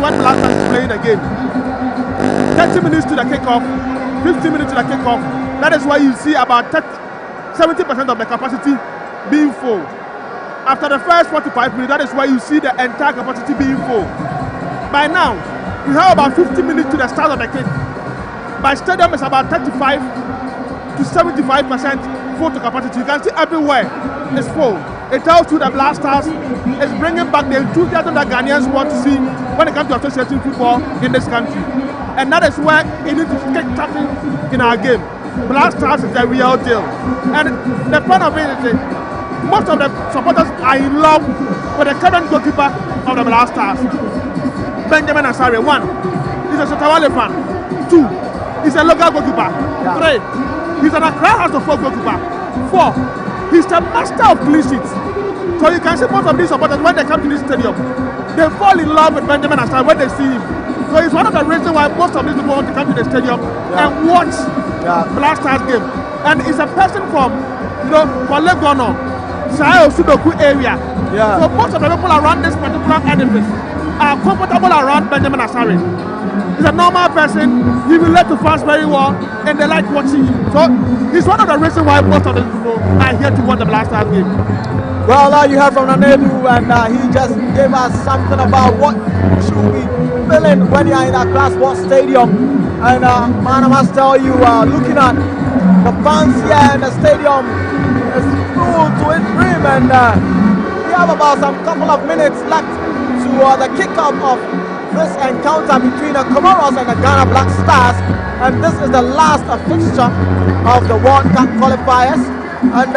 when Black Stars is playing a game. 30 minutes to the kickoff, 15 minutes to the kickoff. That is why you see about 70% of the capacity being full. After the first 45 minutes, that is why you see the entire capacity being full. By now, we have about 50 minutes to the start of the kick. By stadium, it's about 35 to 75% full to capacity. You can see everywhere it's full. It tells you that Black Stars is bringing back the enthusiasm that Ghanaians want to see when it comes to association football in this country. And that is where it needs to take starting in our game. Black Stars is the real deal. And the point of it is that most of the supporters are in love with the current goalkeeper of the Black Stars. Benjamin Asare, 1, he's a Sotawale fan. 2, he's a local goalkeeper. 3, he's an Accra House of Folk goalkeeper. 4, he's the master of clean sheets. So you can see most of these supporters, when they come to this stadium, they fall in love with Benjamin Asare when they see him. So it's one of the reasons why most of these people want to come to the stadium and watch Black Stars game. And it's a person from, Legono, Sayo Sudoku area. So most of the people around this particular edifice are comfortable around Benjamin Asare. He's a normal person, he relate to fans very well, and they like watching him. So he's one of the reasons why most of the people are here to watch the Black Stars game. Well, you heard from Nanedu, and he just gave us something about what should be feeling when you're in a Accra Sports Stadium. And man, I must tell you, looking at the fans here in the stadium, it's full to its brim, and we have about some couple of minutes left to the kickoff of this encounter between the Comoros and the Ghana Black Stars. And this is the last fixture of the World Cup qualifiers. And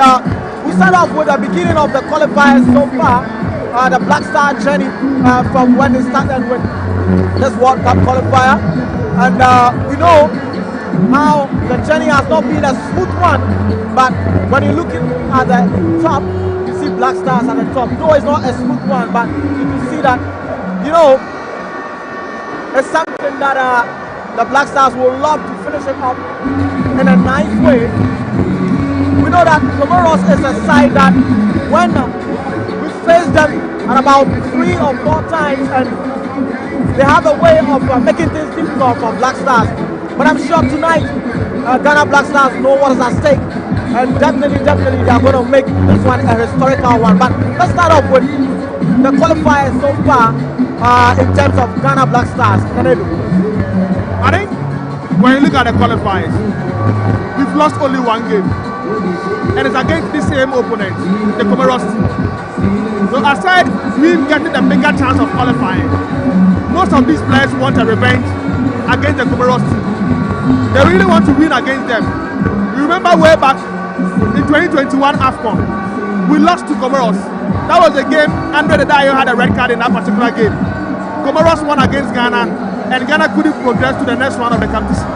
we start off with the beginning of the qualifiers so far, the Black Star journey from when they started with this World Cup qualifier. And we know how the journey has not been a smooth one, but when you're looking at the top, you see Black Stars at the top. Though it's not a smooth one, but you can see that, it's something that the Black Stars will love to finish it up in a nice way. We know that Comoros is a side that when we face them at about 3 or 4 times, and they have a way of making things difficult for Black Stars. But I'm sure tonight Ghana Black Stars know what is at stake, and definitely they are going to make this one a historical one. But let's start off with the qualifiers so far in terms of Ghana Black Stars. I think when you look at the qualifiers, we've lost only 1 game. And it's against the same opponent, the Comoros team. So aside we getting a bigger chance of qualifying, most of these players want a revenge against the Comoros team. They really want to win against them. You remember way back in 2021 AFCON, we lost to Comoros. That was a game Andre Dayo had a red card in that particular game. Comoros won against Ghana, and Ghana couldn't progress to the next round of the competition.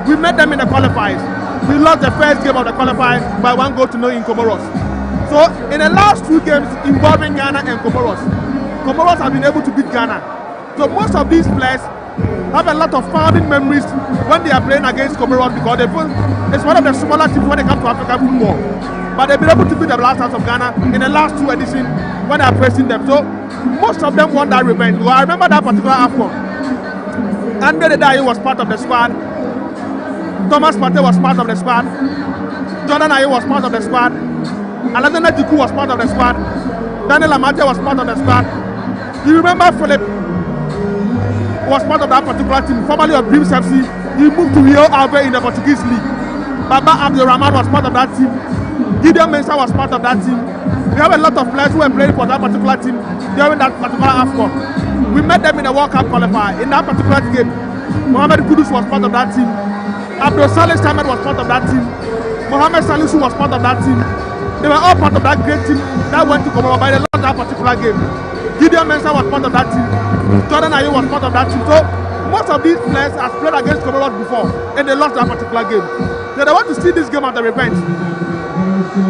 We met them in the qualifiers. We lost the first game of the qualifier by 1-0 in Comoros. So in the last 2 games involving Ghana and Comoros, Comoros have been able to beat Ghana. So most of these players have a lot of founding memories when they are playing against Comoros, because they feel it's one of the smaller teams when it comes to African football. But they've been able to beat the Black Stars of Ghana in the last 2 editions when they are facing them. So most of them want that revenge. Well, I remember that particular AFCON. Andre Dayo was part of the squad. Thomas Partey was part of the squad. Jordan Ayew was part of the squad. Alexander Jiku was part of the squad. Daniel Amate was part of the squad. You remember Philip was part of that particular team, formerly of Dreams FC. He moved to Rio Ave in the Portuguese league. Baba Abdulrahman was part of that team. Gideon Mensah was part of that team. We have a lot of players who were playing for that particular team during that particular AFCON. We met them in the World Cup qualifier. In that particular game, Mohamed Kudus was part of that team. Abdul Saleh Ahmed was part of that team. Mohamed Salisu was part of that team. They were all part of that great team that went to Comoros, but they lost that particular game. Gideon Mensah was part of that team. Jordan Ayew was part of that team. So most of these players have played against Comoros before, and they lost that particular game. So they want to see this game as a revenge.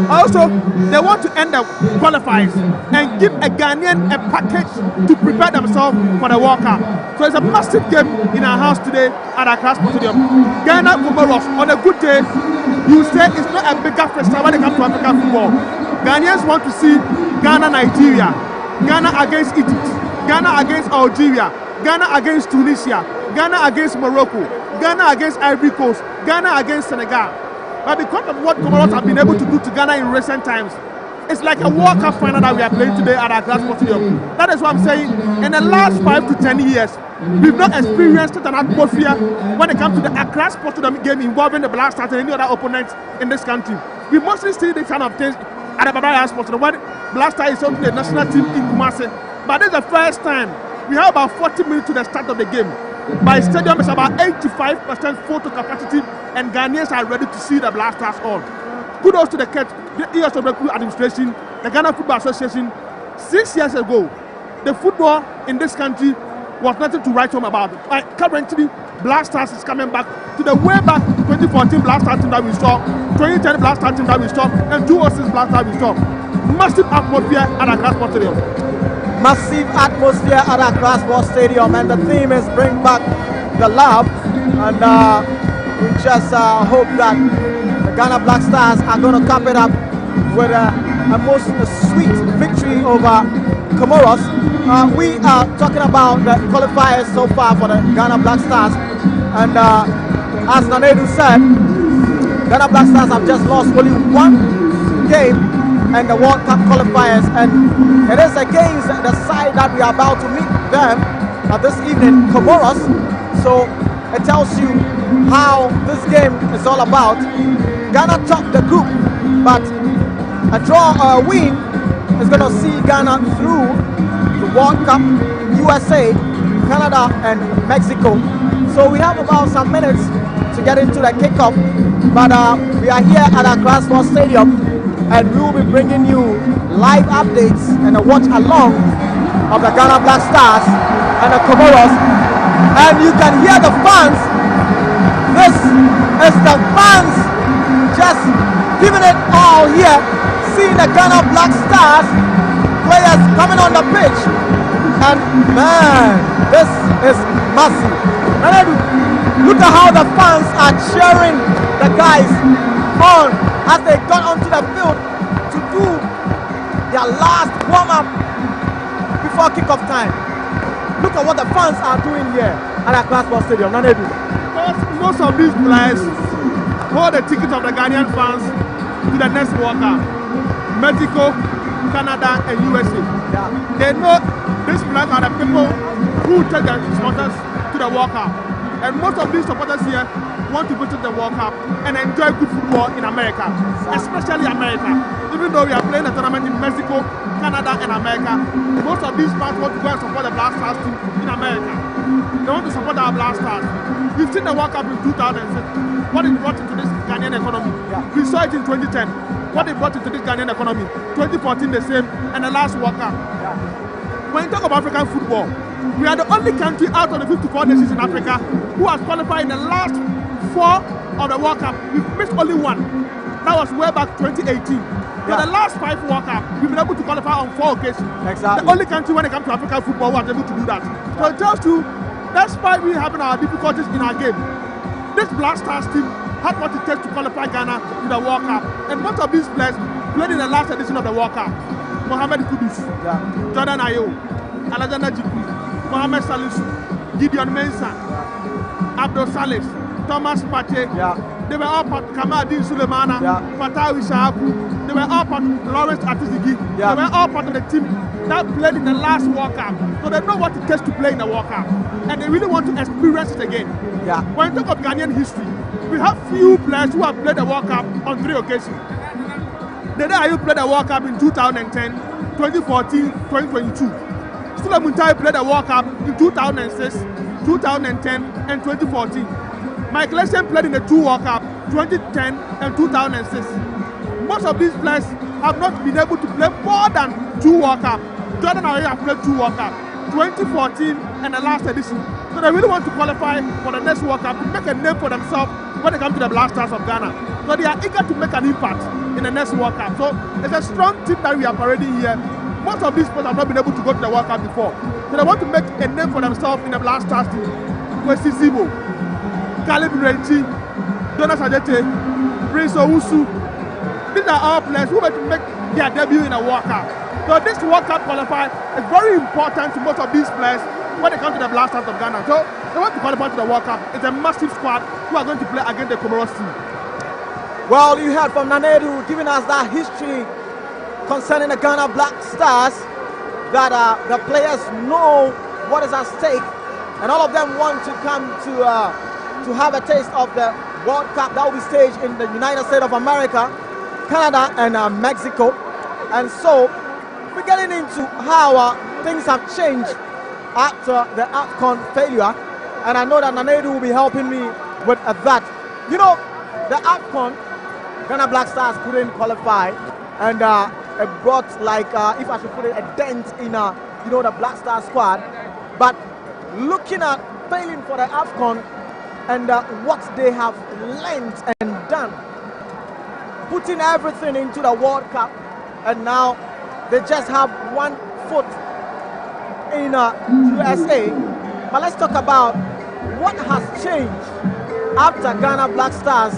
Also, they want to end the qualifiers and give a Ghanaian a package to prepare themselves for the World Cup. So it's a massive game in our house today at Accra Sports Stadium. Ghana Comoros, on a good day, you say it's not a bigger festival when it comes to African football. Ghanaians want to see Ghana Nigeria, Ghana against Egypt, Ghana against Algeria, Ghana against Tunisia, Ghana against Morocco, Ghana against Ivory Coast, Ghana against Senegal. But because of what Comoros have been able to do to Ghana in recent times, it's like a World Cup final that we are playing today at Accra Stadium. That is what I'm saying. In the last 5 to 10 years, we've not experienced an atmosphere when it comes to the Accra Stadium game involving the Black Stars and any other opponents in this country. We mostly see this kind of things at the Babaya Stadium when Black Stars is on the national team in Kumasi. But this is the first time. We have about 40 minutes to the start of the game. My stadium is about 85% full to capacity, and Ghanaians are ready to see the Black Stars on. Kudos to the ESW administration, the Ghana Football Association. 6 years ago, the football in this country was nothing to write home about. Currently, Black Stars is coming back to the way back 2014 Black Stars team that we saw, 2010 Black Stars team that we saw, and 2006 Black Stars we saw. Massive atmosphere at Accra Sports Stadium. Massive atmosphere at Accra Sports Stadium, and the theme is bring back the love. And we just hope that the Ghana Black Stars are going to cap it up with a most sweet victory over Comoros. We are talking about the qualifiers so far for the Ghana Black Stars, and as Nanedu said, Ghana Black Stars have just lost only one game in the World Cup qualifiers, and it is against the side that we are about to meet them this evening, Comoros. So it tells you how this game is all about. Ghana topped the group, but a draw or a win is going to see Ghana through the World Cup, USA, Canada and Mexico. So we have about some minutes to get into the kickoff, but we are here at Accra Sports Stadium, and we will be bringing you live updates and a watch along of the Ghana Black Stars and the Comoros. And you can hear the fans. This is the fans just giving it all here, seeing the Ghana Black Stars players coming on the pitch. And man, this is massive. And look at how the fans are cheering the guys on as they got onto the field to do their last warm-up before kickoff time. Look at what the fans are doing here at Accra Sports Stadium. Most of these players hold the tickets of the Ghanaian fans to the next World Cup. Mexico, Canada and USA. Yeah. They know these players are the people who take their supporters to the World Cup. And most of these supporters here want to visit the World Cup and enjoy good football in America, especially America. Even though we are playing a tournament in Mexico, Canada and America, most of these fans want to go and support the Black Stars team in America. They want to support our Black Stars. We've seen the World Cup in 2006, what it brought into this Ghanaian economy. Yeah. We saw it in 2010, what it brought into this Ghanaian economy. 2014 the same, and the last World Cup. Yeah. When you talk about African football, we are the only country out of the 54 nations in Africa who has qualified in the last 4 of the World Cup. We've missed only one. That was way back 2018. For the last 5 World Cup, we've been able to qualify on 4 occasions. Exactly. The only country when it comes to African football who was able to do that. So it tells you, despite we having our difficulties in our game, this Black Stars team had what it takes to qualify Ghana to the World Cup. And most of these players played in the last edition of the World Cup. Mohamed Kudus, Jordan Ayew, Alexander Jiku, Mohamed Salisu, Gideon Mensah, Abdul Salis, Thomas Partey. They were all part of Kamadin Sulemana, Fatawi Shahabu. They were all part of Lawrence Atizigi. They were all part of the team that played in the last World Cup. So they know what it takes to play in the World Cup. And they really want to experience it again. When you talk of Ghanaian history, we have few players who have played the World Cup on 3 occasions. The day you played the World Cup in 2010, 2014, 2022. Sula Muntai played the World Cup in 2006, 2010 and 2014. Michael Essien played in the 2 World Cup, 2010 and 2006. Most of these players have not been able to play more than 2 World Cup. Jordan Ayew have played 2 World Cup, 2014 and the last edition. So they really want to qualify for the next World Cup to make a name for themselves when they come to the Black Stars of Ghana. So they are eager to make an impact in the next World Cup. So it's a strong team that we are parading here. Most of these players have not been able to go to the World Cup before. So they want to make a name for themselves in the Black Stars team. Kwesi Zibo, Caleb Renchi, Jonas Adete, Prince Owusu. These are all players who want to make their debut in a World Cup. So this World Cup qualifier is very important to most of these players when they come to the Blasters of Ghana. So they want to qualify to the World Cup. It's a massive squad who are going to play against the Comoros team. Well, you heard from Nanedu giving us that history concerning the Ghana Black Stars, that the players know what is at stake, and all of them want to come to have a taste of the World Cup that will be staged in the United States of America, Canada, and Mexico. And so we're getting into how things have changed after the AFCON failure, and I know that Nanedu will be helping me with that. You know, the AFCON, Ghana Black Stars couldn't qualify, and it brought, like, if I should put it, a dent in the Black Star squad. But looking at failing for the AFCON and what they have learned and done, putting everything into the World Cup, and now they just have one foot in USA. But let's talk about what has changed after Ghana Black Stars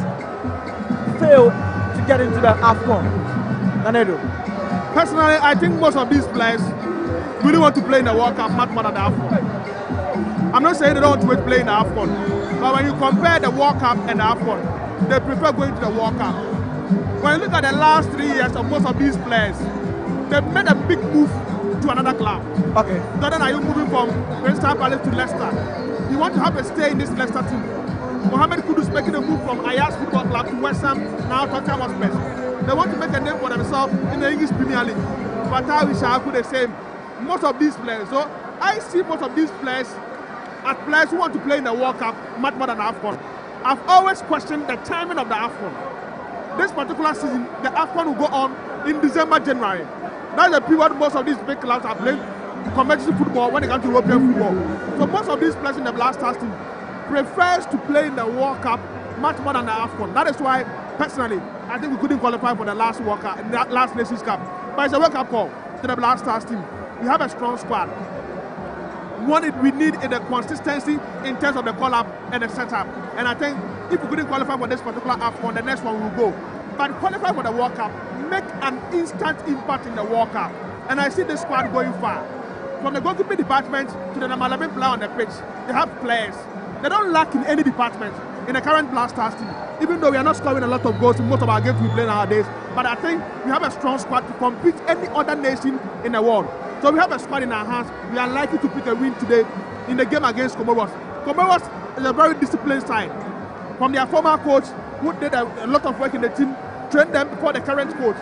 failed to get into the AFCON. Nanedu. Personally, I think most of these players really want to play in the World Cup much more than the AFCON. I'm not saying they don't want to play in the AFCON, but when you compare the World Cup and the AFCON, they prefer going to the World Cup. When you look at the last 3 years of most of these players, they've made a big move to another club. Okay. So then are you moving from Crystal Palace to Leicester? You want to have a stay in this Leicester team. Mohamed Kudus making a move from Ajax Football Club to West Ham, now Tottenham Hotspur. They want to make a name for themselves in the English Premier League. But how we shall do the same. Most of these players. So I see most of these players as players who want to play in the World Cup much more than AFCON. I've always questioned the timing of the AFCON. This particular season, the AFCON will go on in December, January. That's the period most of these big clubs are playing competitive football when they come to European football. So most of these players in the Black Stars team prefers to play in the World Cup much more than the AFCON. That is why, personally, I think we couldn't qualify for the last World Cup, the last Nations Cup. But it's a World Cup call to the Black Stars team. We have a strong squad. What we need is the consistency in terms of the call-up and the setup. And I think if we couldn't qualify for this particular AFCON, the next one will go. But qualify for the World Cup, make an instant impact in the World Cup. And I see this squad going far. From the goalkeeping department to the number 11 player on the pitch, they have players. They don't lack in any department in the current Black Stars team. Even though we are not scoring a lot of goals in most of our games we play nowadays, but I think we have a strong squad to compete any other nation in the world. So we have a squad in our hands. We are likely to pick a win today in the game against Comoros. Comoros is a very disciplined side. From their former coach, who did a lot of work in the team, trained them before the current coach.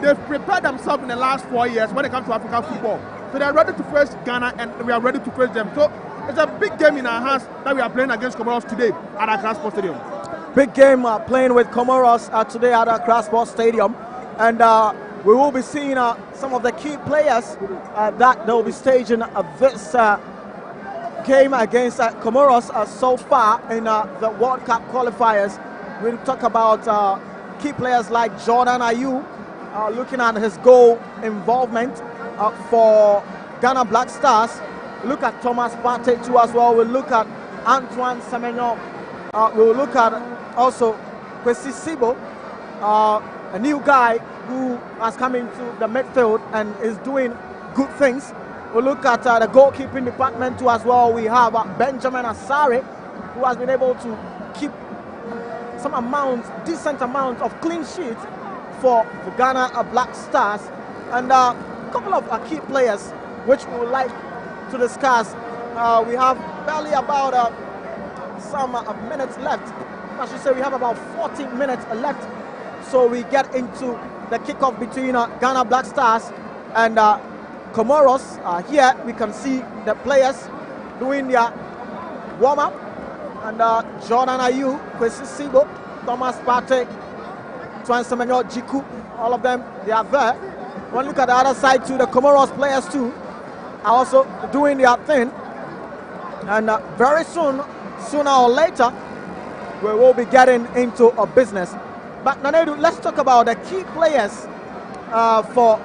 They've prepared themselves in the last 4 years when it comes to African football. So they are ready to face Ghana, and we are ready to face them. So it's a big game in our hands that we are playing against Comoros today at Accra Sports Stadium. Big game playing with Comoros today at Accra Sports Stadium. And we will be seeing some of the key players that they'll be staging this game against Comoros so far in the World Cup qualifiers. We'll talk about key players like Jordan Ayew, looking at his goal involvement for Ghana Black Stars. Look at Thomas Partey too as well. We'll look at Antoine Semenyo. We'll look at also Kwesi Sibo, a new guy who has come into the midfield and is doing good things. We'll look at the goalkeeping department too as well. We have Benjamin Asare, who has been able to keep some decent amount of clean sheets for the Ghana Black Stars. And a couple of key players which we would like to discuss. We have barely about some minutes left. I should say we have about 14 minutes left. So we get into the kickoff between Ghana Black Stars and Comoros. Here we can see the players doing their warm-up. And Jordan Ayew, Kwesi Sibo, Thomas Partey, Antoine Semenyo, Jiku, all of them, they are there. When you look at the other side too, the Comoros players too are also doing their thing. And very soon, sooner or later, we will be getting into a business. But Nanedu, let's talk about the key players for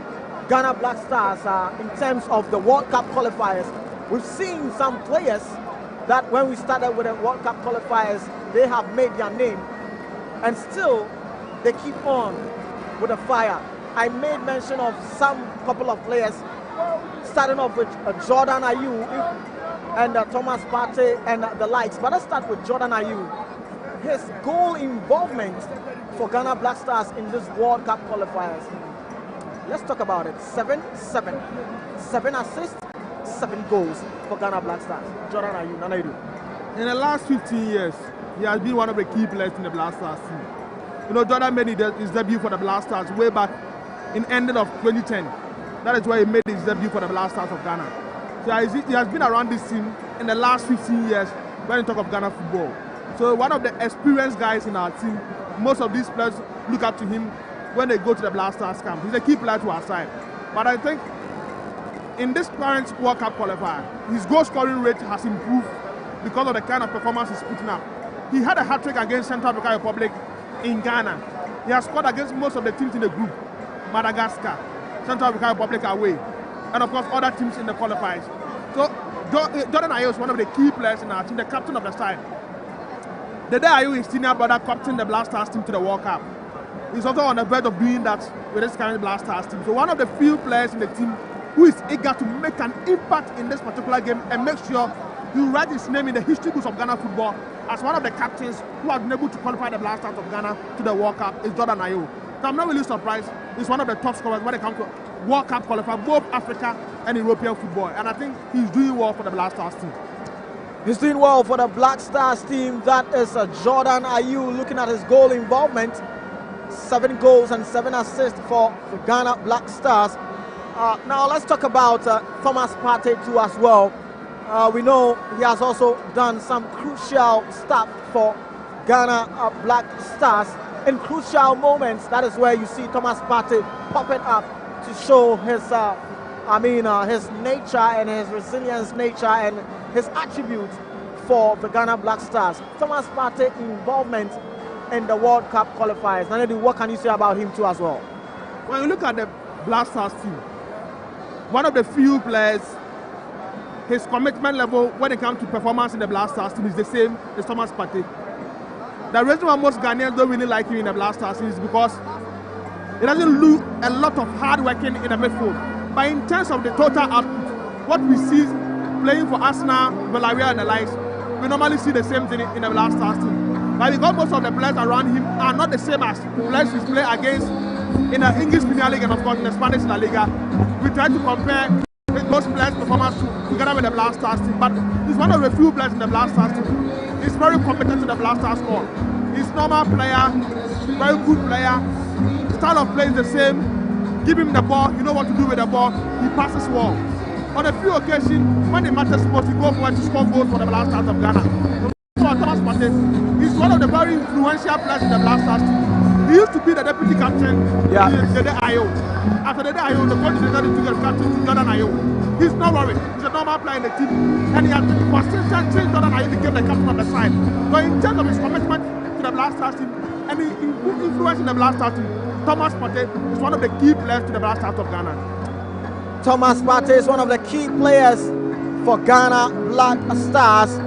Ghana Black Stars in terms of the World Cup qualifiers. We've seen some players that when we started with the World Cup qualifiers, they have made their name. And still, they keep on with the fire. I made mention of some couple of players, starting off with Jordan Ayew. and Thomas Partey and the likes. But let's start with Jordan Ayew. His goal involvement for Ghana Black Stars in this World Cup qualifiers. Let's talk about it. 7-7. 7 assists, 7 goals for Ghana Black Stars. Jordan Ayew, Nanaidu. In the last 15 years, he has been one of the key players in the Black Stars team. You know, Jordan made his debut for the Black Stars way back in ending of 2010. That is where he made his debut for the Black Stars of Ghana. So he has been around this team in the last 15 years when you talk of Ghana football. So one of the experienced guys in our team. Most of these players look up to him when they go to the Black Stars camp. He's a key player to our side. But I think in this current World Cup qualifier, his goal scoring rate has improved because of the kind of performance he's putting up. He had a hat-trick against Central African Republic in Ghana. He has scored against most of the teams in the group. Madagascar, Central African Republic away, and of course other teams in the qualifiers. So Jordan Ayew is one of the key players in our team, the captain of the side. The day Ayew, his senior brother, captained the Black Stars team to the World Cup. He's also on the verge of doing that with this current Black Stars team. So one of the few players in the team who is eager to make an impact in this particular game and make sure he writes his name in the history books of Ghana football as one of the captains who have been able to qualify the Black Stars of Ghana to the World Cup is Jordan Ayew. So I'm not really surprised. He's one of the top scorers when it comes to World Cup qualifier, both Africa and European football. And I think he's doing well for the Black Stars team. He's doing well for the Black Stars team. That is Jordan Ayew. Looking at his goal involvement, 7 goals and 7 assists for the Ghana Black Stars. Now let's talk about Thomas Partey too as well. We know he has also done some crucial stuff for Ghana Black Stars. In crucial moments, that is where you see Thomas Partey popping up to show his his nature and his resilience nature and his attributes for the Ghana Black Stars. Thomas Partey involvement in the World Cup qualifiers. Nanedi, what can you say about him too as well? When you look at the Black Stars team, one of the few players, his commitment level when it comes to performance in the Black Stars team is the same as Thomas Partey. The reason why most Ghanaians don't really like him in the Black Stars team is because it doesn't do a lot of hard working in the midfield. But in terms of the total output, what we see playing for Arsenal, Villarreal and the likes, we normally see the same thing in the Black Stars team. But because most of the players around him are not the same as players we play against in the English Premier League and of course in the Spanish La Liga, we try to compare those players' performance together with the Black Stars team. But he's one of the few players in the Black Stars team. He's very competent in the Black Stars squad. He's a normal player, very good player. Style of play is the same. Give him the ball, you know what to do with the ball. He passes well. On a few occasions, when it matters most, he goes forward to score goals for the Black Stars of Ghana. So Thomas Partey, he's one of the very influential players in the Black Stars team. He used to be the deputy captain the day Ayew. After the day Ayew, the coach decided to get captain to Jordan Ayew. He's not worried. He's a normal player in the team. And he has been consistent since Jordan Ayew became the captain of the side. But in terms of his commitment to the Black Stars team and his influence in the Black Stars team, Thomas Partey is one of the key players to the Black Stars of Ghana. Thomas Partey is one of the key players for Ghana Black Stars.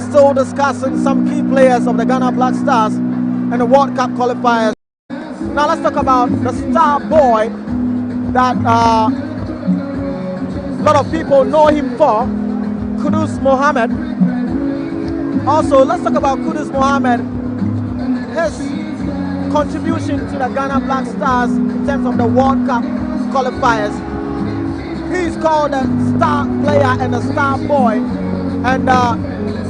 Still discussing some key players of the Ghana Black Stars and the World Cup qualifiers. Now let's talk about the star boy that a lot of people know him for, Kudus Mohammed. Also, let's talk about Kudus Mohammed. His contribution to the Ghana Black Stars in terms of the World Cup qualifiers. He's called a star player and a star boy. And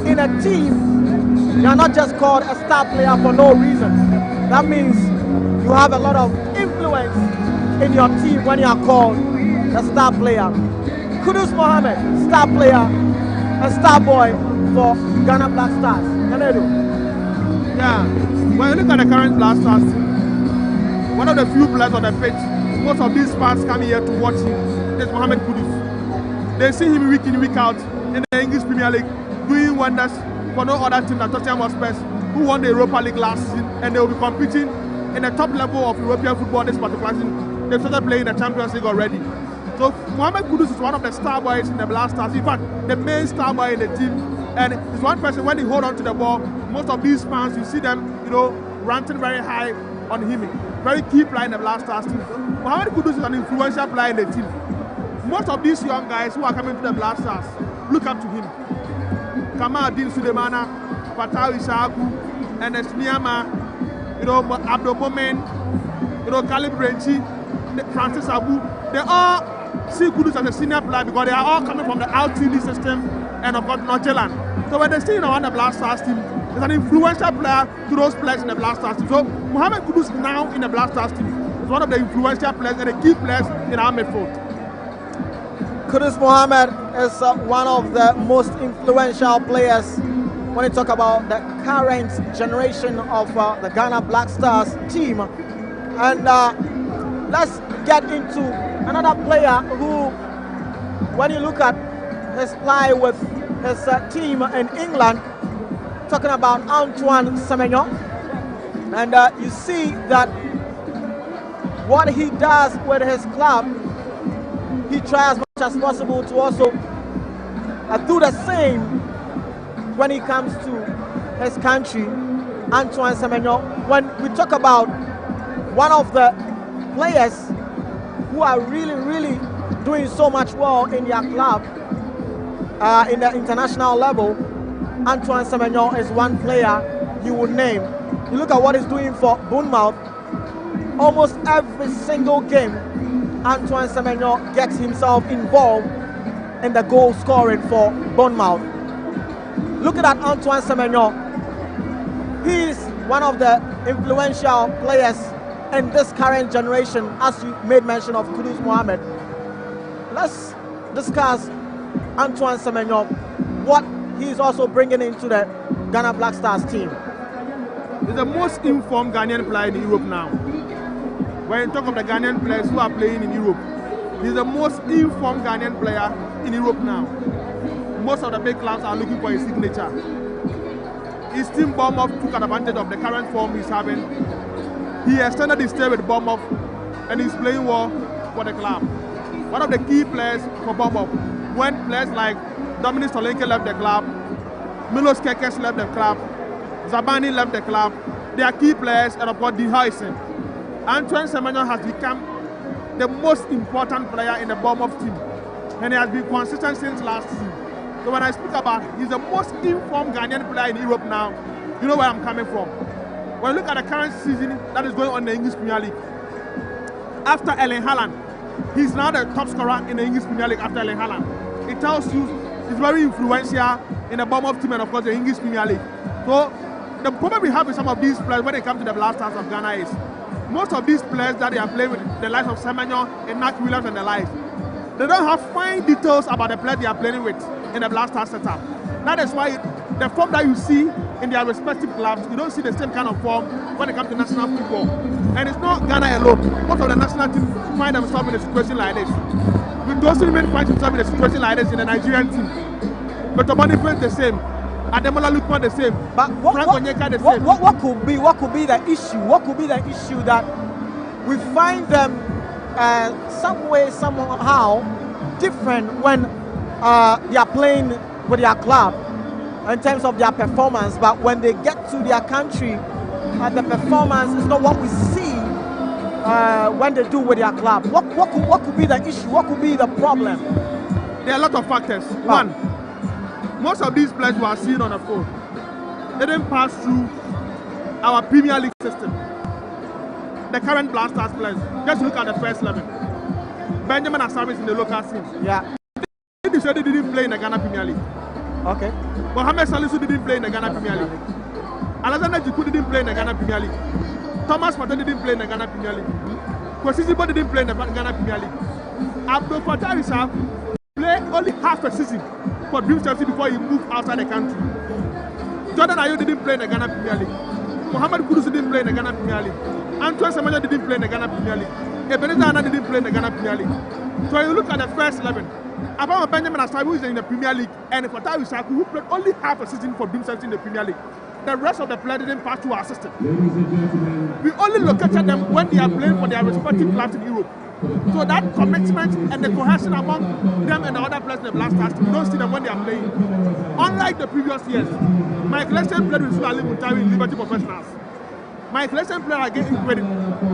in a team, you're not just called a star player for no reason. That means you have a lot of influence in your team when you are called a star player. Kudus Mohammed, star player and star boy for Ghana Black Stars. Yeah, when you look at the current Black Stars team, one of the few players on the pitch, most of these fans come here to watch him, is Mohamed Kudus. They see him week in, week out in the English Premier League, doing wonders for no other team than Tottenham Hotspur, who won the Europa League last season, and they will be competing in the top level of European football this particular season. They've started playing the Champions League already. So Mohamed Kudus is one of the star boys in the Black Stars. In fact, the main star boy in the team. And he's one person, when he hold on to the ball, most of these fans, you see them, ranting very high on him. Very key player in the Black Stars team. Mohamed Kudus is an influential player in the team. Most of these young guys who are coming to the Black Stars look up to him. Kamadin Sulemana, Fatawi Saku, and Esmiama, Abdo Momen, Caleb Brenchi, Francis Abu. They all see Kudus as a senior player because they are all coming from the LTD system and of course Northern. So when they see on the Black Stars team, there's an influential player to those players in the Black Stars team. So Mohamed Kudus now in the Black Stars team is one of the influential players and the key players in our midfield. Kudus Mohamed is one of the most influential players when you talk about the current generation of the Ghana Black Stars team. And let's get into another player who, when you look at his play with his team in England, talking about Antoine Semenyo, and you see that what he does with his club, he tries as much as possible to also do the same when he comes to his country. Antoine Semenyo, when we talk about one of the players who are really doing so much well in their club in the international level, Antoine Semenyo is one player you would name. You look at what he's doing for Bournemouth. Almost every single game, Antoine Semenyo gets himself involved in the goal scoring for Bournemouth. Looking at Antoine Semenyo, he's one of the influential players in this current generation, as you made mention of Kudus Mohamed. Let's discuss Antoine Semenyo, what he's also bringing into the Ghana Black Stars team. He's the most informed Ghanaian player in Europe now. When you talk of the Ghanaian players who are playing in Europe, he's the most informed Ghanaian player in Europe now. Most of the big clubs are looking for his signature. His team Bournemouth took advantage of the current form he's having. He extended his stay with Bournemouth and he's playing well for the club. One of the key players for Bournemouth, when players like Dominic Solanke left the club, Milos Kekes left the club, Zabani left the club, they are key players, and of course De Huysen. Antoine Semenyo has become the most important player in the Bournemouth team, and he has been consistent since last season. So when I speak about he's the most informed Ghanaian player in Europe now, you know where I'm coming from. When you look at the current season that is going on in the English Premier League, after Erling Haaland, he's now the top scorer in the English Premier League after Erling Haaland. It tells you he's very influential in the Bournemouth team and of course the English Premier League. So the problem we have with some of these players when it comes to the Black Stars of Ghana is most of these players that they are playing with, the likes of Semenyo and Mark Williams and the likes, they don't have fine details about the players they are playing with in the Black Stars setup. That is why the form that you see in their respective clubs, you don't see the same kind of form when it comes to national football. And it's not Ghana alone. Most of the national teams find themselves in a situation like this. With those women find themselves in a situation like this in the Nigerian team. But Tomani the same. Ademola Lukman the same. But what could be the issue? What could be the issue that we find them some way, somehow different when they are playing with their club in terms of their performance, but when they get to their country, the performance is not what we see when they do with their club. What could be the issue? What could be the problem? There are a lot of factors. One, most of these players who are seen on the field, they didn't pass through our Premier League system. The current Black Stars players, just look at the first 11. Benjamin Asare is in the local scene. Yeah. They said they didn't play in the Ghana Premier League. Okay. Mohamed Salisu didn't play in the Ghana Premier League. Alexander Jiku didn't play in the Ghana Premier League. Thomas Partey didn't play in the Ghana Premier League. Kwesizibo didn't play in the Ghana Premier League. Abdul Fattah Issa played only half a season for Dream Chelsea before he moved outside the country. Jordan Ayew didn't play in the Ghana Premier League. Mohamed Kudus didn't play in the Ghana Premier League. Antoine Semenyo didn't play in the Ghana Premier League. Ebenezer Anna didn't play in the Ghana Premier League. So when you look at the first 11, apart from Benjamin Asare, who is in the Premier League, and Fattah Issa, who played only half a season for Dream Chelsea in the Premier League, the rest of the players didn't pass through our system. We only located them when they are playing for their respective clubs in Europe. So that commitment and the cohesion among them and the other players in the Black Stars, we don't see them when they are playing. Unlike the previous years, Mike Lesson played with Sulali Muntari in Liberty Professionals. Mike Lesson played against credit.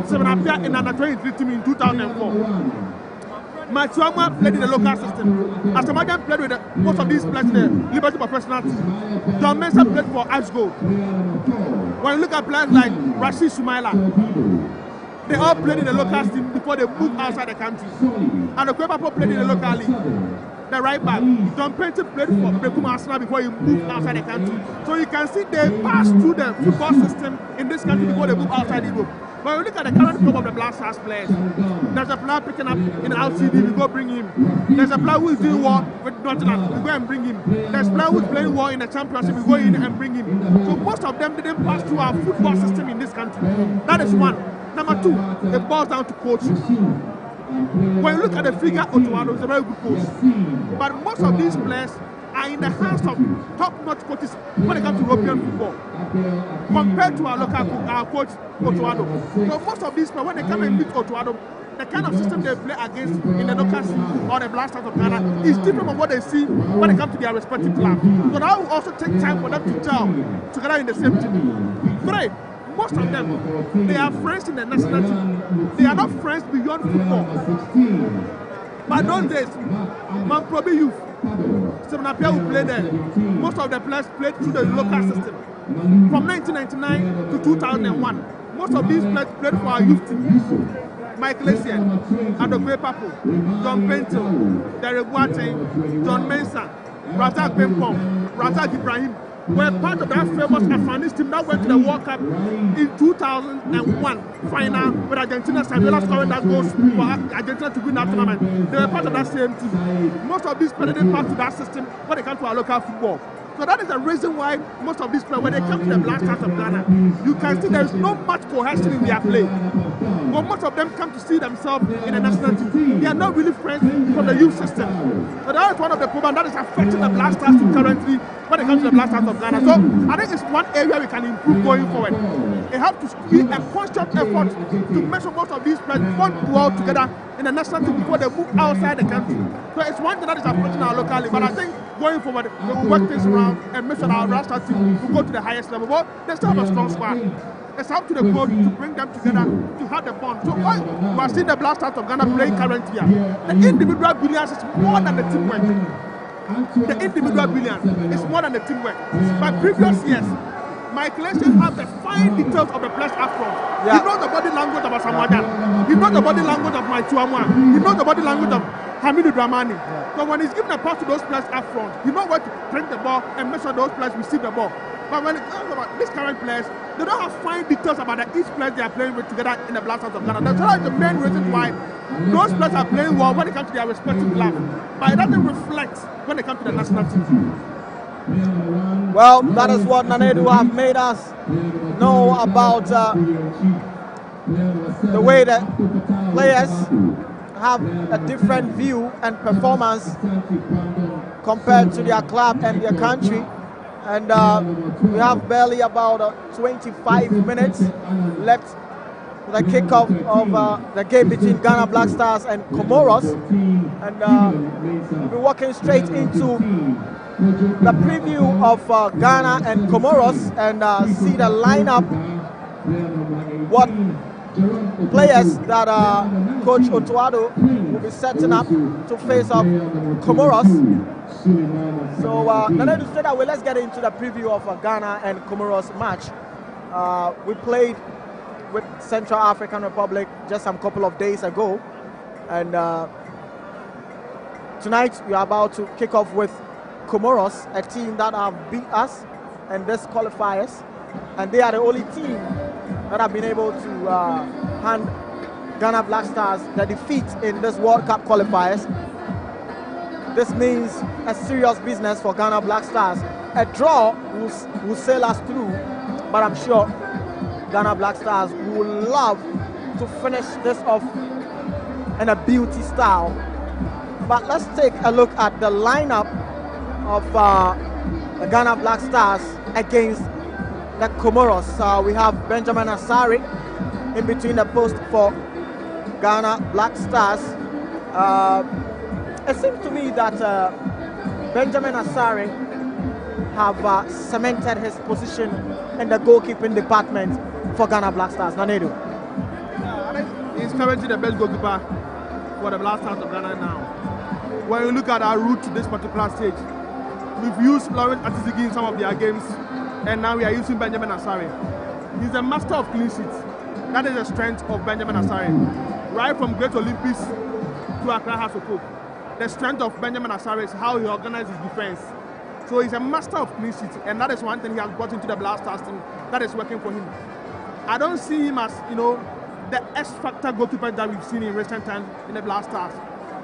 7 appeared in under 23 team in 2004. Matuama played in the local system. Asamajan played with most of these players in the Liberty Professional team. John Mensah played for Ashgo. When you look at players like Rashid Sumaila, they all played in the local team before they moved outside the country. And the Kwepapo played in the local league. The right back, John Penty played for Brekuma Arsenal before he moved outside the country. So you can see they passed through the football system in this country before they moved outside Europe. But when you look at the current club of the Black Stars players, there's a player picking up in LCD, we go bring him. There's a player who is doing war with Nottingham, we go and bring him. There's a player who is playing war in the championship, we go in and bring him. So most of them didn't pass through our football system in this country. That is one. Number two, it boils down to coaching. When you look at the figure, Otuado is a very good coach. But most of these players are in the hands of top-notch coaches when it comes to European football, compared to our local coach, Otuado. So most of these players, when they come and meet Otuado, the kind of system they play against in the local scene or the Black Stars of Ghana is different from what they see when they come to their respective clubs. So that will also take time for them to gel together in the same team. Three, most of them, they are friends in the national team. They are not friends beyond football. But those days, Manprobi Youth, Seminapia who played there, most of the players played through the local system. From 1999 to 2001, most of these players played for our youth team. Mike Lessian, Adokwe Papo, John Pentil, Derek Boateng, John Mensah, Razak Bempong, Razak Ibrahim were part of that famous Afanis team that went to the World Cup in 2001 final with Argentina. Saviola scoring that goals for Argentina to win that tournament. They were part of that same team. Most of these players didn't pass to that system when they come to our local football. So that is the reason why most of these players, when they come to the Black Stars of Ghana, you can see there is no much cohesion in their play. But most of them come to see themselves in the national team. They are not really friends from the youth system. So that is one of the problems that is affecting the Black Stars team currently when it comes to the Black Stars of Ghana. So I think it's one area we can improve going forward. It has to be a constant effort to make sure most of these players want to work together in the national team before they move outside the country. So it's one thing that is affecting our local league. But I think going forward, we will work things around and make sure our Black Stars team will go to the highest level. But they still have a strong squad. It's up to the coach to bring them together to have the bond. So we are seeing the Black Stars of Ghana playing currently. The individual brilliance is more than the teamwork. The individual brilliance is more than the teamwork. But previous years, Mike Lessian has the fine details of the players up front. Yeah. He knows the body language of Asamoah. He knows the body language of Matuama. He knows the body language of Hamidu Dramani. So when he's giving a pass to those players up front, he knows where to bring the ball and make sure those players receive the ball. But when it comes about these current players, they don't have fine details about each player they are playing with together in the Black Stars of Ghana. That's the main reason why those players are playing well when it comes to their respective clubs. But it doesn't reflect when it comes to the national team. Well, that is what Nanedu have made us know about the way that players have a different view and performance compared to their club and their country. And we have barely about 25 minutes left for the kickoff of the game between Ghana Black Stars and Comoros. And we'll be walking straight into the preview of Ghana and Comoros and see the lineup, what players that Coach Otuado will be setting up to face up Comoros. So Nanedu said that let's get into the preview of Ghana and Comoros match. We played with Central African Republic just a couple of days ago, and tonight we are about to kick off with Comoros, a team that have beat us in this qualifiers, and they are the only team that have been able to hand Ghana Black Stars the defeat in this World Cup qualifiers. This means a serious business for Ghana Black Stars. A draw will sail us through, but I'm sure Ghana Black Stars would love to finish this off in a beauty style. But let's take a look at the lineup of the Ghana Black Stars against the Comoros. We have Benjamin Asari in between the post for Ghana Black Stars. It seems to me that Benjamin Asari have cemented his position in the goalkeeping department for Ghana Black Stars. Nanedu. I think he's currently the best goalkeeper for the Black Stars of Ghana now. When you look at our route to this particular stage, we've used Lawrence Atizigi in some of their games, and now we are using Benjamin Asare. He's a master of clean sheets. That is the strength of Benjamin Asare. Right from Great Olympics to Accra House of Hope, the strength of Benjamin Asare is how he organizes defense. So he's a master of clean sheets, and that is one thing he has brought into the Black Stars team that is working for him. I don't see him as, the X-factor goalkeeper that we've seen in recent times in the Black Stars.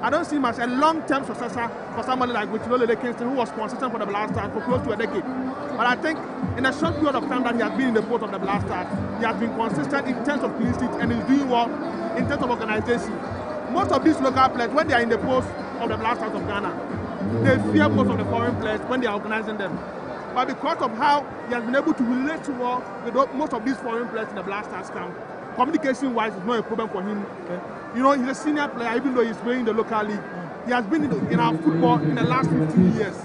I don't see him as a long-term successor for somebody like Wichilolele Kingston, who was consistent for the Black Stars for close to a decade. But I think in a short period of time that he has been in the post of the Black Stars, he has been consistent in terms of clean sheets and is doing well in terms of organization. Most of these local players, when they are in the post of the Black Stars of Ghana, they fear most of the foreign players when they are organizing them. But because of how he has been able to relate well with most of these foreign players in the Black Stars camp, communication-wise, it's not a problem for him. Okay. He's a senior player, even though he's playing in the local league. He has been in our football in the last 15 years.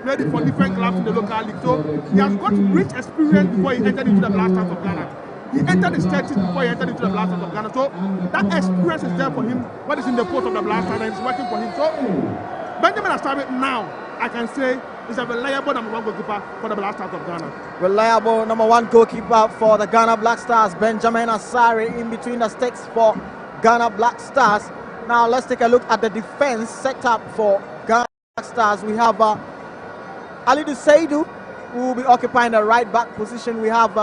Played for different clubs in the local league. So he has got rich experience before he entered into the Black Stars of Ghana. He entered the states before he entered into the Black Stars of Ghana. So that experience is there for him when he's in the post of the Black Stars and it's working for him. So Benjamin Asare now, I can say, is a reliable number 1 goalkeeper for the Black Stars of Ghana. Reliable number 1 goalkeeper for the Ghana Black Stars, Benjamin Asare, in between the sticks for Ghana Black Stars. Now let's take a look at the defense setup for Ghana Black Stars. We have Alidu Seidu, who will be occupying the right back position. We have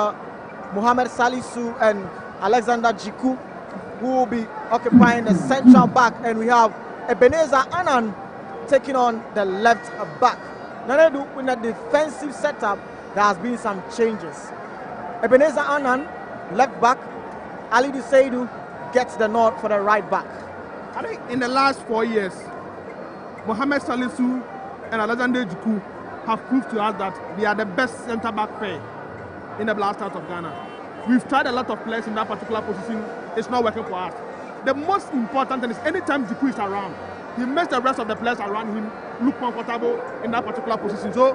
Mohamed Salisu and Alexander Jiku, who will be occupying the central back, and we have Ebenezer Annan taking on the left back. Now, in the defensive setup, there has been some changes. Ebenezer Annan, left back. Alidu Seidu gets the nod for the right back. I think in the last 4 years, Mohamed Salisu and Alexander Jiku have proved to us that they are the best centre-back pair in the Black Stars of Ghana. We've tried a lot of players in that particular position. It's not working for us. The most important thing is anytime Jiku is around, he makes the rest of the players around him look comfortable in that particular position. So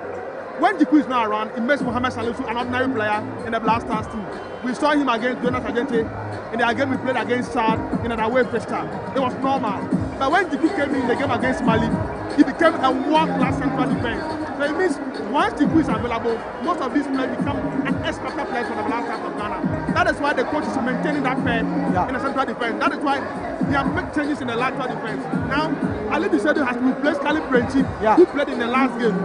when Jiku is not around, it makes Mohamed Salisu an ordinary player in the Black Stars team. We saw him against Jonas Agente in the game we played against Chad in an away fixture. It was normal. But when Jiku came in the game against Mali, he became a world-class central defense. So it means once Jiku is available, most of these players become an X-factor players for the Black Stars of Ghana. That is why the coach is maintaining that pair in the central defense. That is why he has made changes in the lateral defense. Now, Alidu Seidu has to replace Kali Prenchi, who played in the last game.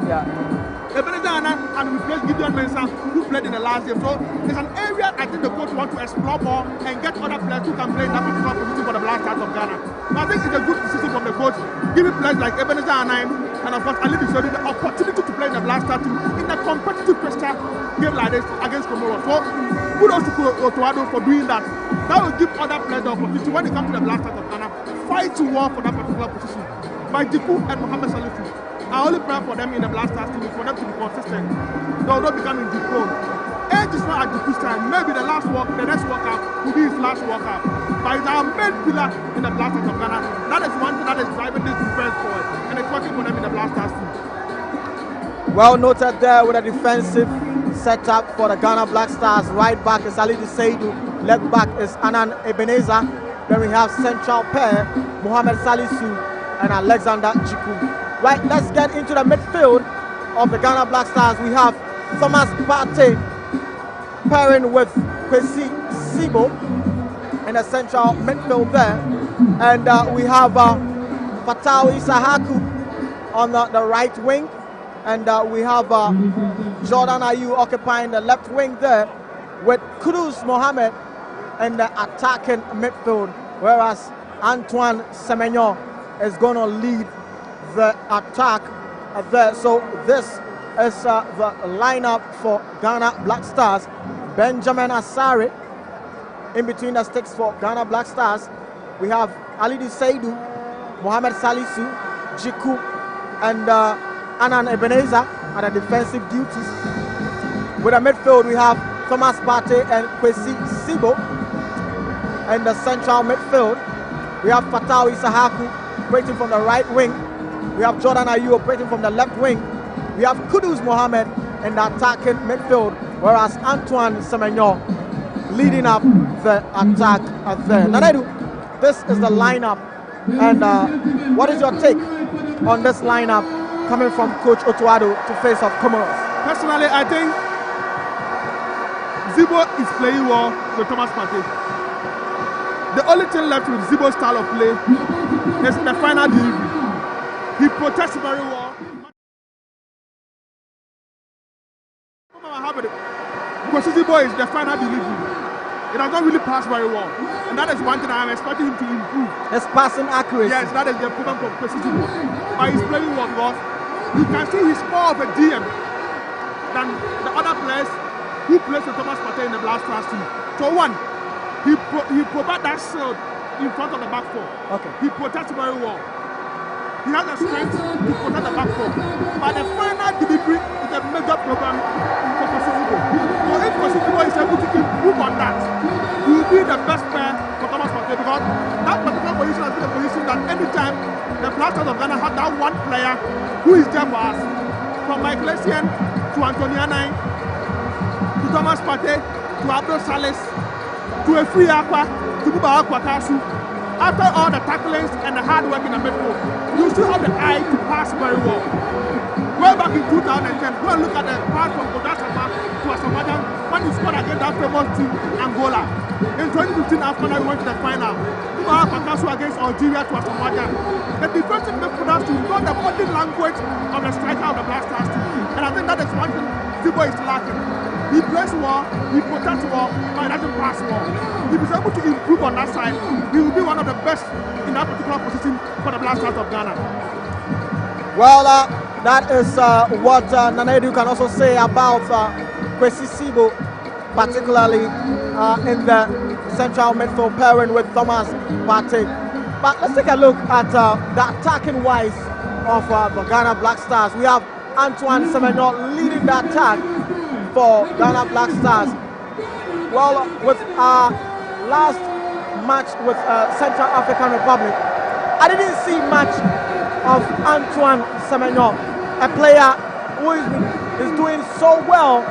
Ebenezer Annan and replace Gideon Mensah, who played in the last game. So it's an area I think the coach wants to explore more and get other players who can play in that particular position for the Black Stars of Ghana. So I think it's a good decision from the coach, giving players like Ebenezer Annan and of course Alidu Seidu the opportunity to play in the Black Stars team in a competitive pressure game like this against Comoros. So kudos to Otoado for doing that. That will give other players the opportunity when they come to the Black Stars of Ghana, fight to war for that particular position. By Jiku and Mohamed Salisu, I only pray for them in the Black Stars team is for them to be consistent. They will not become injury prone. Age is not at Jiku's time. Maybe the next World Cup will be his last World Cup. But he's our main pillar in the Black Stars of Ghana. That is one thing that is driving this defense forward, and it's working for them in the Black Stars team. Well noted there with a defensive setup for the Ghana Black Stars. Right back is Alidu Seidu. Left back is Annan Ebenezer. Then we have central pair, Mohamed Salisu and Alexander Jiku. Right, let's get into the midfield of the Ghana Black Stars. We have Thomas Partey pairing with Kwesi Sibo in the central midfield there. And we have Fatau Isahaku on the right wing. And we have Jordan Ayew occupying the left wing there with Kudus Mohamed in the attacking midfield. Whereas Antoine Semenyo is going to lead the attack there. So this is the lineup for Ghana Black Stars. Benjamin Asare in between the sticks for Ghana Black Stars. We have Alidu Seidu, Mohamed Salisu, Jiku, and Annan Ebenezer at the defensive duties. With the midfield, we have Thomas Partey and Kwesi Sibo. In the central midfield, we have Fatau Isahaku operating from the right wing. We have Jordan Ayew operating from the left wing. We have Kudus Mohamed in the attacking midfield, whereas Antoine Semenyo leading up the attack there. Nanedu, this is the lineup And what is your take on this lineup coming from Coach Otuado to face off Comoros? Personally, I think Zibo is playing well with Thomas Partey. The only thing left with Zibo's style of play is the final delivery. He protests very well. Because Zibo is the final delivery. It has not really passed very well. And that is one thing I am expecting him to improve. His passing accuracy. Yes, that is the problem for Zibo. But he's playing well because you can see he's more of a DM than the other players who plays with Thomas Partey in the Black Stars team. So one, he provides that shield in front of the back four. Okay. He protects very well. He has the strength to protect the back four. But the final delivery is a major problem for Koscielny. So if Koscielny is able to improve on that, he will be the best player for Thomas Partey because that particular position has been a position that anytime the Black Stars of Ghana have that one player who is there for us, from Michael Essien to Anthony Anai, to Thomas Partey, to Abdul Salis, to Efri Akwa, to Buba Akwakasu. After all the tacklings and the hard work in the midfield, you still have the eye to pass very well. Way back in 2010, go and look at the pass from Kodasama to Asamadan when he scored against that famous team, Angola. In 2015, after that, we went to the final. Buba Akwakasu against Algeria to Asamadan. The defensive midfielders to know the body language of the striker of the Black Stars team. And I think that is one thing Zibo is lacking. He plays well, he protects well, but he doesn't pass well. If he's able to improve on that side, he will be one of the best in that particular position for the Black Stars of Ghana. Well, that is what Nanedu can also say about Kwesi Zibo, particularly in the central midfield pairing with Thomas Partey. But let's take a look at the attacking wise of the Ghana Black Stars. We have Antoine Semenyo leading the attack for Ghana Black Stars. Well, with our last match with Central African Republic, I didn't see much of Antoine Semenyo, a player who is doing so well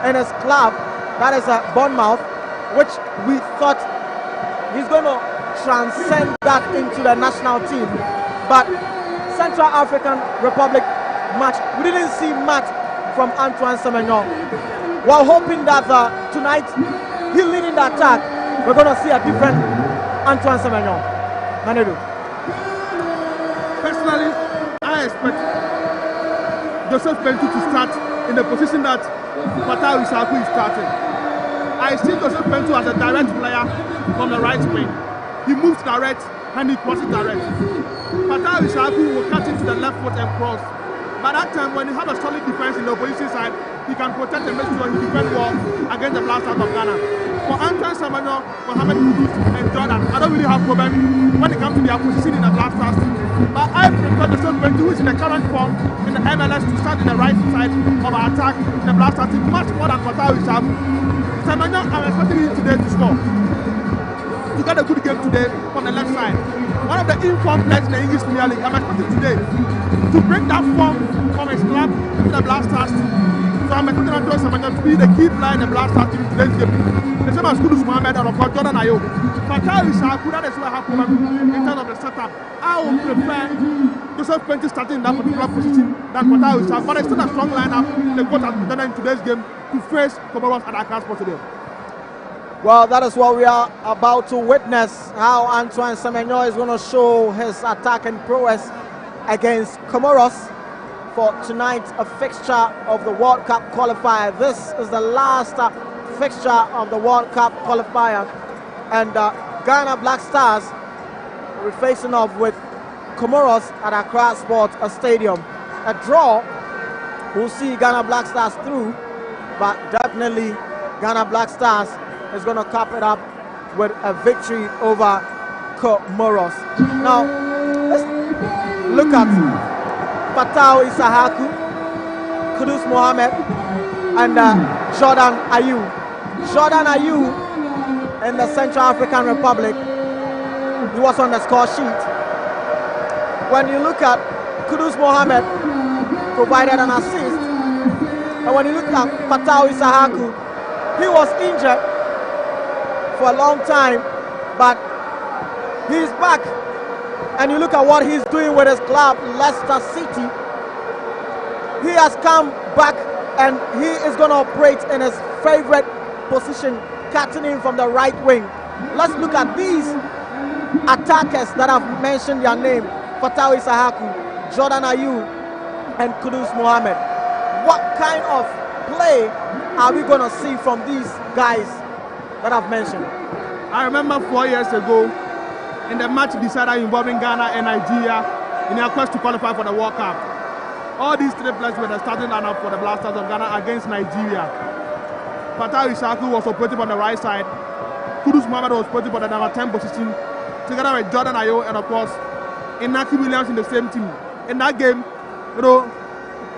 in his club, that is Bournemouth, which we thought he's going to transcend that into the national team. But Central African Republic match, we didn't see much from Antoine Semenyo. While hoping that tonight he'll lead in the attack, we're going to see a different Antoine Semenyo. Manedu. Personally, I expect Joseph Pentu to start in the position that Fatah Isaku is starting. I see Joseph Pentu as a direct player from the right wing. He moves direct and he crosses direct. Fatah Isaku will cut into the left foot and cross. By that time, when you have a solid defense in the opposition side, he can protect and make sure he defends well against the Black Stars of Ghana. For Antoine Semenyo, Mohamed Kudus and Jordan, I don't really have problem when it comes to their position in the Black Stars team. But I prefer the Stone Pentu, who is in the current form in the MLS, to start in the right side of our attack in the Black Stars team, much more than Fatah Isaku. Semenyo, I'm expecting him today to score. To get a good game today from the left side. One of the informed players in the English Premier League, I'm expecting today to bring that form from his club to the Black Stars team. So I'm expecting Antoine Semenyo to be the key player in the Black Stars team in today's game. The same as Kudus Mohamed and of course Jordan Ayew. Fatah Isaku, that is where I have problem in terms of the setup. I would prefer Joseph Pentu starting in that particular position than Fatah Isaku. But it's still a strong lineup the coach has presented in today's game to face Comoros at Accra Sports Stadium. Well, that is what we are about to witness, how Antoine Semenyo is going to show his attacking prowess against Comoros for tonight's fixture of the World Cup qualifier. This is the last fixture of the World Cup qualifier, and Ghana Black Stars will be facing off with Comoros at Accra Sports Stadium. A draw will see Ghana Black Stars through, but definitely Ghana Black Stars is going to cap it up with a victory over Comoros. Now, let's look at Fatah Isaku, Kudus Mohamed, and Jordan Ayew. Jordan Ayew in the Central African Republic, he was on the score sheet. When you look at Kudus Mohamed, provided an assist, and when you look at Fatah Isaku, he was injured for a long time, but he's back and you look at what he's doing with his club, Leicester City, he has come back and he is going to operate in his favorite position, cutting in from the right wing. Let's look at these attackers that I've mentioned their name: Fatawi Sahaku, Jordan Ayew, and Kudus Mohammed. What kind of play are we going to see from these guys that I've mentioned? I remember 4 years ago in the match decider involving Ghana and Nigeria in their quest to qualify for the World Cup. All these three players were the starting lineup for the Blasters of Ghana against Nigeria. Fatawi Sahaku was operating on the right side. Kudus Mohammed was operating for the number 10 position, together with Jordan Ayew and of course Inaki Williams in the same team. In that game,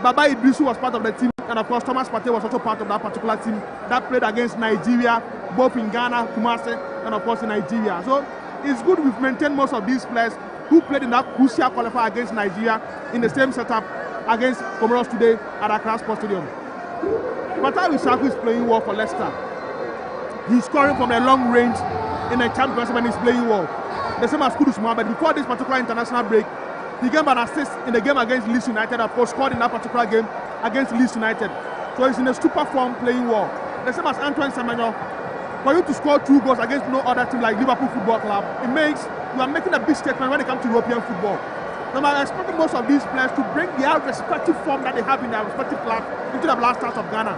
Baba Idrisu was part of the team, and of course Thomas Partey was also part of that particular team that played against Nigeria, both in Ghana, Kumasi, and of course in Nigeria. So it's good we've maintained most of these players who played in that crucial qualifier against Nigeria in the same setup against Comoros today at Accra Sports Stadium. Fatawi Sahaku is playing well for Leicester. He's scoring from a long range in a championship and he's playing well. The same as Kudus Mohammed. Before this particular international break, he gave an assist in the game against Leeds United, of course scored in that particular game against Leeds United. So he's in a super form playing well. The same as Antoine Semenyo. For you to score 2 goals against no other team like Liverpool Football Club, it makes you are making a big statement when it comes to European football. Now I'm expecting most of these players to bring their respective form that they have in their respective clubs into the Blasters of Ghana.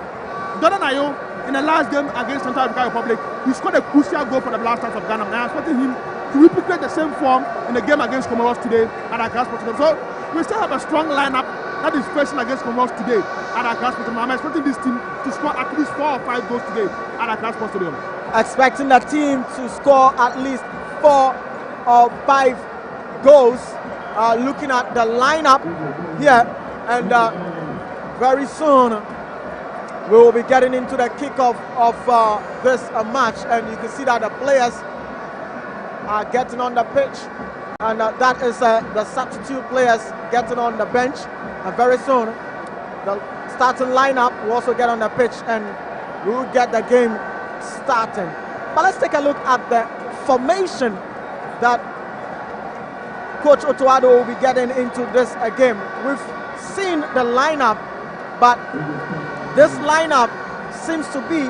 Jordan Ayew, in the last game against Central African Republic, he scored a crucial goal for the Blasters of Ghana. And I'm expecting him to replicate the same form in the game against Comoros today at Accra Sports Stadium. So we still have a strong lineup that is facing against Comoros today at Accra Sports Stadium. I'm expecting this team to score at least 4 or 5 goals today at Accra Sports Stadium. Expecting the team to score at least 4 or 5 goals. Looking at the lineup here, and very soon we will be getting into the kickoff of this match, and you can see that the players are getting on the pitch, and that is the substitute players getting on the bench, and very soon the starting lineup will also get on the pitch and we will get the game starting. But let's take a look at the formation that Coach Otuado will be getting into this game. We've seen the lineup, but this lineup seems to be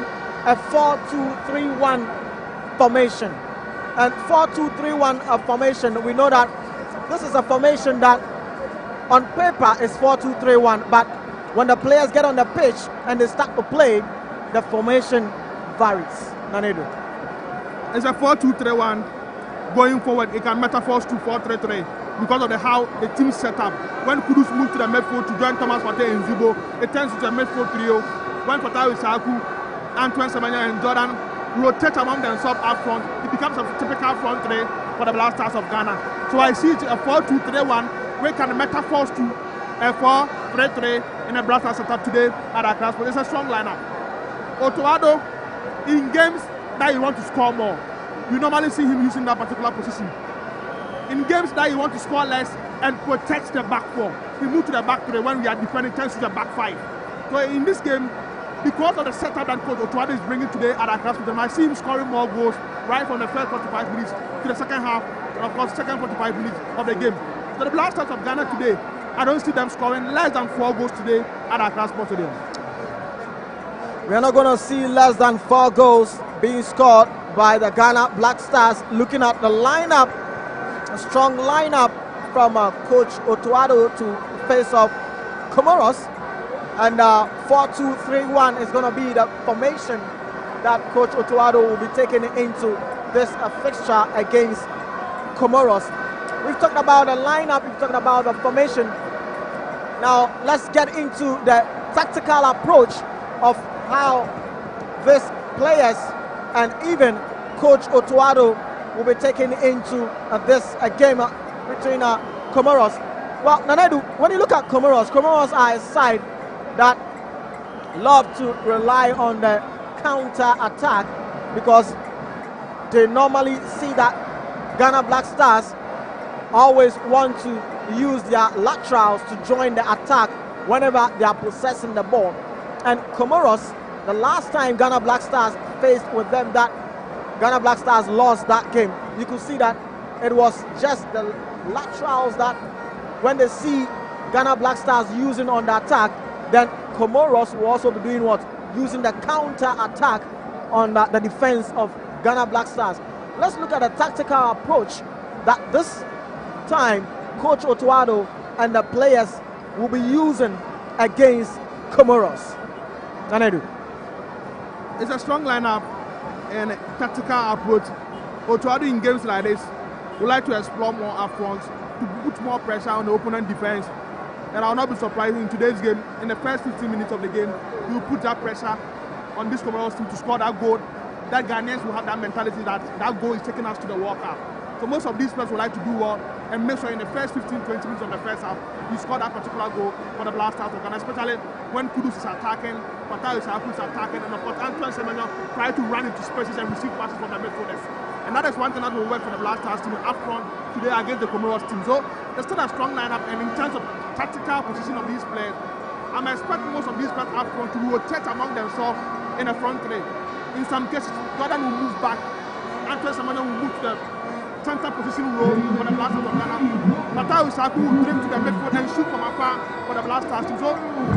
a 4-2-3-1 formation. And 4-2-3-1 formation, we know that this is a formation that on paper is 4-2-3-1, but when the players get on the pitch and they start to play, the formation varies. Nanedu. It's a 4-2-3-1. Going forward, it can metaphors to 4-3-3 because of how the team set up. When Kudus moved to the midfield to join Thomas Partey and Zibo, it turns into a midfield trio. When Fatawi Sahaku, Antoine Semenyo and Jordan rotate among themselves up front, it becomes a typical front three for the Blasters of Ghana. So I see it a 4-2-3-1, where can metaphors to a 4-3-3 in a Blasters setup today at Accra Sports. It's a strong lineup. Otuado, in games that you want to score more, you normally see him using that particular position. In games that you want to score less and protect the back four, he moved to the back three. When we are defending, turns to the back 5. So in this game, because of the setup that Coach Otuado is bringing today at Accra Sports, I see him scoring more goals right from the first 45 minutes to the second half, and of course, second 45 minutes of the game. So the Blasters of Ghana today, I don't see them scoring less than 4 goals today at Accra Sports Stadium. We are not going to see less than 4 goals being scored by the Ghana Black Stars. Looking at the lineup, a strong lineup from Coach Otuado to face off Comoros, and 4-2-3-1 is going to be the formation that Coach Otuado will be taking into this fixture against Comoros. We've talked about the lineup, we've talked about the formation. Now let's get into the tactical approach of how these players and even Coach Otuado will be taken into this game between Comoros. Well, Nanedu, when you look at Comoros are a side that love to rely on the counter attack because they normally see that Ghana Black Stars always want to use their laterals to join the attack whenever they are possessing the ball. And Comoros, the last time Ghana Black Stars faced with them, that Ghana Black Stars lost that game, you could see that it was just the laterals that when they see Ghana Black Stars using on the attack, then Comoros will also be doing what? Using the counter attack on the defense of Ghana Black Stars. Let's look at the tactical approach that this time Coach Otuado and the players will be using against Comoros. Nanedu. It's a strong lineup and tactical approach. Otuado in games like this would like to explore more up front, to put more pressure on the opponent defense. And I'll not be surprised in today's game, in the first 15 minutes of the game, he will put that pressure on this Comoros team to score that goal. That Ghanaians will have that mentality that that goal is taking us to the World Cup. So most of these players would like to do well and make sure in the first 15-20 minutes of the first half, you score that particular goal for the Black Stars of Ghana, especially when Kudus is attacking, Patal is attacking, and of course Antoine Semenyo try to run into spaces and receive passes from the midfielders. And that is one thing that will work for the Black Stars team up front today against the Comoros team. So there's still a strong lineup, and in terms of tactical position of these players, I'm expecting most of these players up front to rotate among themselves in the front three. In some cases, Jordan will move back, Antoine Semenyo will move to the center position role for the Black Stars of Ghana. Patal will drift to the midfield and shoot from afar for the Black Stars team. So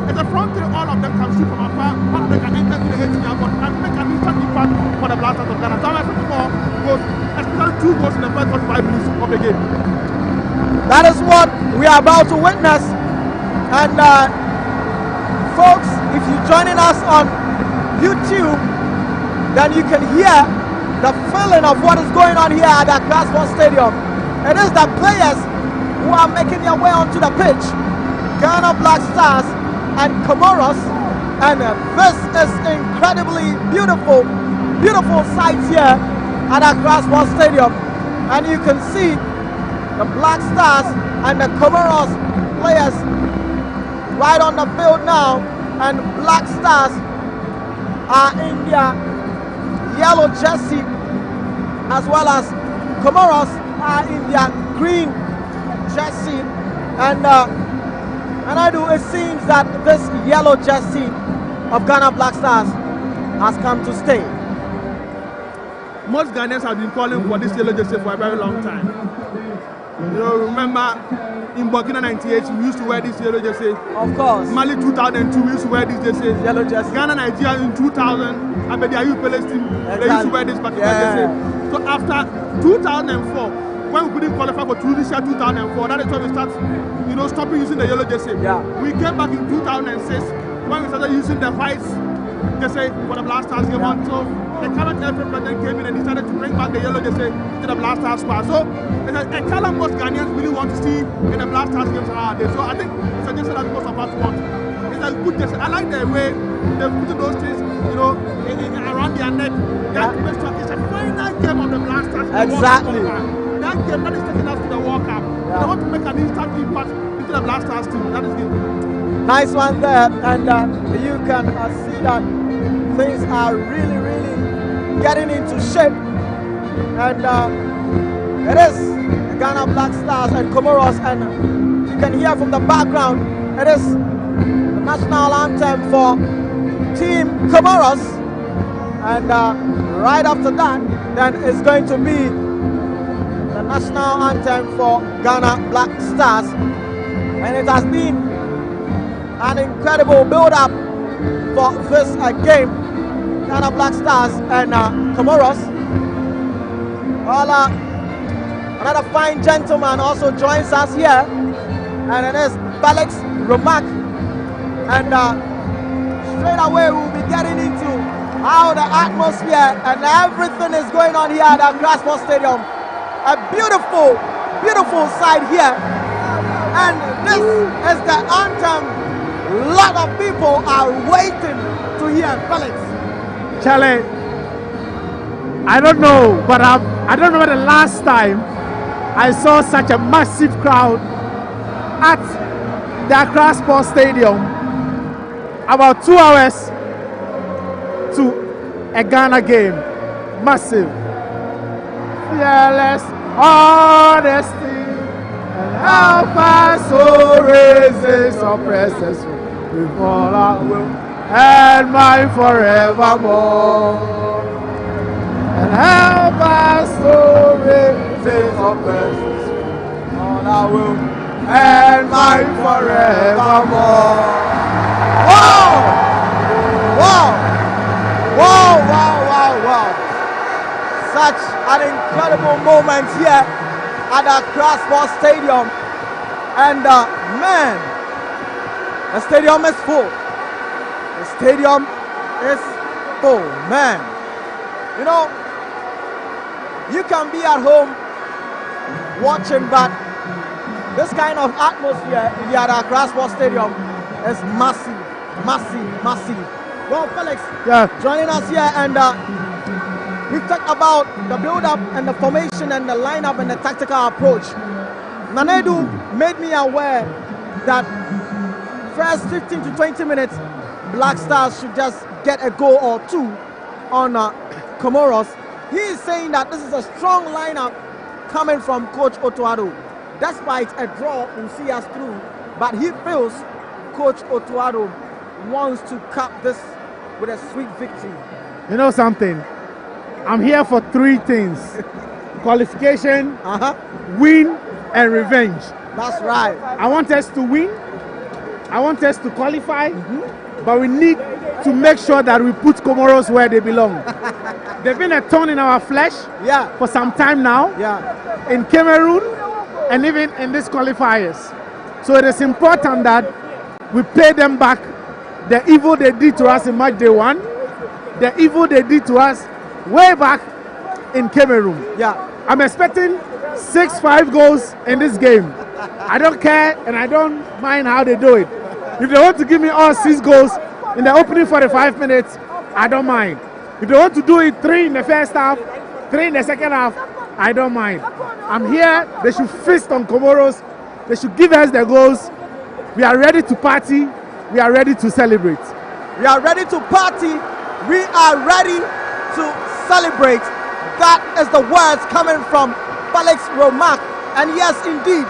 in the front three, all of them can shoot from afar, all of them can enter to the 18-yard box and make an instant impact for the Black Stars of Ghana. So I'm expecting more goals, especially 2 goals in the first 45 minutes of the game. That is what we are about to witness. And folks, if you're joining us on YouTube, then you can hear the feeling of what is going on here at the Accra Sports Stadium. It is the players who are making their way onto the pitch, Ghana Black Stars and Comoros, and this is incredibly beautiful sight here at the Accra Sports Stadium. And you can see the Black Stars and the Comoros players right on the field now, and Black Stars are in their yellow jersey, as well as Comoros are in their green jersey. And it seems that this yellow jersey of Ghana Black Stars has come to stay. Most Ghanaians have been calling for this yellow jersey for a very long time. You know, remember in Burkina 98, we used to wear this yellow jersey. Of course. Mali 2002, we used to wear this jersey. Yellow jersey. Ghana, Nigeria in 2000, I bet the Ayu Palace team, they used to wear this particular jersey. So after 2004, when we couldn't qualify for Tunisia 2004, that is when we start, stopping using the yellow jersey. Yeah. We came back in 2006 when we started using the white jersey for the Black Stars game until the current FA president came in and decided to bring back the yellow jersey to the Black Stars squad. So it's a color most Ghanaians really want to see in the Black Stars games nowadays. So I think it's a jersey that most of us want. It's a good jersey. I like the way they put those things, around their neck. It's a final game of the Black Stars. Exactly. That game that is taking us to the World Cup. Yeah. They want to make an instant impact into the Black Stars team. That is good. Nice one there, and you can see that things are really getting into shape. And it is Ghana Black Stars and Comoros, and you can hear from the background, it is the national anthem for Team Comoros. And right after that, then it's going to be the national anthem for Ghana Black Stars. And it has been an incredible build-up for this game, Ghana Black Stars and Comoros. Well, another fine gentleman also joins us here, and it is Felix Romac. And straight away we'll be getting into how the atmosphere and everything is going on here at the Accra Sports Stadium. A beautiful sight here. And this is the anthem. A lot of people are waiting to hear Felix. Charlie, I don't know, but I don't remember the last time I saw such a massive crowd at the Accra Sports Stadium. About 2 hours to a Ghana game. Massive. Fearless honesty and how far so raises oppressors with all our will and mine forevermore. And how far so raises mountains of mercy. Lord, I will and mine forevermore. Wow! Wow! Wow, wow, wow, wow. Such an incredible moment here at Accra Sports Stadium. And man, the stadium is full. The stadium is full, man. You know, you can be at home watching, but this kind of atmosphere here at Accra Sports Stadium is massive, massive, massive. Well, Felix, joining us here, and we talked about the build-up and the formation and the lineup and the tactical approach. Nanedu made me aware that first 15 to 20 minutes, Black Stars should just get a goal or two on Comoros. He is saying that this is a strong lineup coming from Coach Otuado. Despite a draw will see us through, but he feels Coach Otuado wants to cap this with a sweet victory. You know something? I'm here for three things: qualification, win, and revenge. That's right. I want us to win. I want us to qualify. But we need to make sure that we put Comoros where they belong. They've been a thorn in our flesh for some time now. In Cameroon and even in these qualifiers. So it is important that we pay them back the evil they did to us in match day 1, the evil they did to us way back in Cameroon. I'm expecting 6-5 goals in this game. I don't care and I don't mind how they do it. If they want to give me all 6 goals in the opening 45 minutes, I don't mind. If they want to do it 3 in the first half, 3 in the second half, I don't mind. I'm here. They should feast on Comoros. They should give us the goals. We are ready to party. We are ready to celebrate. We are ready to party. We are ready to celebrate. That is the words coming from Felix Romac. And yes, indeed,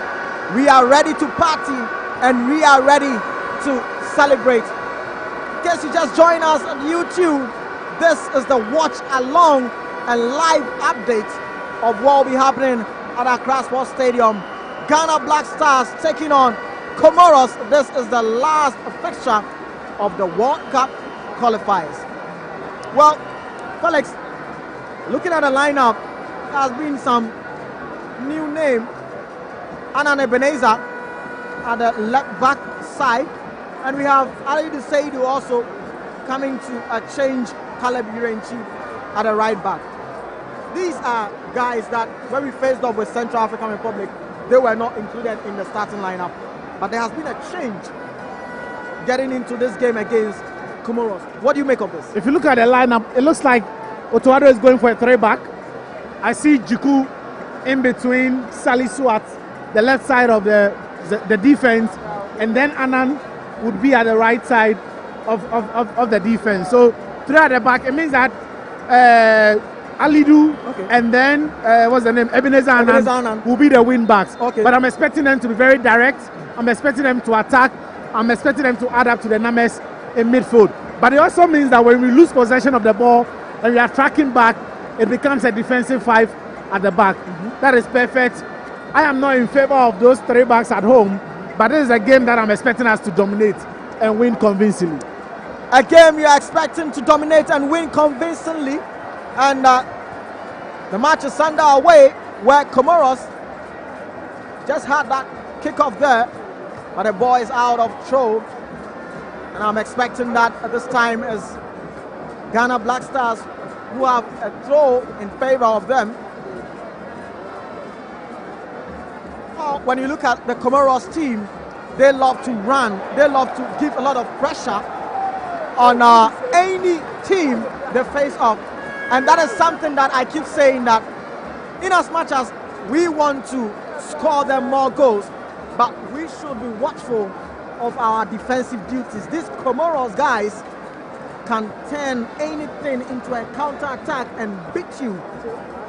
we are ready to party and we are ready to celebrate. In case you just join us on YouTube, this is the watch along and live update of what will be happening at Accra Sports Stadium. Ghana Black Stars taking on Comoros. This is the last fixture of the World Cup qualifiers. Well, Felix, looking at the lineup, there has been some new name. Anan Ebenezer at the left back side, and we have Ali Seidu also coming to change Caleb Urenchi at the right back. These are guys that when we faced off with Central African Republic, they were not included in the starting lineup. But there has been a change getting into this game against Comoros. What do you make of this? If you look at the lineup, it looks like Otuado is going for a 3-back. I see Jiku in between Salisu at the left side of the defense, and then Anan would be at the right side of the defense. So 3 at the back, it means that Alidu and then what's the name? Ebenezer Anan will be the wing backs. But I'm expecting them to be very direct. I'm expecting them to attack. I'm expecting them to add up to the numbers in midfield. But it also means that when we lose possession of the ball and we are tracking back, it becomes a defensive 5 at the back. That is perfect. I am not in favor of those 3 backs at home, but this is a game that I'm expecting us to dominate and win convincingly. A game you're expecting to dominate and win convincingly, and the match is underway where Comoros just had that kickoff there, but the ball is out of throw, and I'm expecting that at this time is Ghana Black Stars who have a throw in favor of them. When you look at the Comoros team, they love to run. They love to give a lot of pressure on any team they face off. And that is something that I keep saying, that in as much as we want to score them more goals, but we should be watchful of our defensive duties. These Comoros guys can turn anything into a counter-attack and beat you.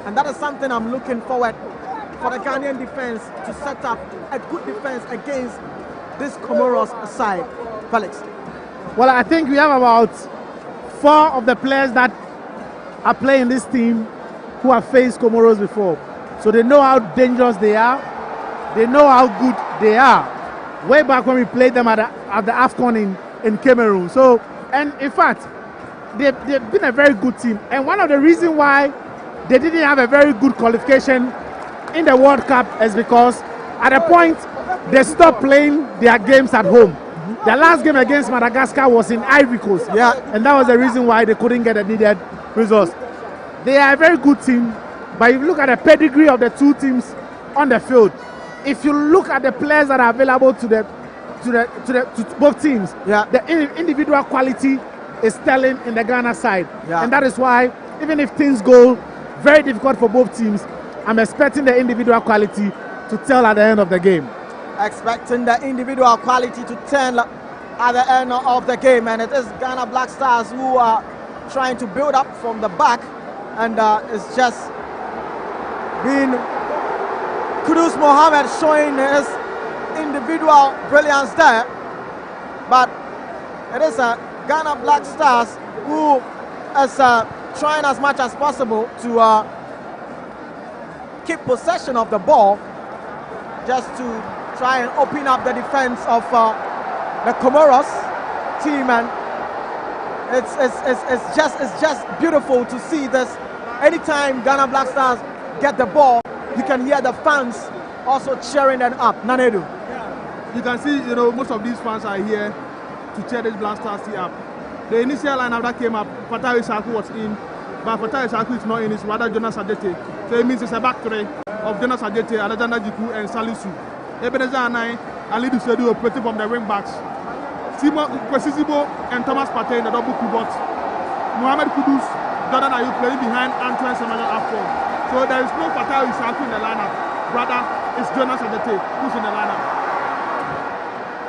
And that is something I'm looking forward for the Ghanaian defense to set up a good defense against this Comoros side. Felix. Well, I think we have about 4 of the players that are playing this team who have faced Comoros before. So they know how dangerous they are. They know how good they are. Way back when we played them at the AFCON in Cameroon. So, and in fact, they've been a very good team. And one of the reasons why they didn't have a very good qualification in the World Cup is because at a point they stopped playing their games at home. Their last game against Madagascar was in Ivory Coast. Yeah. And that was the reason why they couldn't get the needed results. They are a very good team, but if you look at the pedigree of the two teams on the field, if you look at the players that are available to both teams, the individual quality is telling in the Ghana side. And that is why, even if things go very difficult for both teams, I'm expecting the individual quality to tell at the end of the game. Expecting the individual quality to tell at the end of the game, and it is Ghana Black Stars who are trying to build up from the back, and it's just been Kudus Mohammed showing his individual brilliance there, but it is Ghana Black Stars who is trying as much as possible to keep possession of the ball, just to try and open up the defense of the Comoros team, and it's just beautiful to see this. Anytime Ghana Black Stars get the ball, you can hear the fans also cheering them up. Nanedu. You can see, most of these fans are here to cheer this Black Stars team up. The initial lineup that came up, Fatawi Saku was in, but Fatawi Saku is not in, it's rather Jonas Adjete. So it means it's a back three of Jonas Adjete, Alexander Jiku, and Salisu. Ebenezer Anai, Ali Dusedu operating from the wing backs. Simo Kwesizibo and Thomas Partey in the double pivot. Mohamed Kudus, Jordan Ayew playing behind Antoine Semenyo up front. So there is no Fatawi Saku in the lineup. Rather, it's Jonas Adjete who's in the lineup.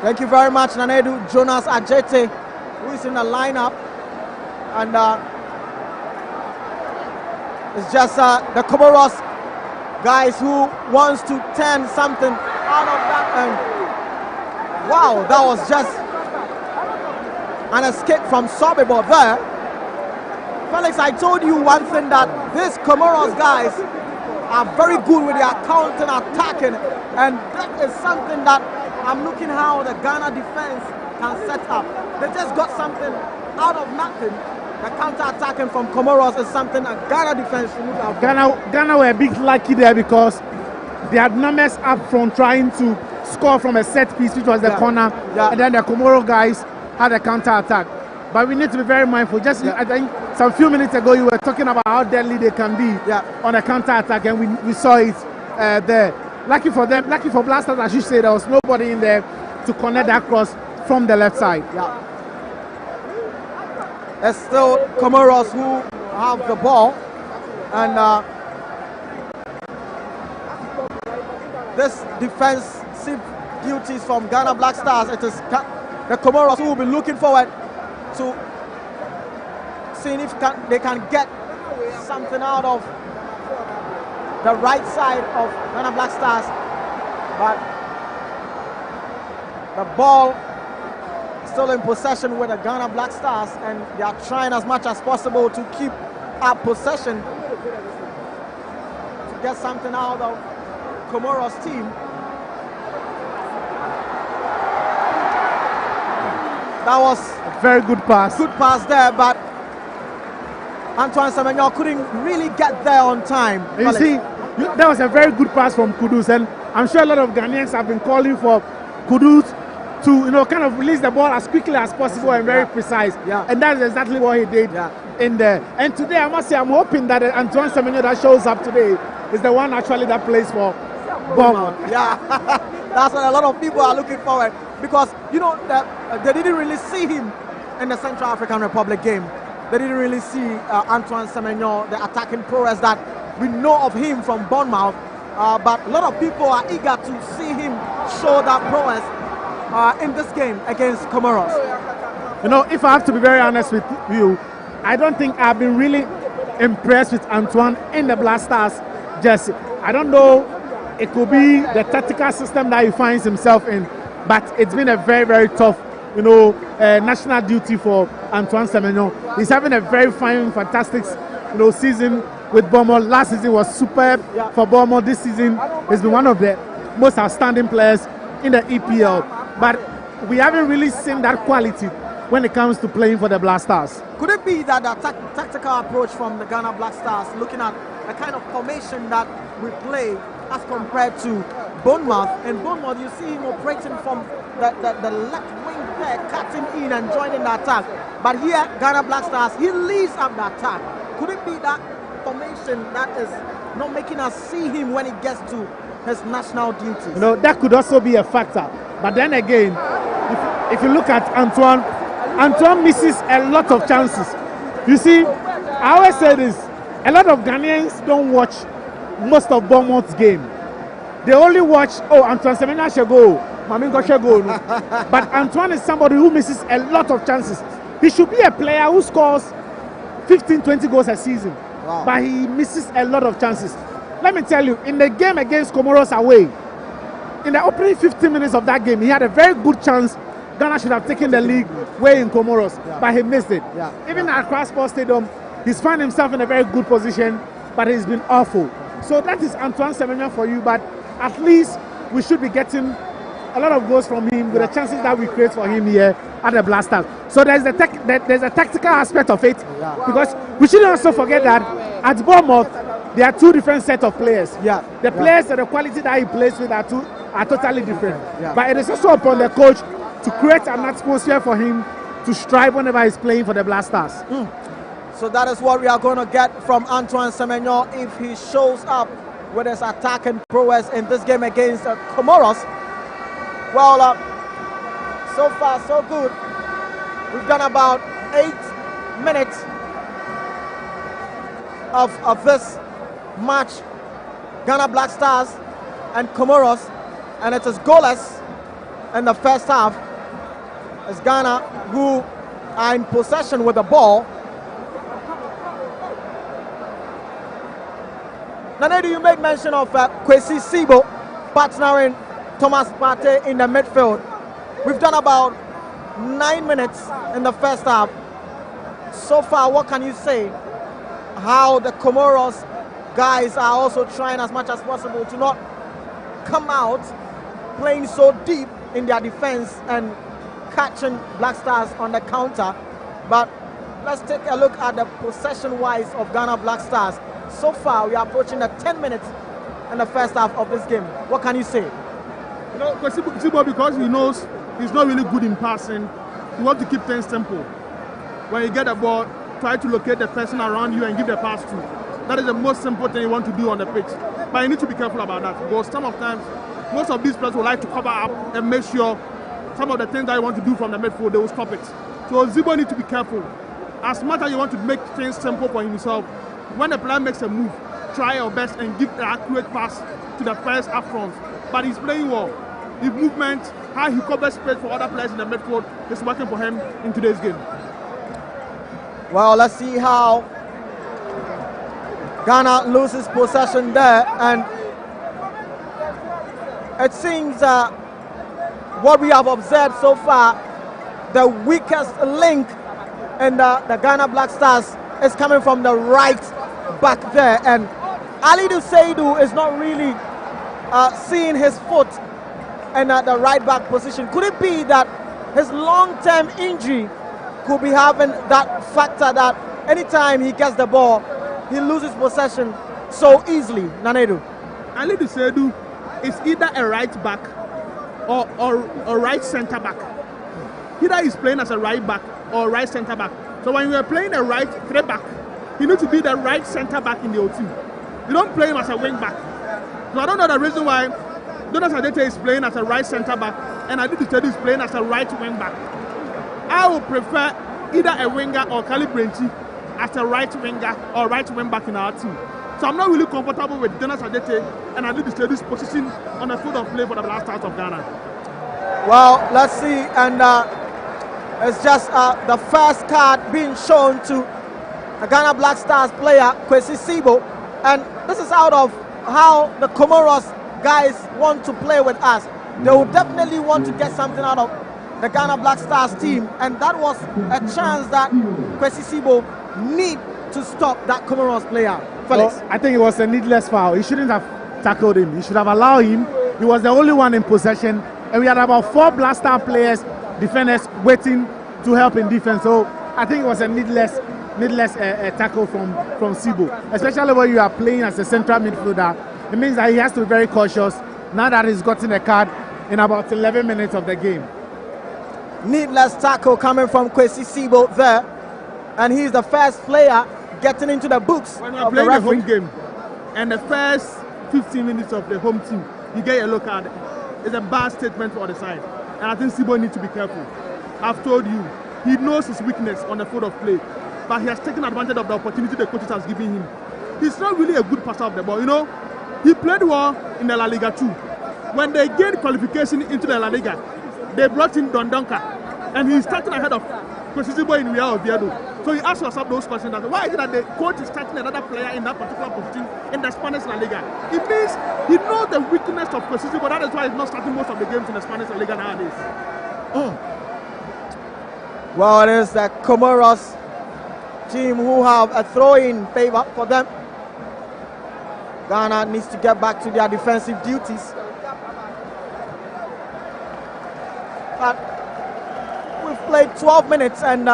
Thank you very much, Nanedu. Jonas Adjete, who is in the lineup, and it's just the Comoros guys who wants to turn something out of that, and wow, that was just an escape from Sobibor there. Felix, I told you one thing, that these Comoros guys are very good with their counter attacking, and that is something that I'm looking how the Ghana defense can set up. They just got something out of nothing. The counter-attacking from Comoros is something that Ghana defense should look out for. Ghana were a bit lucky there because they had numbers up front trying to score from a set piece, which was the corner, and then the Comoro guys had a counter-attack. But we need to be very mindful. Just I think some few minutes ago you were talking about how deadly they can be on a counter-attack, and we saw it there. Lucky for them, lucky for Black Stars, as you say, there was nobody in there to connect that cross from the left side. It's still Comoros who have the ball, and this defensive duties from Ghana Black Stars, it is the Comoros who will be looking forward to seeing if they can get something out of the right side of Ghana Black Stars, but the ball still in possession with the Ghana Black Stars, and they are trying as much as possible to keep up possession to get something out of Comoros team. That was a very good pass. Good pass there, but Antoine Semenyo couldn't really get there on time. You see, that was a very good pass from Kudus, and I'm sure a lot of Ghanaians have been calling for Kudus to kind of release the ball as quickly as possible and very precise. And that's exactly what he did in there. And today, I must say, I'm hoping that Antoine Semenyo that shows up today is the one actually that plays for Bournemouth. That's what a lot of people are looking forward, because they didn't really see him in the Central African Republic game. They didn't really see Antoine Semenyo, the attacking prowess that we know of him from Bournemouth, but a lot of people are eager to see him show that prowess in this game against Comoros. If I have to be very honest with you, I don't think I've been really impressed with Antoine in the Black Stars jersey. I don't know, it could be the tactical system that he finds himself in, but it's been a very, very tough national duty for Antoine Semenyo. He's having a very fine, fantastic season with Bournemouth. Last season was superb for Bournemouth. This season has been one of the most outstanding players in the EPL. But we haven't really seen that quality when it comes to playing for the Black Stars. Could it be that the tactical approach from the Ghana Black Stars, looking at the kind of formation that we play as compared to Bournemouth? In Bournemouth, you see him operating from the left wing there, cutting in and joining the attack. But here, Ghana Black Stars, he leads up the attack. Could it be that formation that is not making us see him when he gets to his national duties? You know, that could also be a factor. But then again, if you look at Antoine misses a lot of chances. You see, I always say this, a lot of Ghanaians don't watch most of Bournemouth's game. They only watch, Antoine Semenyo should go, Mamingo should go. But Antoine is somebody who misses a lot of chances. He should be a player who scores 15, 20 goals a season. Wow. But he misses a lot of chances. Let me tell you, in the game against Comoros away, in the opening 15 minutes of that game, he had a very good chance. Ghana should have taken the league way in Comoros, but he missed it. Even at Accra Sports Stadium, he's found himself in a very good position, but he's been awful. So that is Antoine Semenyo for you, but at least we should be getting a lot of goals from him with the chances that we create for him here at the Black Stars. So there's a tactical aspect of it, because we shouldn't also forget that at Bournemouth, there are two different sets of players. The players and the quality that he plays with are totally different. But it is also upon the coach to create an atmosphere for him to strive whenever he's playing for the Black Stars. So that is what we are going to get from Antoine Semenyo if he shows up with his attack and prowess in this game against Comoros. Well, so far so good. We've done about 8 minutes of this match, Ghana Black Stars and Comoros, and it is goalless in the first half. It's Ghana who are in possession with the ball. Nanedu, you made mention of Kwesi Sibo partnering Thomas Partey in the midfield. We've done about 9 minutes in the first half. So far, what can you say? How the Comoros guys are also trying as much as possible to not come out playing so deep in their defense and catching Black Stars on the counter. But let's take a look at the possession-wise of Ghana Black Stars. So far, we are approaching the 10 minutes in the first half of this game. What can you say? You know, Sibo, because he knows he's not really good in passing, he wants to keep things simple. When you get the ball, try to locate the person around you and give the pass to. That is the most simple thing you want to do on the pitch. But you need to be careful about that, because sometimes most of these players will like to cover up and make sure some of the things that you want to do from the midfield, they will stop it. So Zibo needs to be careful. As much as you want to make things simple for himself, when the player makes a move, try your best and give the accurate pass to the first up front. But he's playing well. His movement, how he covers space for other players in the midfield is working for him in today's game. Well, let's see how Ghana loses possession there, and it seems what we have observed so far, the weakest link in the Ghana Black Stars is coming from the right back there, and Alidu Seidu is not really seeing his foot in the right back position. Could it be that his long-term injury could be having that factor that anytime he gets the ball, he loses possession so easily? Nanedu. Alidu Seidu is either a right back or right centre back. Either he's playing as a right back or right centre back. So when you are playing a right three back, you need to be the right centre back in the O2. You don't play him as a wing back. So I don't know the reason why Jonas Adete is playing as a right centre back and Alidu Seidu is playing as a right wing back. I would prefer either a winger or Kali Brenchi as a right winger or right wing back in our team. So I'm not really comfortable with Jonas Adete and Alidu Seidu's position on the field of play for the Black Stars of Ghana. Well, let's see, and it's just the first card being shown to the Ghana Black Stars player, Kwesi Sibo, and this is out of how the Comoros guys want to play with us. They will definitely want to get something out of the Ghana Black Stars team, and that was a chance that Kwesi Sibo need to stop that Comoros player? Felix? Well, I think it was a needless foul. He shouldn't have tackled him. He should have allowed him. He was the only one in possession, and we had about 4 Black Star players, defenders, waiting to help in defense. So I think it was a needless tackle from Sibo, especially when you are playing as a central midfielder. It means that he has to be very cautious now that he's gotten a card in about 11 minutes of the game. Needless tackle coming from Kwesi Sibo there, and he's the first player getting into the books when of we're the playing the referee. home game and the first 15 minutes of the home team, you get a yellow card. It's a bad statement for the side, and I think Sibo needs to be careful. I've told you, he knows his weakness on the field of play, but he has taken advantage of the opportunity the coaches has given him. He's not really a good passer of the ball, you know. He played well in the La Liga too. When they gained qualification into the La Liga, they brought in Don Donka, and he's starting ahead of Sibo in Real Oviedo. So you ask yourself those questions: that why is it that the coach is starting another player in that particular position in the Spanish La Liga? It means he knows the weakness of Sibo, but that is why he's not starting most of the games in the Spanish La Liga nowadays. Well, it is the Comoros team who have a throw-in favor for them. Ghana needs to get back to their defensive duties. But we've played 12 minutes, and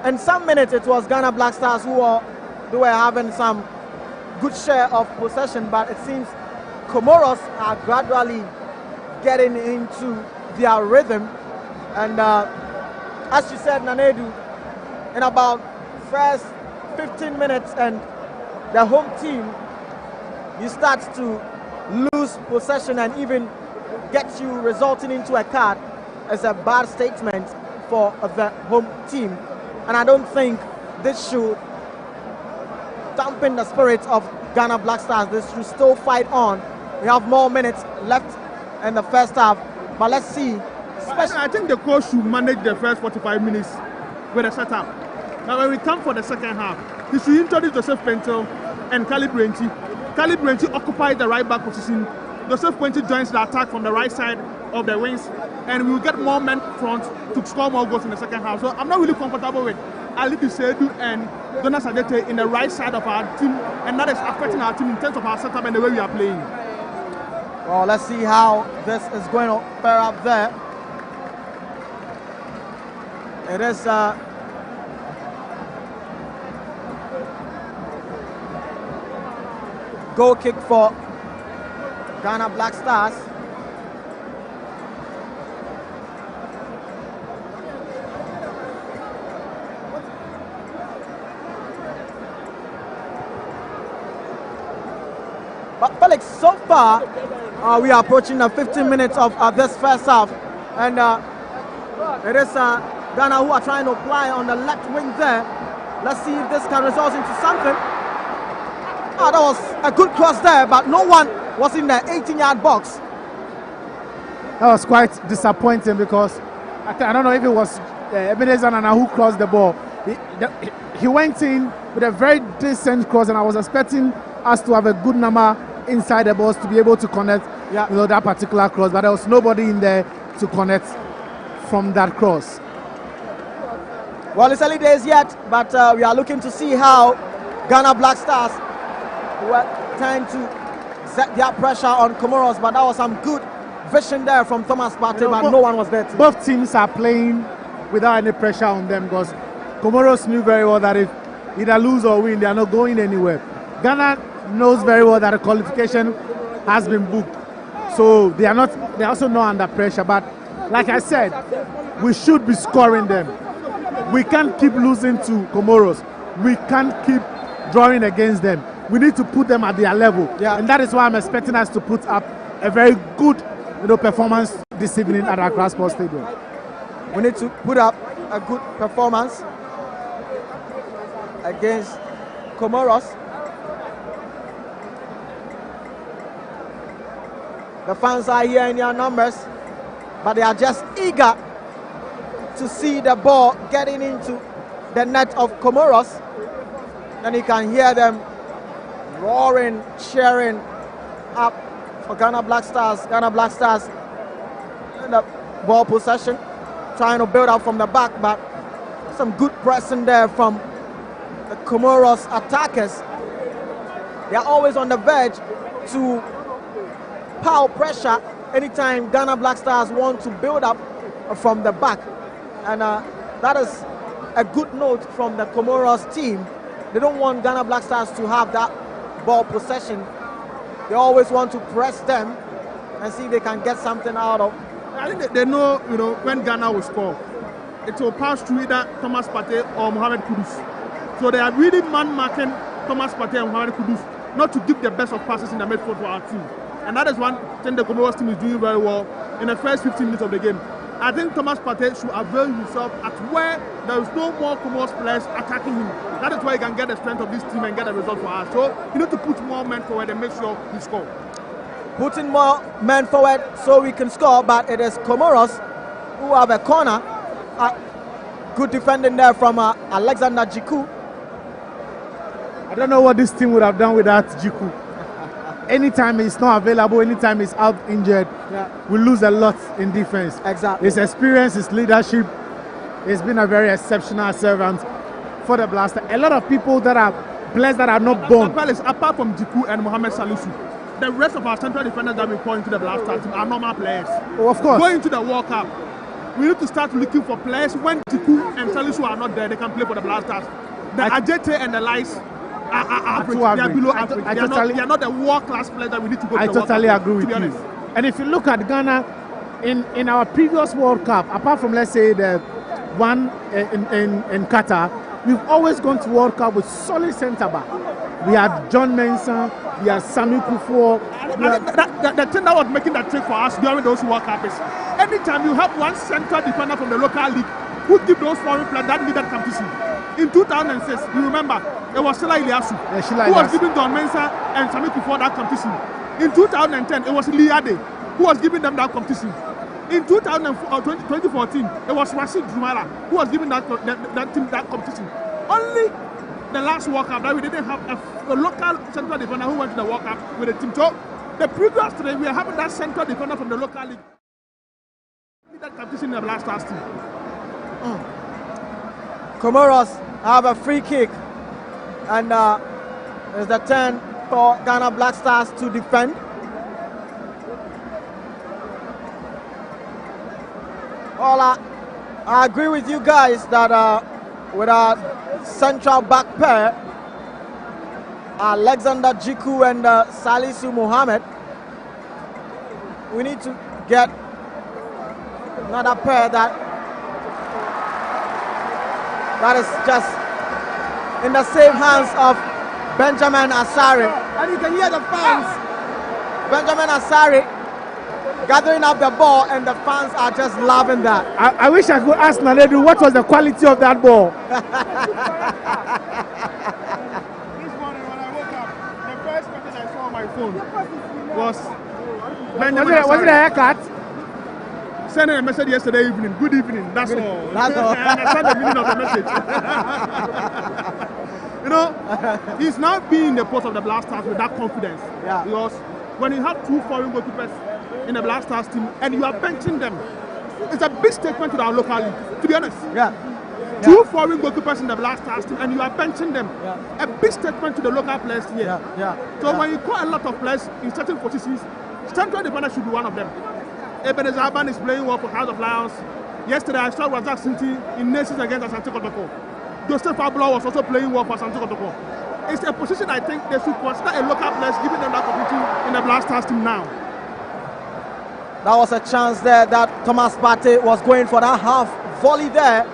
in some minutes it was Ghana Black Stars who were having some good share of possession, but it seems Comoros are gradually getting into their rhythm. And as you said, Nanedu, in about first 15 minutes and the home team, you start to lose possession and even get you resulting into a card is a bad statement for the home team. And I don't think this should dampen the spirit of Ghana Black Stars. They should still fight on. We have more minutes left in the first half, but let's see. I think the coach should manage the first 45 minutes with a setup. Now when we come for the second half, he should introduce Joseph Pentel and Khalid Brenti. Khalid Brenti occupies the right back position. Joseph Pentel joins the attack from the right side of the wings, and we will get more men front to score more goals in the second half. So I'm not really comfortable with Ali Bisedu and Jonas Adete in the right side of our team, and that is affecting our team in terms of our setup and the way we are playing. Well, let's see how this is going to fare up there. It is goal kick for Ghana Black Stars. But Felix, so far we are approaching the 15 minutes of this first half, and it is Ghana who are trying to apply on the left wing there. Let's see if this can result into something. Oh, that was a good cross there, but no one was in the 18-yard box. That was quite disappointing because I don't know if it was Ebenezer Nana who crossed the ball. He went in with a very decent cross, and I was expecting us to have a good number inside the box to be able to connect that particular cross, but there was nobody in there to connect from that cross. Well, it's early days yet, but we are looking to see how Ghana Black Stars were trying to set their pressure on Comoros, but that was some good vision there from Thomas Partey, but no one was there. Both teams are playing without any pressure on them because Comoros knew very well that if either lose or win, they are not going anywhere. Ghana knows very well that the qualification has been booked, so they are also not under pressure. But like I said, we should be scoring them. We can't keep losing to Comoros. We can't keep drawing against them. We need to put them at their level, and that is why I'm expecting us to put up a very good performance this evening at Accra Sports Stadium. We need to put up a good performance against Comoros. The fans are here in their numbers, but they are just eager to see the ball getting into the net of Comoros. And you can hear them roaring, cheering up for Ghana Black Stars. Ghana Black Stars in the ball possession, trying to build up from the back, but some good pressing there from the Comoros attackers, they are always on the verge to pile pressure anytime Ghana Black Stars want to build up from the back. And that is a good note from the Comoros team. They don't want Ghana Black Stars to have that ball possession. They always want to press them and see if they can get something out of. I think they know, when Ghana will score, it will pass through either Thomas Partey or Mohamed Kudus. So they are really man-marking Thomas Partey and Mohamed Kudus not to give the best of passes in the midfield for our team. And that is one thing the Comoros team is doing very well in the first 15 minutes of the game. I think Thomas Partey should avail himself at where there is no more Comoros players attacking him. That is where he can get the strength of this team and get a result for us. So you need to put more men forward and make sure he scores. Putting more men forward so we can score, but it is Comoros who have a corner. Good defending there from Alexander Jiku. I don't know what this team would have done without Jiku. Anytime he's not available, anytime he's out injured, we lose a lot in defense. Exactly. His experience, his leadership, he's been a very exceptional servant for the Blaster. A lot of people that are players that are not born. Apart from Jiku and Mohamed Salisu, the rest of our central defenders that we call into the Blaster team are normal players. Oh, of course. Going to the World Cup, we need to start looking for players when Jiku and Salisu are not there, they can play for the Blasters. The Ajete and the Lice are average. They are below average. They are not the world-class players that we need to go to the World Cup. I totally agree with you. And if you look at Ghana, in our previous World Cup, apart from, let's say, the one in Qatar, we've always gone to World Cup with solid centre-back. We had John Mensah, we had Sami Kufuor. The thing that was making that trick for us during those World Cup is anytime you have one central defender from the local league who give those foreign players that needed competition. In 2006, you remember, it was Sila Iliasu who was giving John Mensah and Sami Kufuor that competition. In 2010, it was Liade who was giving them that competition. In 2014, it was Rashid Jumala who was giving that team that competition. Only the last World Cup that we didn't have a local central defender who went to the World Cup with the team. So the previous today, we are having that central defender from the local league. That competition in the last team. Comoros have a free kick, and it's the turn for Ghana Black Stars to defend. Well, I agree with you guys that with our central back pair, Alexander Jiku and Salisu Mohammed, we need to get another pair that is just in the same hands of Benjamin Asare. And you can hear the fans. Benjamin Asare gathering up the ball, and the fans are just loving that. I wish I could ask Nanedu what was the quality of that ball. This morning when I woke up, the first message I saw on my phone was Benjamin Asare. Was it a haircut? Sent a message yesterday evening. Good evening. That's all. That's all. I understand the meaning of the message. He's now being in the post of the Blasters with that confidence. Yeah. Because when you have two foreign goalkeepers in the Blasters team and you are benching them, it's a big statement to our local league, to be honest. Yeah. Two foreign goalkeepers in the Blasters team and you are benching them. Yeah. A big statement to the local players here. So when you call a lot of players in certain positions, central defender should be one of them. Ebenezer Aban is playing well for House of Lions. Yesterday I saw Razak City in Nations against Asante Kotoko. Joseph Ablo was also playing well for Asante Kotoko. It's a position I think they should consider a local players giving them that opportunity in the Blasters team now. That was a chance there that Thomas Partey was going for that half volley there.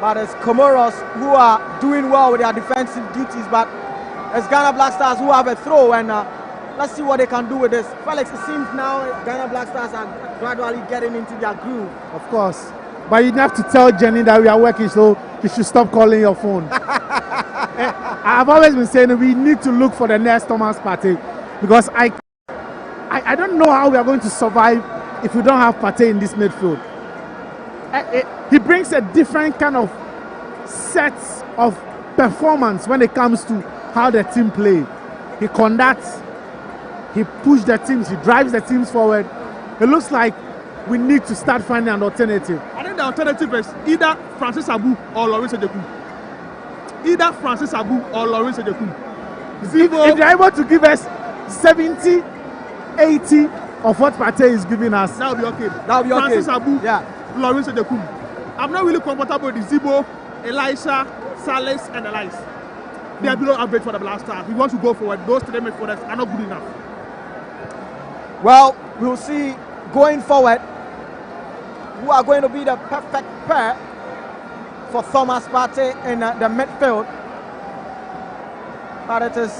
But it's Comoros who are doing well with their defensive duties. But it's Ghana Black Stars who have a throw, and let's see what they can do with this. Felix, it seems now Ghana Black Stars are gradually getting into their groove. Of course. But you have to tell Jenny that we are working, so you should stop calling your phone. I've always been saying we need to look for the next Thomas Partey, because I don't know how we are going to survive if we don't have Partey in this midfield. He brings a different kind of set of performance when it comes to how the team play. He conducts, he pushes the teams, he drives the teams forward. It looks like we need to start finding an alternative. I think the alternative is either Francis Abu or Lawrence Ejeku. either Francis Abu or Lawrence Ejekum. If they're able to give us 70, 80 of what Partey is giving us, that will be okay. That will be okay. Francis Abu, Yeah. Lawrence Ejekum. I'm not really comfortable with Zibo, Elisha, Salas, and Elias. They are below average for the Black Stars. We want to go forward. Those three midfielders are not good enough. Well, we'll see going forward who are going to be the perfect pair for Thomas Partey in the midfield. But it is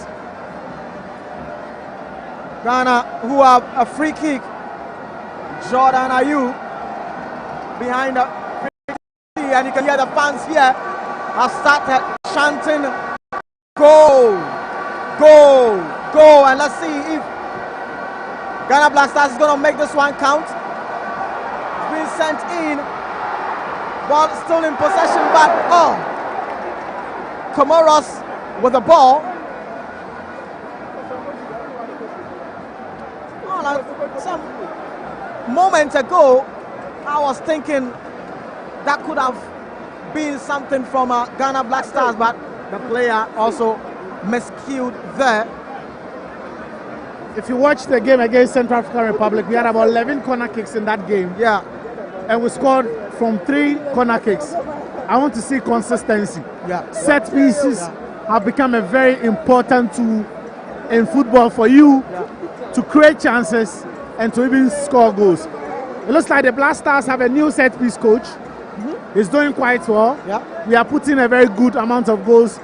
Ghana who have a free kick. Jordan Ayew behind the free kick, and you can hear the fans here have started chanting goal, goal, goal, and let's see if Ghana Black Stars is going to make this one count. It's been sent in, ball still in possession, but Comoros with the ball. Some moments ago, I was thinking that could have been something from Ghana Black Stars, but the player also miscued there. if you watch the game against Central African Republic, we had about 11 corner kicks in that game. Yeah. And we scored from 3 corner kicks. I want to see consistency. Yeah. Set pieces have become a very important tool in football for you to create chances and to even score goals. It looks like the Black Stars have a new set piece coach. He's doing quite well. Yeah. We are putting a very good amount of goals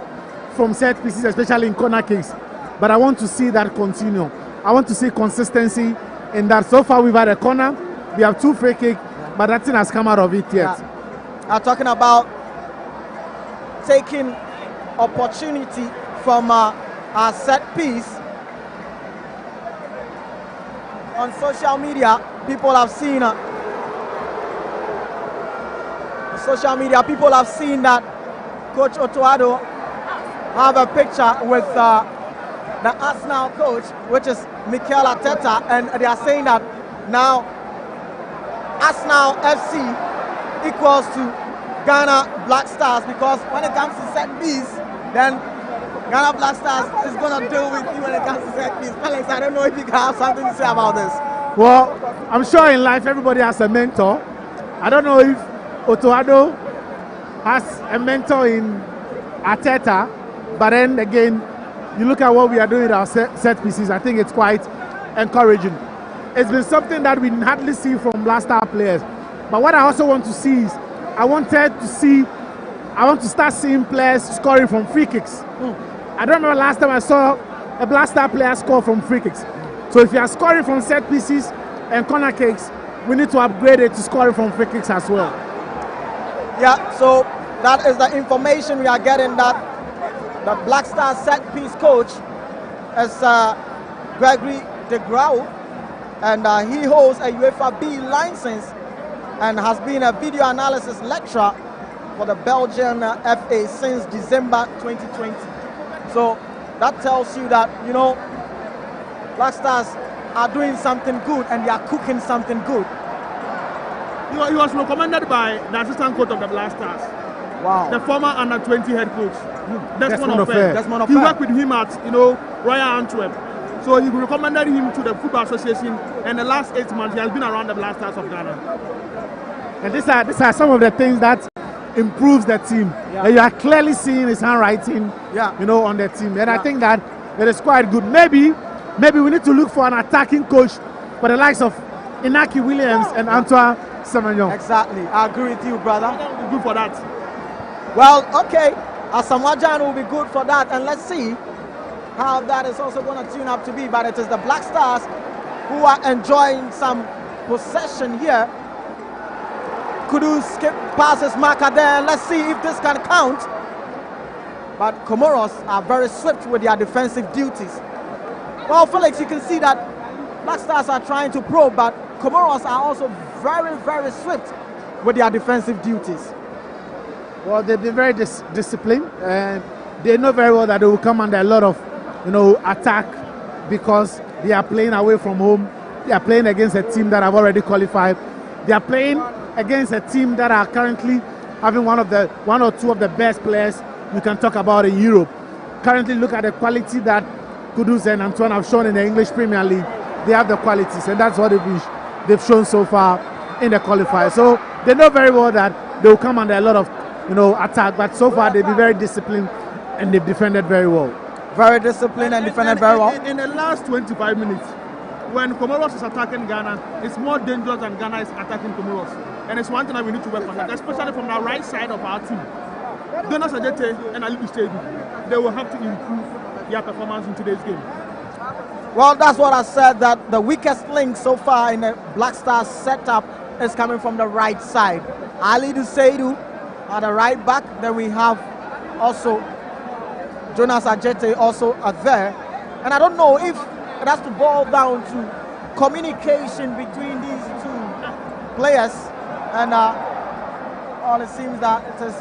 from set pieces, especially in corner kicks. But I want to see that continue. I want to see consistency in that. So far we've had a corner, we have 2 free kicks, but nothing has come out of it yet. I'm talking about taking opportunity from our set piece. On social media, people have seen that Coach Otoado have a picture with the Arsenal coach, which is Mikel Arteta, and they are saying that now Arsenal FC equals to Ghana Black Stars, because when it comes to set piece, then Ghana Black Stars is going to deal with you when it comes to set piece. Felix, I don't know if you can have something to say about this. Well, I'm sure in life everybody has a mentor. I don't know if Otoado has a mentor in Arteta, but then again, you look at what we are doing with our set pieces, I think it's quite encouraging. It's been something that we hardly see from Black Star players. But what I also want to see is, I want to start seeing players scoring from free kicks. I don't remember last time I saw a Black Star player score from free kicks. So if you are scoring from set pieces and corner kicks, we need to upgrade it to scoring from free kicks as well. Yeah, so that is the information we are getting, that the Black Star set piece coach is Gregory de Grau, and he holds a UEFA B license and has been a video analysis lecturer for the Belgian FA since December 2020. So that tells you that, you know, Black Stars are doing something good and they are cooking something good. He was recommended by the assistant coach of the Black Stars. Wow. The former under-20 head coach. Desmond Ofer. He worked with him at, Royal Antwerp. So he recommended him to the Football Association, and the last 8 months he has been around the Black Stars of Ghana. And these are some of the things that improves the team. Yeah. And you are clearly seeing his handwriting, on the team. And I think that it is quite good. Maybe we need to look for an attacking coach for the likes of Inaki Williams and Antoine Semenyo. Exactly. I agree with you, brother. Good for that. Well, okay. Asamoah will be good for that, and let's see how that is also going to tune up to be. But it is the Black Stars who are enjoying some possession here. Kudu skip passes marker there. Let's see if this can count. But Comoros are very swift with their defensive duties. Well, Felix, you can see that Black Stars are trying to probe, but Comoros are also very, very swift with their defensive duties. Well, they've been very disciplined, and they know very well that they will come under a lot of, attack, because they are playing away from home. They are playing against a team that have already qualified. They are playing against a team that are currently having one or two of the best players you can talk about in Europe. Currently, look at the quality that Kudus and Antoine have shown in the English Premier League. They have the qualities, and that's what they've shown so far in the qualifier. So they know very well that they will come under a lot of attack, but so far they've been very disciplined and they've defended very well. Very disciplined and defended very well. In the last 25 minutes, when Comoros is attacking Ghana, it's more dangerous than Ghana is attacking Comoros. And it's one thing that we need to work on, that, especially from the right side of our team. Jonas Ajete and Ali Stadium, they will have to improve their performance in today's game. Well, that's what I said, that the weakest link so far in the Black Stars setup is coming from the right side. Ali Seidu at the right back. Then we have also Jonas Ajete also there. And I don't know if it has to boil down to communication between these two players. And all it seems that it is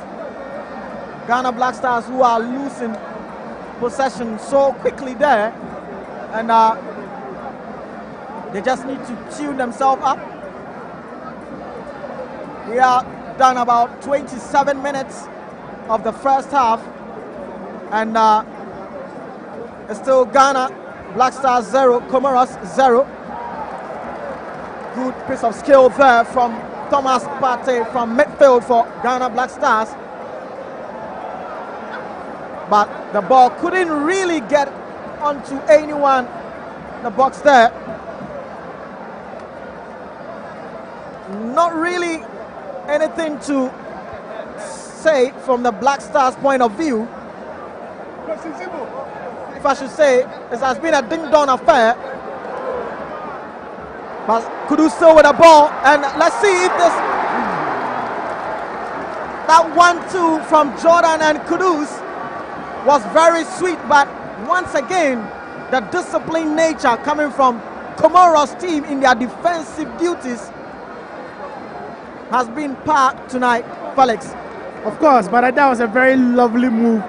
Ghana Black Stars who are losing possession so quickly there. And they just need to tune themselves up. We are done about 27 minutes of the first half. And it's still Ghana Black Stars 0, Comoros 0. Good piece of skill there from Thomas Partey from midfield for Ghana Black Stars. But the ball couldn't really get onto anyone in the box there. Not really anything to say from the Black Stars point of view. If I should say, it has been a ding-dong affair. But Kudus still with the ball, and let's see if this that 1-2 from Jordan and Kudus was very sweet, but once again the disciplined nature coming from Comoros team in their defensive duties has been part tonight, Felix. Of course, but that was a very lovely move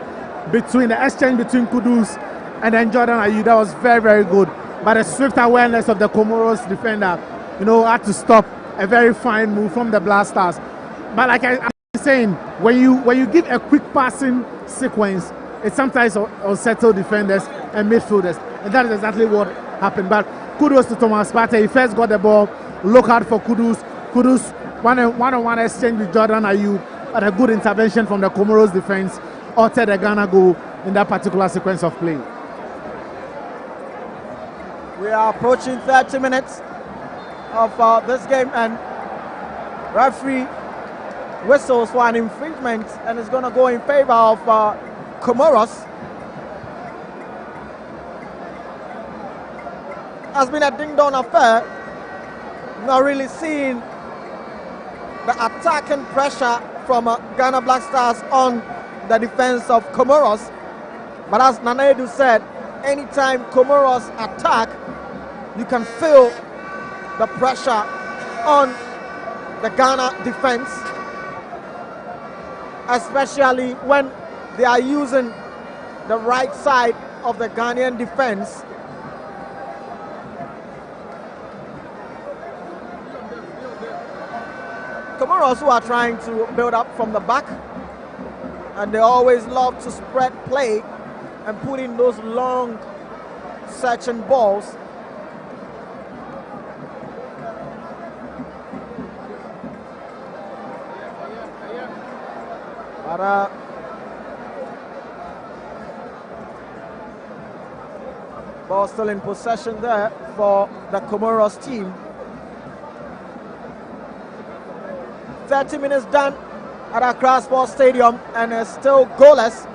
between the exchange between Kudus and then Jordan Ayew. That was very, very good. But the swift awareness of the Comoros defender, had to stop a very fine move from the Black Stars. But like I'm saying, when you give a quick passing sequence, it sometimes unsettles defenders and midfielders, and that is exactly what happened. But kudos to Thomas Partey. He first got the ball. Look out for Kudus. Kudus one-on-one exchange with Jordan Ayew, but a good intervention from the Comoros defense altered the Ghana goal in that particular sequence of play. We are approaching 30 minutes of this game, and referee whistles for an infringement, and it's going to go in favor of Comoros. Has been a ding-dong affair. Not really seeing the attacking pressure from Ghana Black Stars on the defense of Comoros. But as Nanedu said, anytime Comoros attack, you can feel the pressure on the Ghana defense, especially when they are using the right side of the Ghanaian defense. Comoros, who are trying to build up from the back, and they always love to spread play and put in those long searching balls. But ball still in possession there for the Comoros team. 30 minutes done at Accra Sports Stadium, and it's still goalless.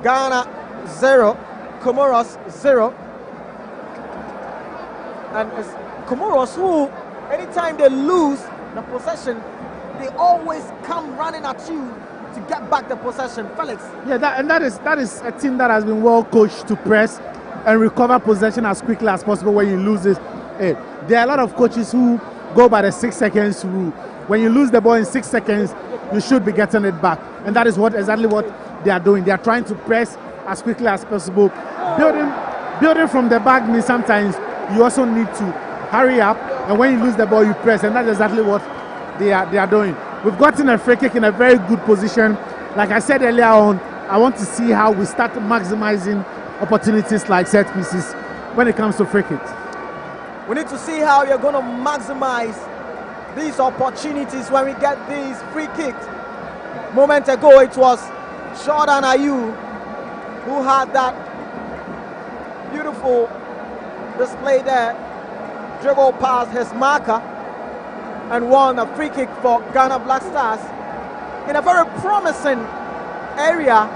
Ghana 0, Comoros 0. And it's Comoros who, anytime they lose the possession, they always come running at you to get back the possession. Felix. Yeah, that is a team that has been well coached to press and recover possession as quickly as possible when you lose it. There are a lot of coaches who go by the 6 seconds rule. When you lose the ball in 6 seconds, you should be getting it back. And that is exactly what they are doing. They are trying to press as quickly as possible. Building from the back means sometimes you also need to hurry up, and when you lose the ball, you press, and that's exactly what they are doing. We've gotten a free kick in a very good position. Like I said earlier on, I want to see how we start maximizing opportunities like set pieces when it comes to free kicks. We need to see how you're going to maximize these opportunities when we get these free kicks. Moment ago, it was Jordan Ayew who had that beautiful display there, dribbled past his marker and won a free kick for Ghana Black Stars in a very promising area,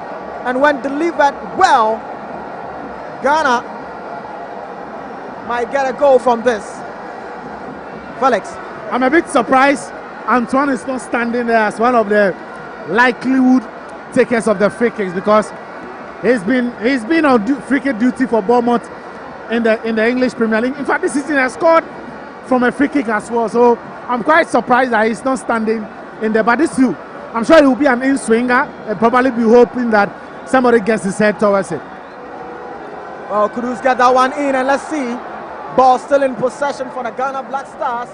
and when delivered well, Ghana might get a goal from this. Felix. I'm a bit surprised Antoine is not standing there as one of the likelihood takers of the free kicks, because he's been on free kick duty for Bournemouth in the English Premier League. In fact, this season he has scored from a free kick as well. So I'm quite surprised that he's not standing in there. But this too, I'm sure he will be an in-swinger and probably be hoping that somebody gets his head towards it. Well, Kudus get that one in, and let's see. Ball still in possession for the Ghana Black Stars.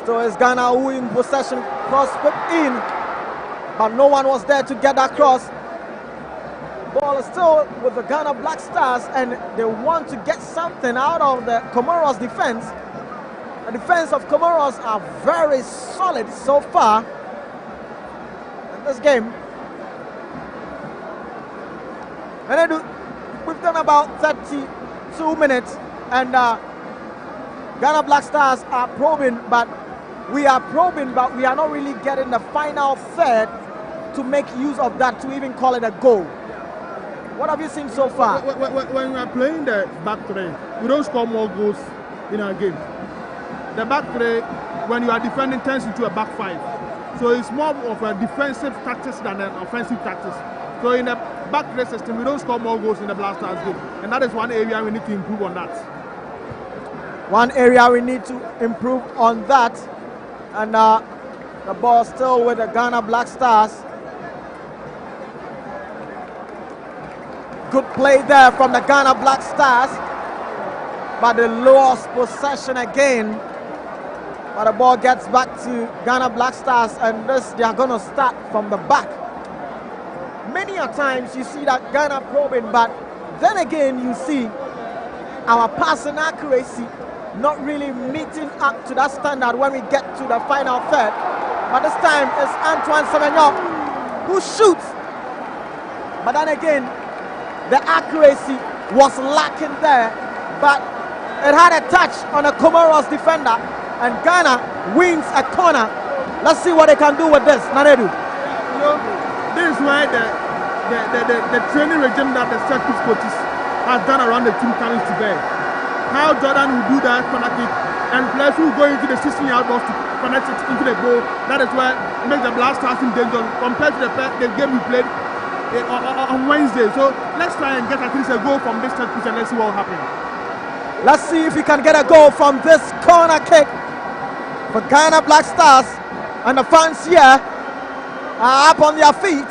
Still is Ghana who in possession, cross put in, but no one was there to get that cross. Ball is still with the Ghana Black Stars, and they want to get something out of the Comoros defense. The defense of Comoros are very solid so far in this game. And then we've done about 32 minutes, and Ghana Black Stars are probing, but we are not really getting the final third to make use of that to even call it a goal. What have you seen so far? When we are playing the back three, we don't score more goals in our game. The back three, when you are defending, turns into a back five. So it's more of a defensive tactics than an offensive tactics. So in the back three system, we don't score more goals in the Black Stars game. And that is one area we need to improve on that. One area we need to improve on that. And the ball still with the Ghana Black Stars. Good play there from the Ghana Black Stars, but they lost possession again. But the ball gets back to Ghana Black Stars, and this they are going to start from the back. Many a times you see that Ghana probing, but then again you see our passing accuracy not really meeting up to that standard when we get to the final third. But this time it's Antoine Semenyo who shoots, but then again the accuracy was lacking there, but it had a touch on a Comoros defender, and Ghana wins a corner. Let's see what they can do with this. Nanedu. This is why the training regime that the set piece coaches has done around the team coming to bear. How Jordan will do that corner kick, and players who go into the 16-yard box to connect it into the goal. That is why it makes the Black Stars in danger compared to the game we played on Wednesday. So let's try and get at least a goal from this set piece, and let's see what will happen. Let's see if we can get a goal from this corner kick for Ghana Black Stars, and the fans here are up on their feet,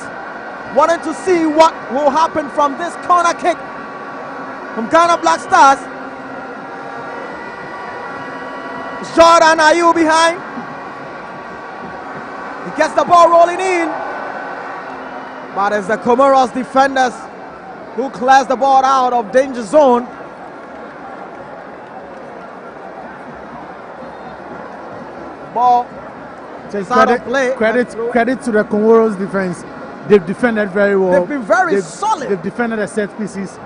wanting to see what will happen from this corner kick from Ghana Black Stars. Jordan Ayew behind. He gets the ball rolling in, but it's the Comoros defenders who clears the ball out of danger zone. Ball Just out of play. credit to the Comoros defense. They've defended very well. They've been very solid. They've defended the set pieces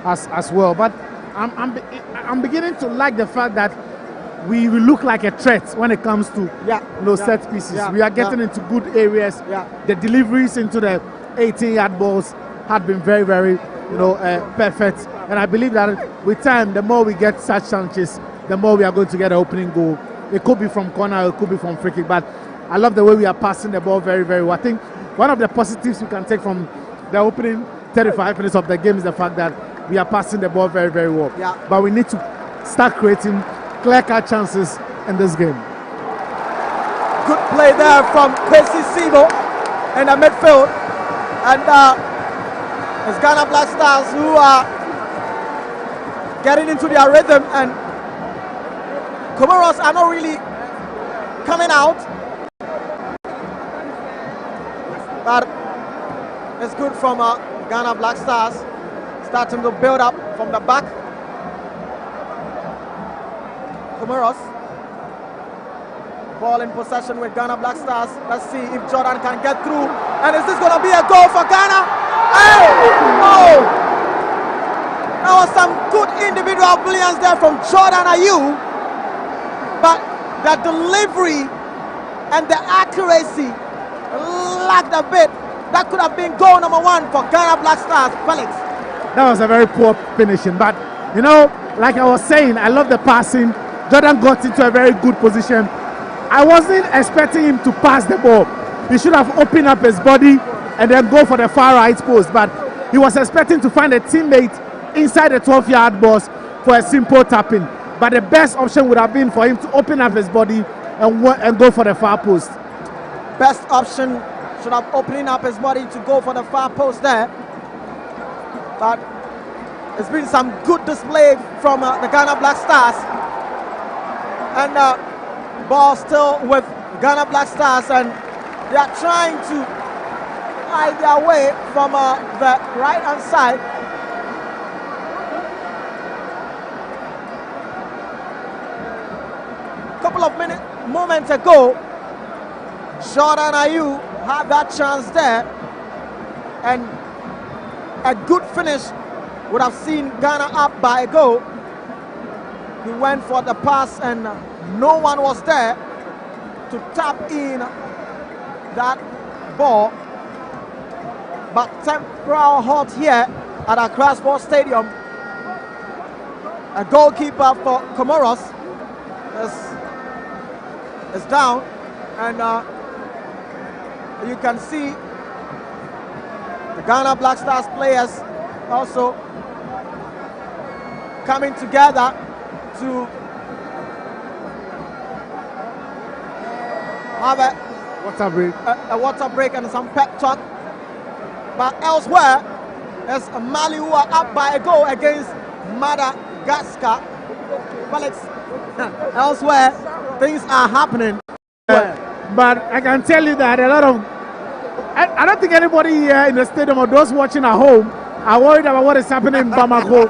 as well. But I'm beginning to like the fact that we look like a threat when it comes to set pieces. We are getting into good areas. The deliveries into the 18-yard balls had been very, very perfect. And I believe that with time, the more we get such chances, the more we are going to get an opening goal. It could be from corner, it could be from free kick, but I love the way we are passing the ball very, very well. I think one of the positives we can take from the opening 35 minutes of the game is the fact that we are passing the ball very, very well. But we need to start creating clear-cut chances in this game. Good play there from Kwesi Sibo in the midfield, and it's Ghana Black Stars who are getting into their rhythm, and Comoros are not really coming out. But it's good from Ghana Black Stars, starting to build up from the back. Comoros, ball in possession with Ghana Black Stars. Let's see if Jordan can get through. And is this going to be a goal for Ghana? Hey! Oh! That was some good individual brilliance there from Jordan Ayew. But the delivery and the accuracy lacked a bit. That could have been goal number 1 for Ghana Black Stars. Felix. That was a very poor finishing. But, you know, like I was saying, I love the passing. Jordan got into a very good position. I wasn't expecting him to pass the ball. He should have opened up his body and then go for the far right post. But he was expecting to find a teammate inside the 12-yard box for a simple tapping. But the best option would have been for him to open up his body and go for the far post. Best option should have opened up his body to go for the far post there. But it's been some good display from the Ghana Black Stars. And ball still with Ghana Black Stars, and they are trying to hide their way from the right-hand side. Couple of moments ago, Jordan Ayew had that chance there, and a good finish would have seen Ghana up by a goal. He went for the pass and no one was there to tap in that ball. But temporal halt here at Accra Sports Stadium. A goalkeeper for Comoros is down, and you can see the Ghana Black Stars players also coming together to have a water break and some pep talk. But elsewhere, there's Mali who are up by a goal against Madagascar. Felix, elsewhere, things are happening. But I can tell you that a lot of... I don't think anybody here in the stadium or those watching at home are worried about what is happening in Bamako.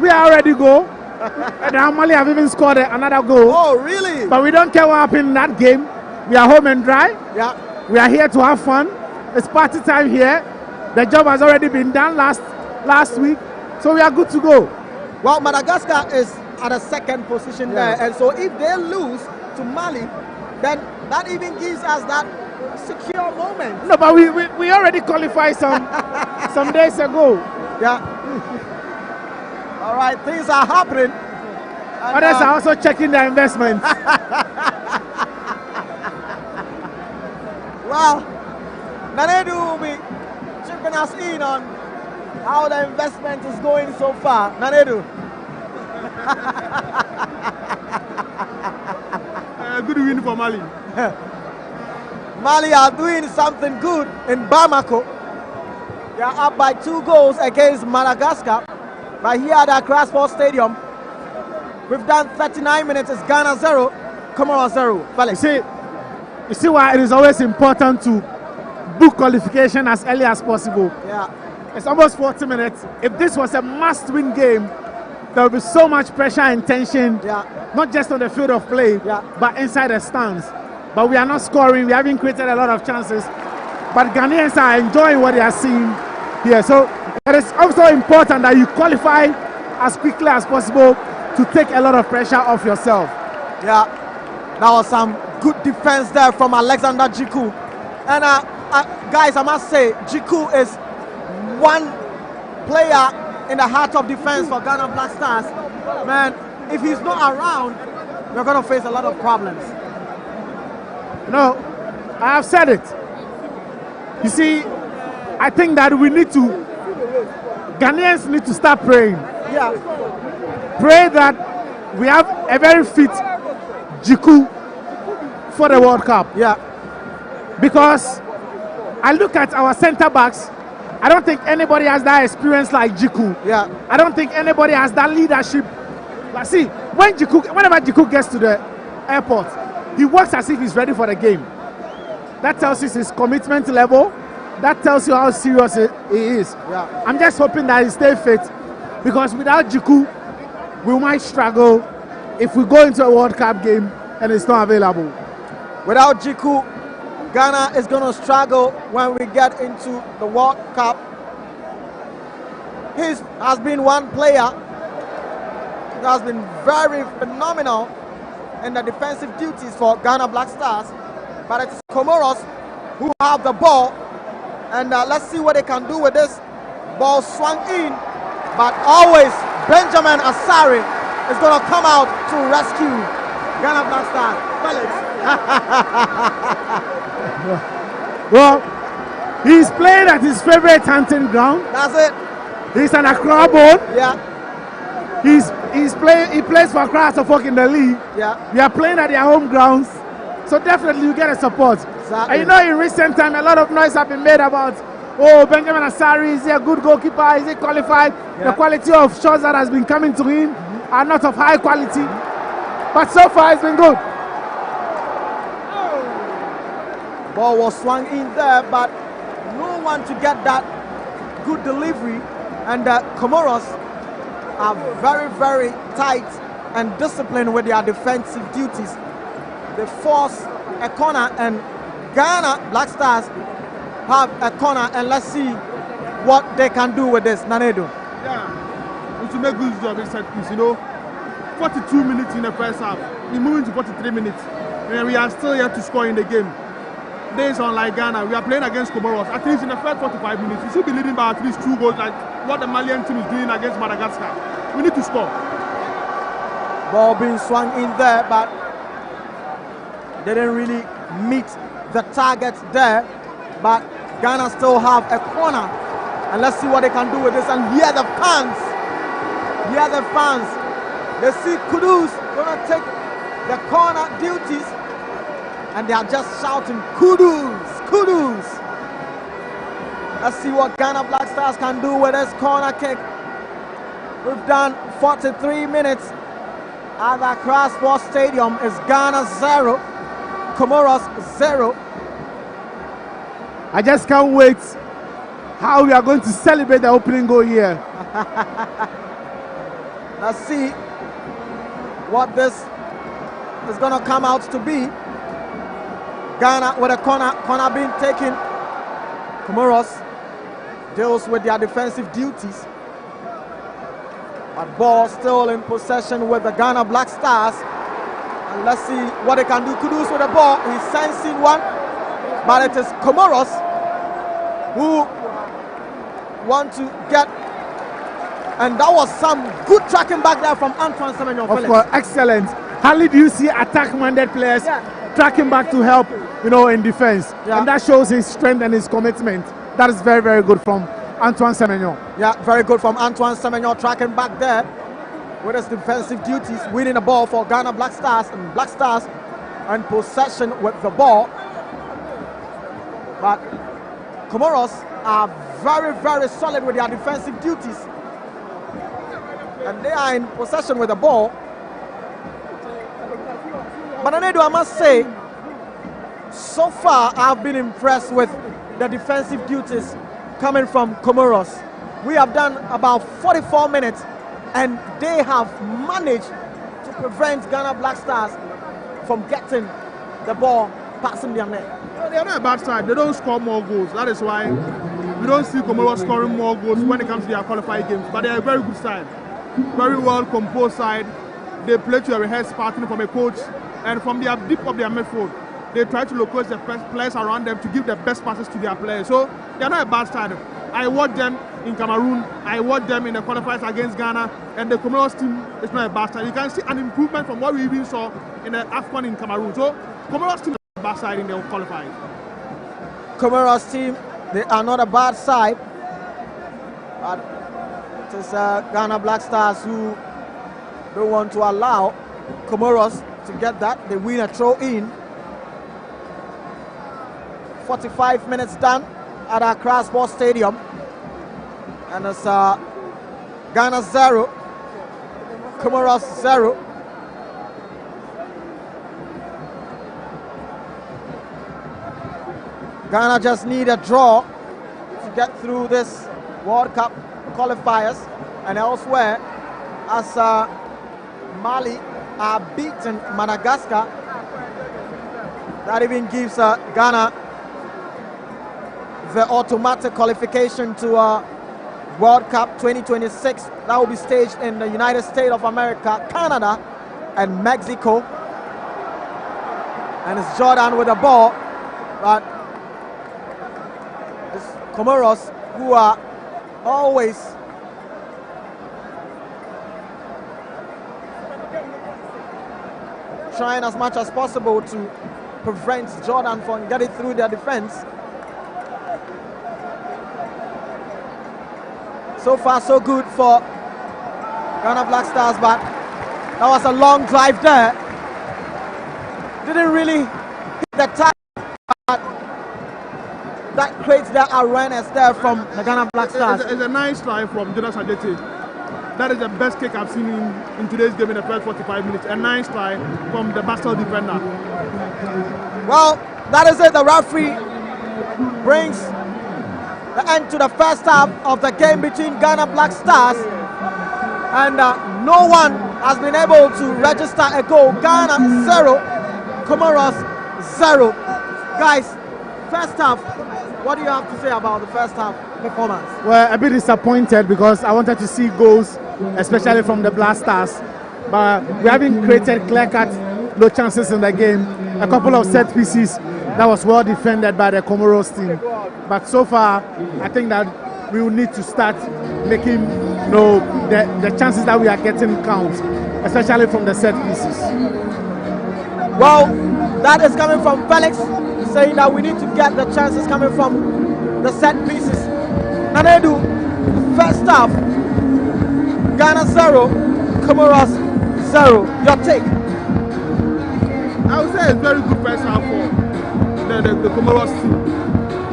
We are already go. And Mali have even scored another goal. Oh, really? But we don't care what happened in that game. We are home and dry. Yeah. We are here to have fun. It's party time here. The job has already been done last week. So we are good to go. Well, Madagascar is at a second position there. And so if they lose to Mali, then that even gives us that secure moment. No, but we already qualified some days ago. Yeah. All right, things are happening. Others are also checking their investments. Well, Nanedu will be chipping us in on how the investment is going so far. Nanedu. Good win for Mali. Mali are doing something good in Bamako. They are up by 2 goals against Madagascar. But here at the Accra Sports Stadium, we've done 39 minutes. It's Ghana 0, Comoros 0. Felix. You see why it is always important to book qualification as early as possible. Yeah. It's almost 40 minutes. If this was a must-win game, there will be so much pressure and tension, not just on the field of play, but inside the stands. But we are not scoring. We haven't created a lot of chances. But Ghanaians are enjoying what they are seeing here. So it is also important that you qualify as quickly as possible to take a lot of pressure off yourself. Yeah, that was some good defense there from Alexander Jiku. And guys, I must say, Jiku is one player in the heart of defense for Ghana Black Stars. Man, if he's not around, we're going to face a lot of problems. No, I have said it. You see, I think that Ghanaians need to start praying. Yeah. Pray that we have a very fit Jiku for the World Cup. Yeah. Because I look at our centre backs, I don't think anybody has that experience like Jiku. Yeah. I don't think anybody has that leadership. Like, see, whenever Jiku gets to the airport, he works as if he's ready for the game. That tells us his commitment level, that tells you how serious he is. Yeah. I'm just hoping that he stay fit, because without Jiku, we might struggle if we go into a World Cup game and it's not available. Without Jiku, Ghana is going to struggle when we get into the World Cup. He has been one player that has been very phenomenal in the defensive duties for Ghana Black Stars, but it's Comoros who have the ball, and let's see what they can do with this. Ball swung in, but always Benjamin Asari is going to come out to rescue Ghana Black Stars. Felix. Well, he's playing at his favorite hunting ground. That's it. He's an Accra born. Yeah. He plays for Accra Suffolk in the league. Yeah. We are playing at their home grounds, so definitely you get a support. Exactly. And you know, in recent time, a lot of noise have been made about, oh, Benjamin Asari, is he a good goalkeeper? Is he qualified? Yeah. The quality of shots that has been coming to him are not of high quality. But so far, it's been good. Ball was swung in there, but no one to get that good delivery. And Comoros are very, very tight and disciplined with their defensive duties. They force a corner, and Ghana Black Stars have a corner, and let's see what they can do with this. Nanedo. Yeah, we should make good use of this set piece, you know. 42 minutes in the first half, we're moving to 43 minutes, and we are still yet to score in the game. Days unlike Ghana, we are playing against Comoros. At least in the first 45 minutes, we should be leading by at least 2 goals, like what the Malian team is doing against Madagascar. We need to score. Ball being swung in there, but they didn't really meet the target there. But Ghana still have a corner, and let's see what they can do with this. And here the fans, they see Kudus gonna take the corner duties, and they are just shouting Kudus, Kudus. Let's see what Ghana Black Stars can do with this corner kick. We've done 43 minutes at the Accra Sports Stadium. It's Ghana 0, Comoros 0. I just can't wait how we are going to celebrate the opening goal here. Let's see what this is going to come out to be. Ghana with a corner being taken. Comoros deals with their defensive duties. But ball still in possession with the Ghana Black Stars. And let's see what they can do. Kudus with the ball. He's sensing one. But it is Comoros who want to get. And that was some good tracking back there from Antoine Semenyo. Of course, excellent. Hardly do you see attack-minded players tracking back to help, you know, in defense. Yeah. And that shows his strength and his commitment. That is very, very good from Antoine Semenyo. Yeah, very good from Antoine Semenyo, tracking back there with his defensive duties, winning the ball for Ghana Black Stars, and Black Stars in possession with the ball. But Comoros are very, very solid with their defensive duties, and they are in possession with the ball. But Anedo, I must say, so far I've been impressed with the defensive duties coming from Comoros. We have done about 44 minutes, and they have managed to prevent Ghana Black Stars from getting the ball passing their net. They are not a bad side. They don't score more goals. That is why we don't see Comoros scoring more goals when it comes to their qualified games. But they are a very good side, very well composed side. They play to a rehearsed pattern from a coach, and from the deep of their midfield, they try to locate the best players around them to give the best passes to their players. So they are not a bad side. I watched them in Cameroon, I watched them in the qualifiers against Ghana, and the Comoros team is not a bad side. You can see an improvement from what we even saw in the AFCON in Cameroon. So Comoros team is not a bad side in the qualifiers. Comoros team, they are not a bad side, but it is Ghana Black Stars who don't want to allow Comoros to get that. They win a throw-in. 45 minutes done at Accra Sports Stadium, and it's Ghana 0, Comoros 0. Ghana just need a draw to get through this World Cup qualifiers and elsewhere, as Mali are beaten Madagascar. That even gives Ghana the automatic qualification to World Cup 2026. That will be staged in the United States of America, Canada, and Mexico. And it's Jordan with the ball, but it's Comoros who are always trying as much as possible to prevent Jordan from getting through their defense. So far, so good for Ghana Black Stars, but that was a long drive there. Didn't really hit the target, but that creates that awareness there from the Ghana Black Stars. It's a nice try from Jonas Adjeti. That is the best kick I've seen in today's game in the first 45 minutes. A nice try from the Basel defender. Well, that is it. The referee brings the end to the first half of the game between Ghana Black Stars, and no one has been able to register a goal. Ghana 0, Comoros 0. Guys, first half, what do you have to say about the first half performance? Well, a bit disappointed because I wanted to see goals, especially from the Black Stars, but we haven't created clear-cut no chances in the game. A couple of set pieces that was well defended by the Comoros team, but so far I think that we will need to start making the chances that we are getting count, especially from the set pieces. Well, that is coming from Felix, saying that we need to get the chances coming from the set pieces. Nanedu, first half, Ghana 0, Comoros 0. Your take? I would say it's very good first half for the Comoros team.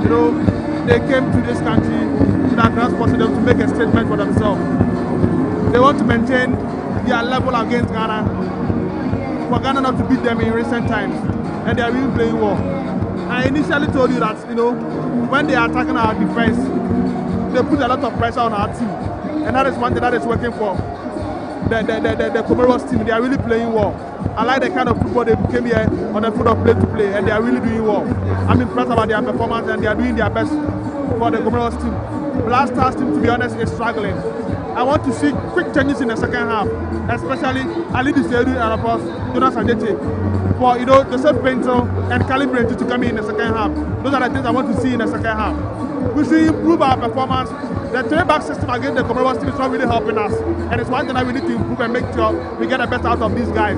You know, they came to this country that transported them to make a statement for themselves. They want to maintain their level against Ghana, for Ghana not to beat them in recent times, and they are really playing well. I initially told you that, you know, when they are attacking our defense, they put a lot of pressure on our team, and that is one thing that is working for the Comoros team. They are really playing well. I like the kind of football they came here on the foot of play to play, and they are really doing well. I'm impressed about their performance, and they are doing their best for the Comoros team. Black Stars team, to be honest, is struggling. I want to see quick changes in the second half, especially Ali Disedu and of course Jonas Adjeti, for, you know, Joseph Pinto and Calibrate to come in the second half. Those are the things I want to see in the second half. We see improve our performance. The 3-back system against the Comoros team is not really helping us, and it's one thing that we need to improve and make sure we get the best out of these guys.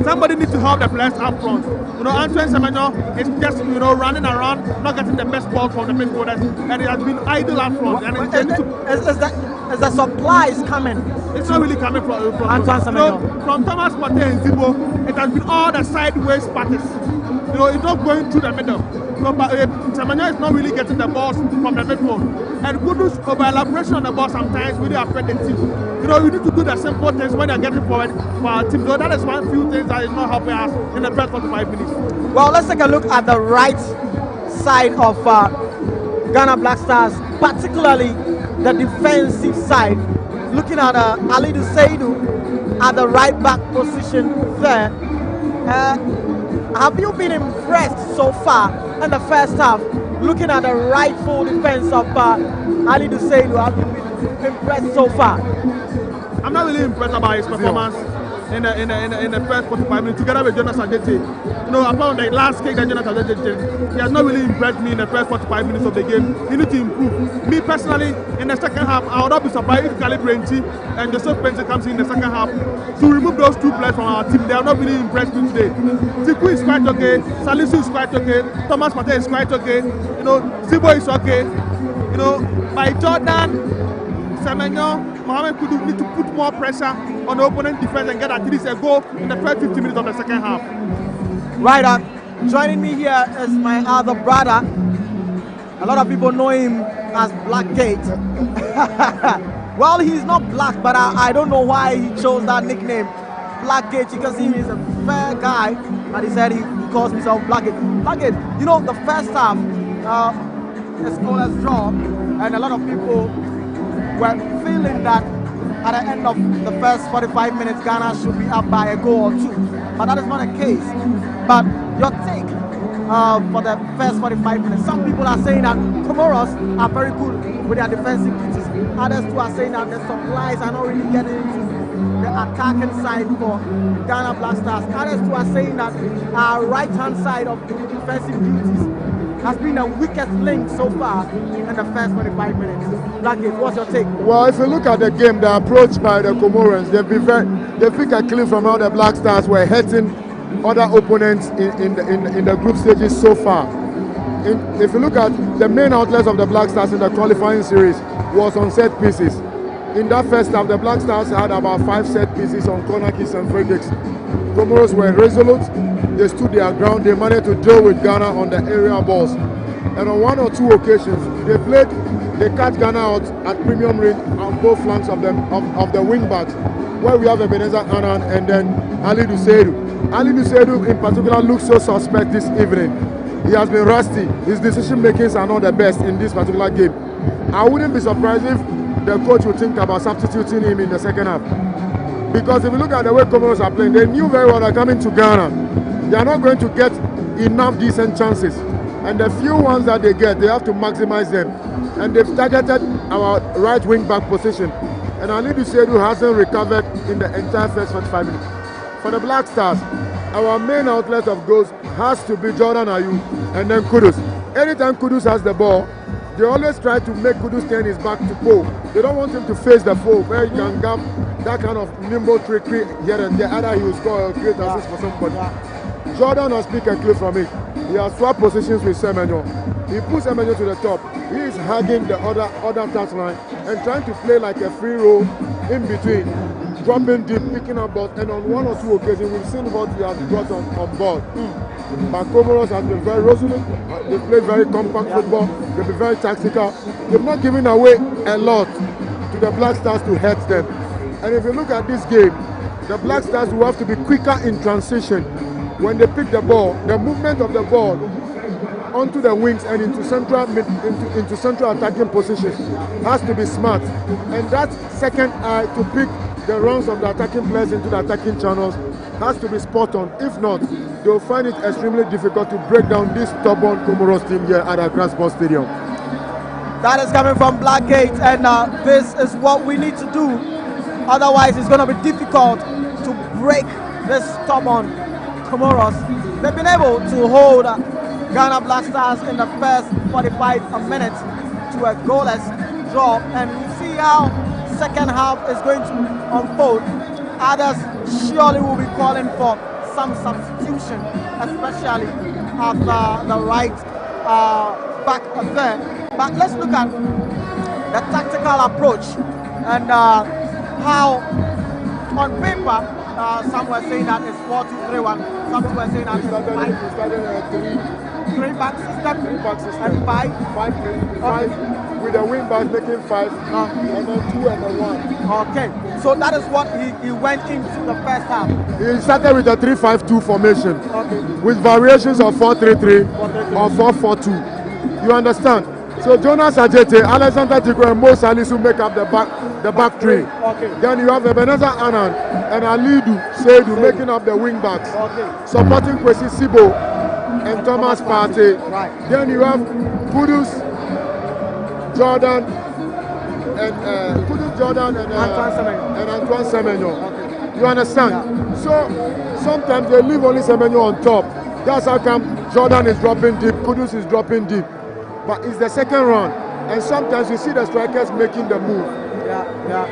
Somebody needs to help the players up front. You know, Antoine Semenyo is just, you know, running around, not getting the best ball from the midfielders, and it has been idle up front. And is the supplies coming? It's not really coming from Antoine Semenyo. You know, from Thomas Partey and Zibo, it has been all the sideways passes. You know, it's not going through the middle. So, Semenyo is not really getting the balls from the midfield. And Kudus over elaboration on the ball sometimes really affect the team. You know, we need to do the simple things when they're getting forward for our team. So that is one few things that is not helping us in the first 45 minutes. Well, let's take a look at the right side of Ghana Black Stars, particularly the defensive side. Looking at Ali Seidu at the right back position there. Have you been impressed so far in the first half? Looking at the right full defense of Ali Seidu, have you been impressed so far? I'm not really impressed about his performance in the first 45 minutes together with Jonas Adjeti. You know, apart from the last kick that Jonas Adjeti did, he has not really impressed me in the first 45 minutes of the game. He needs to improve. Me personally, in the second half, I would not be surprised if Calibrate and Joseph Pinto comes in the second half to remove those two players from our team. They have not really impressed me today. Tiku is quite okay, Salisu is quite okay, Thomas Partey is quite okay, you know, Zibo is okay. You know, by Jordan, Semenyo, Mohamed Kudu need to put more pressure on the opponent defense and get at least a goal in the first 50 minutes of the second half. Right, joining me here is my other brother. A lot of people know him as Blackgate. Well, he's not black, but I don't know why he chose that nickname, Blackgate. You can see he's a fair guy, but he said he calls himself Blackgate. Blackgate, you know, the first half, a scoreless draw, and a lot of people were feeling that at the end of the first 45 minutes, Ghana should be up by a goal or two. But that is not the case. But your take for the first 45 minutes. Some people are saying that Comoros are very good with their defensive duties. Others too are saying that the supplies are not really getting into the attacking side for Ghana Black Stars. Others too are saying that our right-hand side of the defensive duties has been the weakest link so far in the first 45 minutes. Blackgate, what's your take? Well, if you look at the game, the approach by the Comorans, they pick a clue from how the Black Stars were hitting other opponents in the group stages so far. If you look at the main outlets of the Black Stars in the qualifying series was on set pieces. In that first half, the Black Stars had about 5 set pieces on corner kicks and free kicks. Comoros were resolute. They stood their ground. They managed to deal with Ghana on the aerial balls. And on 1 or 2 occasions, they cut Ghana out at premium range on both flanks of the wing backs, where we have Ebenezer Annan and then Ali Dusedu. Ali Dusedu in particular looks so suspect this evening. He has been rusty. His decision makings are not the best in this particular game. I wouldn't be surprised if the coach would think about substituting him in the second half. Because if you look at the way Comoros are playing, they knew very well that coming to Ghana, they are not going to get enough decent chances. And the few ones that they get, they have to maximize them. And they've targeted our right wing back position. And Ali Dusedu hasn't recovered in the entire first 45 minutes. For the Black Stars, our main outlet of goals has to be Jordan Ayew and then Kudus. Anytime Kudus has the ball, they always try to make Kudus turn his back to Poe. They don't want him to face the foe where he can get that kind of nimble trickery here and there. Either he will score or create assist for somebody. Jordan has picked a clue from it. He has swapped positions with Semenyo. He puts Semenyo to the top. He is hugging the other touchline and trying to play like a free roll in between, dropping deep, picking up balls, and on 1 or 2 occasions we've seen what he has brought on board. But Comoros has been very resolute. They play very compact football. They've been very tactical. They've not given away a lot to the Black Stars to hurt them. And if you look at this game, the Black Stars will have to be quicker in transition. When they pick the ball, the movement of the ball onto the wings and into central attacking positions has to be smart. And that second eye to pick the runs of the attacking players into the attacking channels has to be spot on. If not, they'll find it extremely difficult to break down this stubborn Comoros team here at Accra Sports Stadium. That is coming from Blackgate, and this is what we need to do. Otherwise, it's going to be difficult to break this stubborn Comoros. They've been able to hold Ghana Black Stars in the first 45 minutes to a goalless draw, and we'll see how second half is going to unfold. Others surely will be calling for some substitution, especially at the right back there. But let's look at the tactical approach and how on paper some were saying that it's 4-2-3-1. Some people were saying that it's 3-back system and 5 with the wing backs making 5 and then 2 and then 1. Okay, so that is what he went into the first half. He started with a 3-5-2 formation, with variations of 4-3-3 or 4-4-2. You understand? So Jonas Ajete, Alexander Tiko and Mo Salisu make up the back three. Then you have Ebenezer Annan and Alidu Seidu making up the wing backs, supporting Kwesi Sibo and Thomas Partey. Then you have Kudus, Jordan and Antoine Semenyo. You understand? So sometimes they leave only Semenyo on top. That's how come Jordan is dropping deep, Kudus is dropping deep. But it's the second round, and sometimes you see the strikers making the move.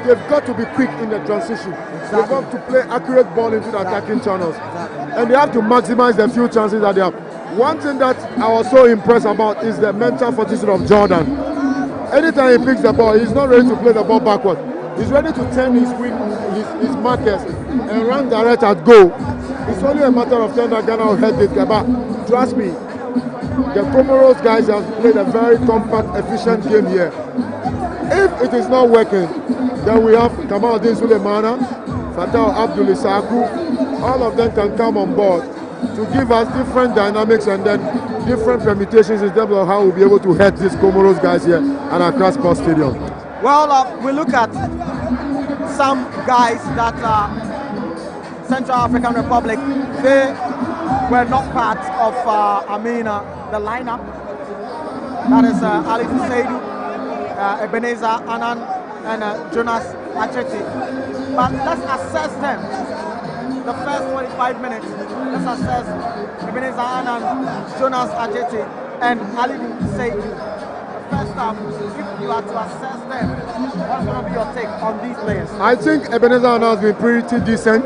They've got to be quick in the transition. They've got to play accurate ball into the attacking channels, and they have to maximize the few chances that they have. One thing that I was so impressed about is the mental fortitude of Jordan. Anytime he picks the ball, he's not ready to play the ball backward. He's ready to turn his markers and run direct at goal. It's only a matter of time that Ghana will head it. But trust me, the Comoros guys have played a very compact, efficient game here. If it is not working, then we have Kamaldeen Sulemana, Fatal Abdul Isaku. All of them can come on board to give us different dynamics and then different permutations in terms of how we'll be able to head these Comoros guys here at Accra Sports Stadium? Well, we look at some guys that Central African Republic, they were not part of the lineup. That is Ali Seidu, Ebenezer Anan, and Jonas Acheti. But let's assess them. The first 45 minutes, let's assess Ebenezer Anan, Jonas Acheti, and Ali Seidu. First up, if you are to assess them, what's going to be your take on these players? I think Ebenezer Anna has been pretty decent.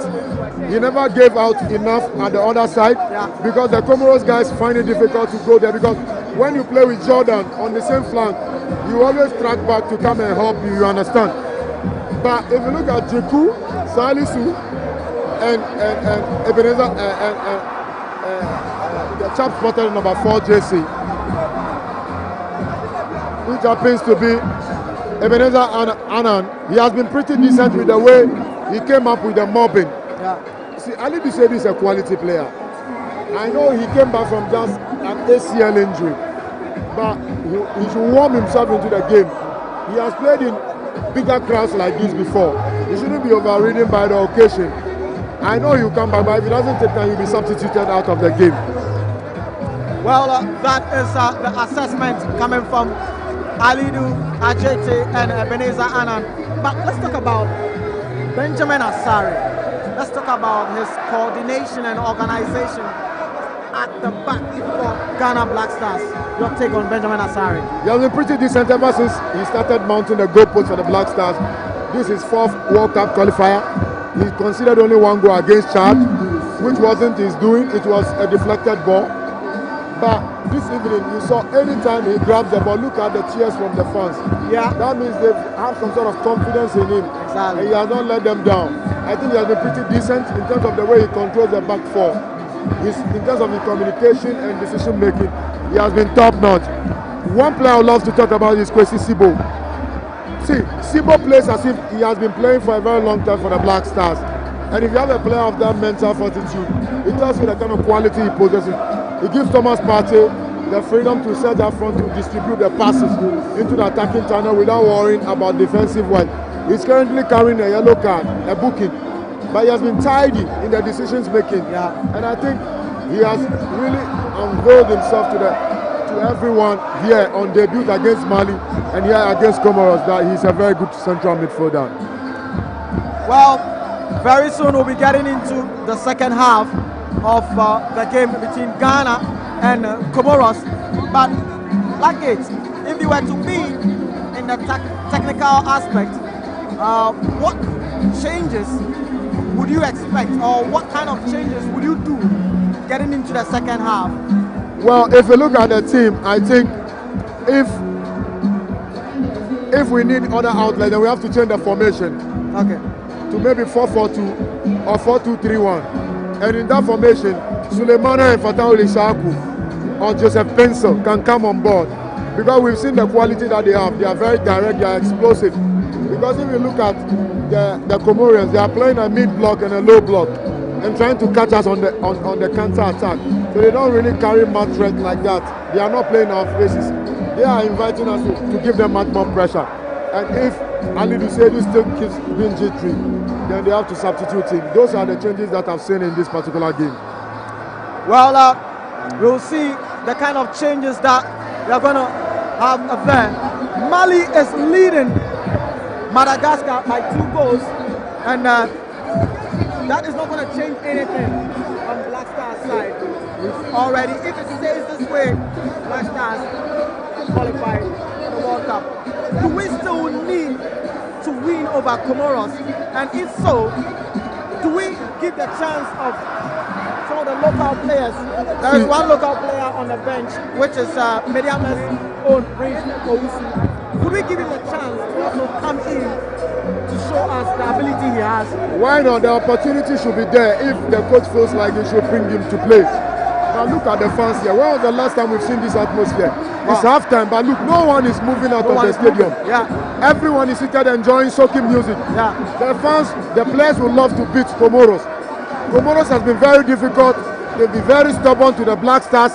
He never gave out enough at the other side because the Comoros guys find it difficult to go there, because when you play with Jordan on the same flank, you always track back to come and help you, you understand? But if you look at Jeku, Salisu, and Ebenezer, the chap spotted number 4 JC, which happens to be Ebenezer Anan, he has been pretty decent with the way he came up with the mobbing. See, Ali Dusedi is a quality player. I know he came back from just an ACL injury, but he should warm himself into the game. He has played in bigger crowds like this before. He shouldn't be overridden by the occasion. I know he'll come back, but if he doesn't take time, he'll be substituted out of the game. Well, that is the assessment coming from Alidu Ajete and Ebenezer Anan. But let's talk about Benjamin Asare. Let's talk about his coordination and organization at the back for Ghana Black Stars. Your take on Benjamin Asare? He has been pretty decent ever since he started mounting the goalpost for the Black Stars. This is 4th World Cup qualifier. He conceded only 1 goal against Chad, which wasn't his doing. It was a deflected ball. But this evening, you saw anytime he grabs the ball, look at the cheers from the fans. Yeah. That means they have some sort of confidence in him. Exactly. And he has not let them down. I think he has been pretty decent in terms of the way he controls the back four. In terms of his communication and decision making, he has been top notch. One player I would love to talk about is Kwesi Sibo. See, Sibo plays as if he has been playing for a very long time for the Black Stars. And if you have a player of that mental fortitude, it tells you the kind of quality he possesses. He gives Thomas Partey the freedom to set that front to distribute the passes into the attacking channel without worrying about defensive work. He's currently carrying a yellow card, a booking, but he has been tidy in the decisions making. Yeah. And I think he has really unveiled himself to everyone here on debut against Mali and here against Comoros that he's a very good central midfielder. Well, very soon we'll be getting into the second half of the game between Ghana and Comoros. But like it, if you were to be in the technical aspect, what changes would you expect, or what kind of changes would you do getting into the second half? Well, if you look at the team, I think if we need other outlets, then we have to change the formation. Okay. To maybe 4-4-2 or 4-2-3-1. And in that formation, Suleimana and Fatah Olishaku or Joseph Pencil can come on board. Because we've seen the quality that they have. They are very direct, they are explosive. Because if you look at the Comorians, they are playing a mid block and a low block and trying to catch us on the counter attack. So they don't really carry much threat like that. They are not playing our faces. They are inviting us to give them much more pressure. And if Ali Dusedi still keeps being jittery, then they have to substitute him. Those are the changes that I've seen in this particular game. Well, we'll see the kind of changes that we are going to have there. Mali is leading Madagascar by 2 goals, and that is not going to change anything on Black Stars' side. Already, if it stays this way, Black Stars qualify for the World Cup. Do we still need to win over Comoros? And if so, do we give the chance of some of the local players? There is one local player on the bench, which is Mediama's own Prince Ousu. Could we give him a chance to also come in to show us the ability he has? Why not? The opportunity should be there if the coach feels like he should bring him to play. Now look at the fans here. When was the last time we've seen this atmosphere? It's halftime, but look, no one is moving out of the stadium. Yeah. Everyone is seated enjoying soaking music. Yeah. The fans, the players would love to beat Comoros. Comoros has been very difficult. They've been very stubborn to the Black Stars.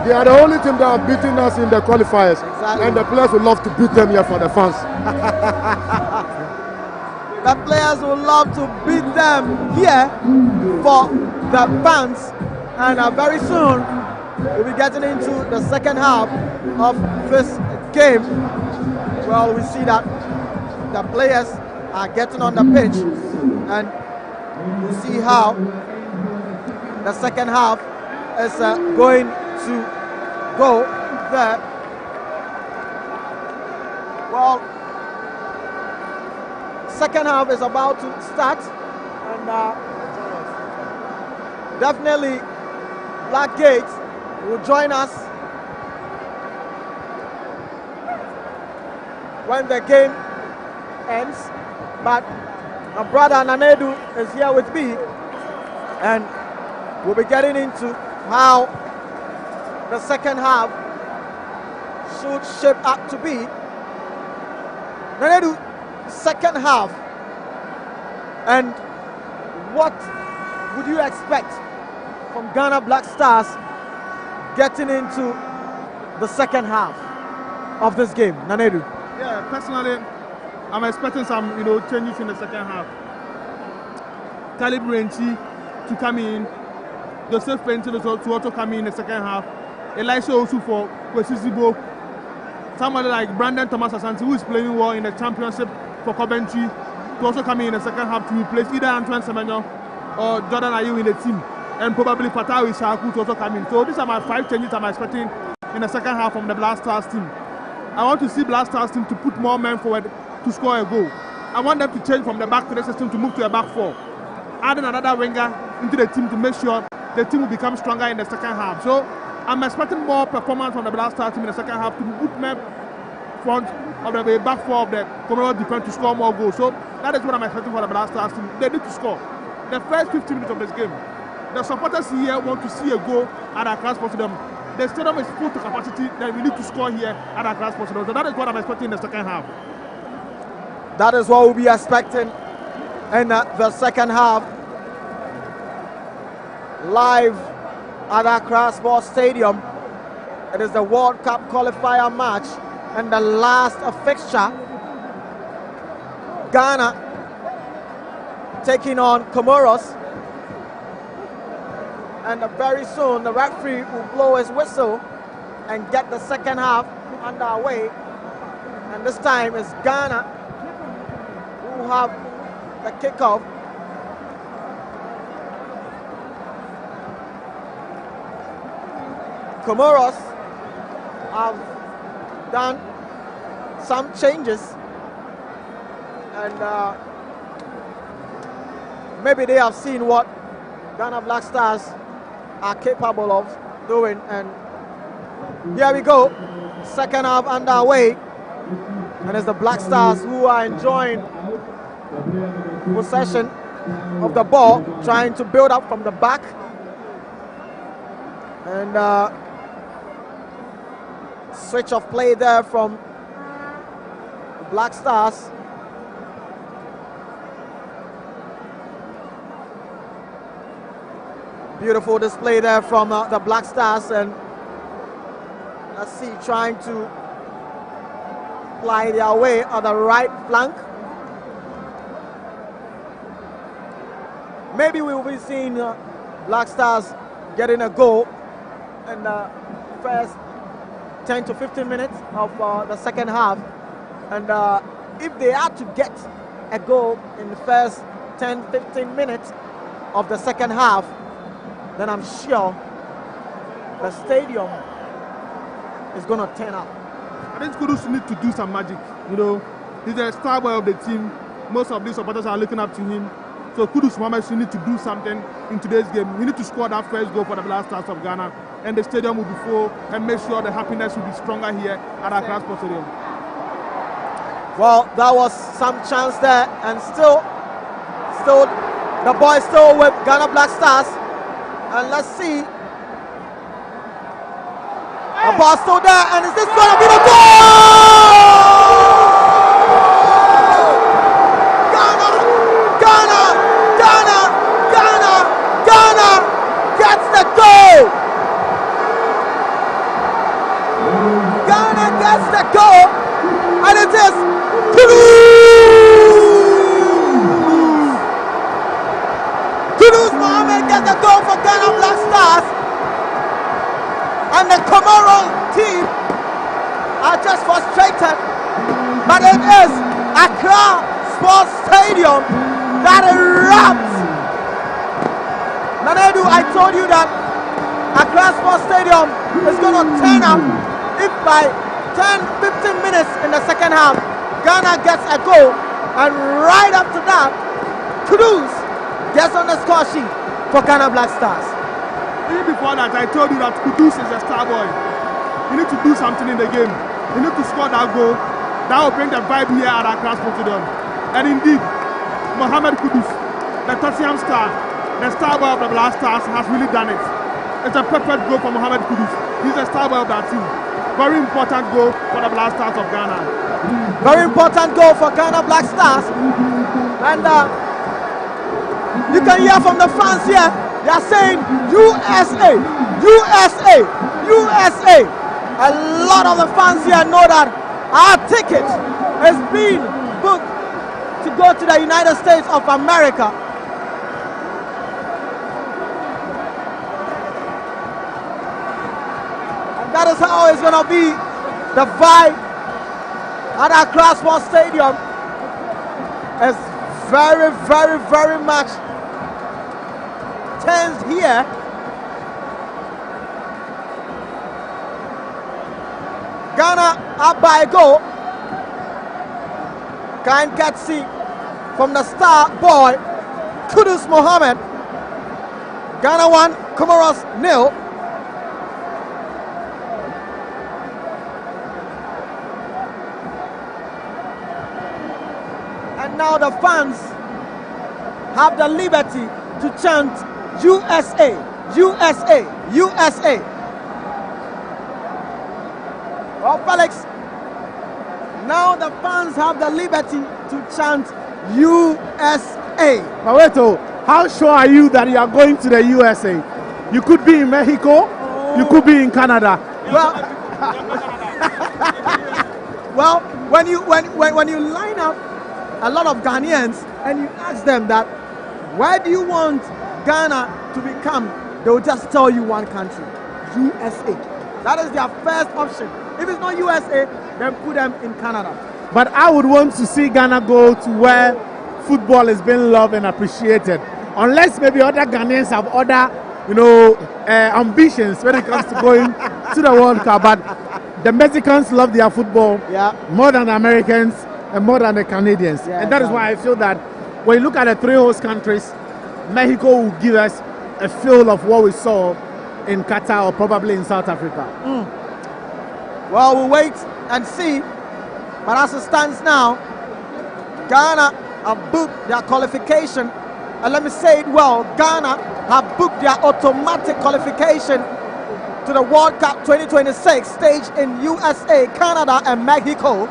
They are the only team that have beaten us in the qualifiers. Exactly. And the players would love to beat them here for the fans. The players would love to beat them here for the fans. And very soon, we'll be getting into the second half of this game. Well, we see that the players are getting on the pitch, and we'll see how the second half is going to go there. Well, second half is about to start, and definitely Blackgate will join us when the game ends. But my brother Nanedu is here with me, and we'll be getting into how the second half should shape up to be. Nanedu, second half, and what would you expect from Ghana Black Stars getting into the second half of this game? Nanedu. Yeah, personally, I'm expecting some, changes in the second half. Caleb Renchi to come in, Joseph Penton to also come in the second half. Elisha also for Kwesizibo. Somebody like Brandon Thomas Asante, who is playing well in the championship for Coventry, to also come in the second half to replace either Antoine Semenyo or Jordan Ayew in the team. And probably Fatawi Ishaku to also come in. So these are my 5 changes I'm expecting in the second half from the Black Stars team. I want to see Black Stars team to put more men forward to score a goal. I want them to change from the back 3 system to move to a back 4. Adding another winger into the team to make sure the team will become stronger in the second half. So I'm expecting more performance from the Black Stars team in the second half to put men front of the back 4 of the Comoros defense to score more goals. So that is what I'm expecting for the Black Stars team. They need to score. The first 15 minutes of this game, the supporters here want to see a goal at Accra Sports Stadium. The stadium is full to capacity, then we need to score here at Accra Sports Stadium. So that is what I'm expecting in the second half. That is what we'll be expecting in the second half. Live at Accra Sports Stadium. It is the World Cup qualifier match and the last fixture. Ghana taking on Comoros. And very soon the referee will blow his whistle and get the second half underway. And this time it's Ghana who have the kickoff. Comoros have done some changes, and maybe they have seen what Ghana Black Stars are capable of doing, and here we go, second half underway, and it's the Black Stars who are enjoying possession of the ball, trying to build up from the back, and switch of play there from Black Stars. Beautiful display there from the Black Stars, and let's see, trying to fly their way on the right flank. Maybe we will be seeing Black Stars getting a goal in the first 10 to 15 minutes of the second half, and if they are to get a goal in the first 10-15 minutes of the second half, then I'm sure the stadium is going to turn up. I think Kudus need to do some magic. He's the star boy of the team. Most of these supporters are looking up to him. So Kudus Mohammed should need to do something in today's game. We need to score that first goal for the Black Stars of Ghana, and the stadium will be full, and make sure the happiness will be stronger here at Accra Sports Stadium. Well, that was some chance there, and still the boys still with Ghana Black Stars, and let's see. The ball still there, and is this going to be the goal? Ghana gets the goal. but it is Accra Sports Stadium that erupts. Nanedu, I told you that Accra Sports Stadium is going to turn up if by 10-15 minutes in the second half Ghana gets a goal, and right after that Kudus gets on the score sheet for Ghana Black Stars. Even before that, I told you that Kudus is a star boy. You need to do something in the game. You need to score that goal. That will bring the vibe here at Accra Sports Stadium. And indeed, Mohamed Kudus, the Tottenham star, the star boy of the Black Stars, has really done it. It's a perfect goal for Mohamed Kudus. He's the star boy of that team. Very important goal for the Black Stars of Ghana. Very important goal for Ghana Black Stars. And you can hear from the fans here, they are saying USA, USA, USA. A lot of the fans here know that our ticket is being booked to go to the United States of America. And that is how it's going to be the vibe at Accra Sports Stadium. Is very, very, very much tense here. Ghana up by a goal. Kind Katsi from the star boy Kudus Mohammed. Ghana 1, Comoros 0. And now the fans have the liberty to chant USA, USA, USA. Well, Felix, now the fans have the liberty to chant USA. Maweto, how sure are you that you are going to the USA? You could be in Mexico, you could be in Canada. Well, well, when you line up a lot of Ghanaians and you ask them that, where do you want Ghana to become? They will just tell you one country, USA. That is their first option. If it's not USA, then put them in Canada. But I would want to see Ghana go to where football is being loved and appreciated. Unless maybe other Ghanaians have other, ambitions when it comes to going to the World Cup. But the Mexicans love their football more than the Americans and more than the Canadians. And that is why I feel that when you look at the three host countries, Mexico will give us a feel of what we saw in Qatar or probably in South Africa. Well, we'll wait and see. But as it stands now, Ghana have booked their qualification. And let me say it well, Ghana have booked their automatic qualification to the World Cup 2026 stage in USA, Canada, and Mexico.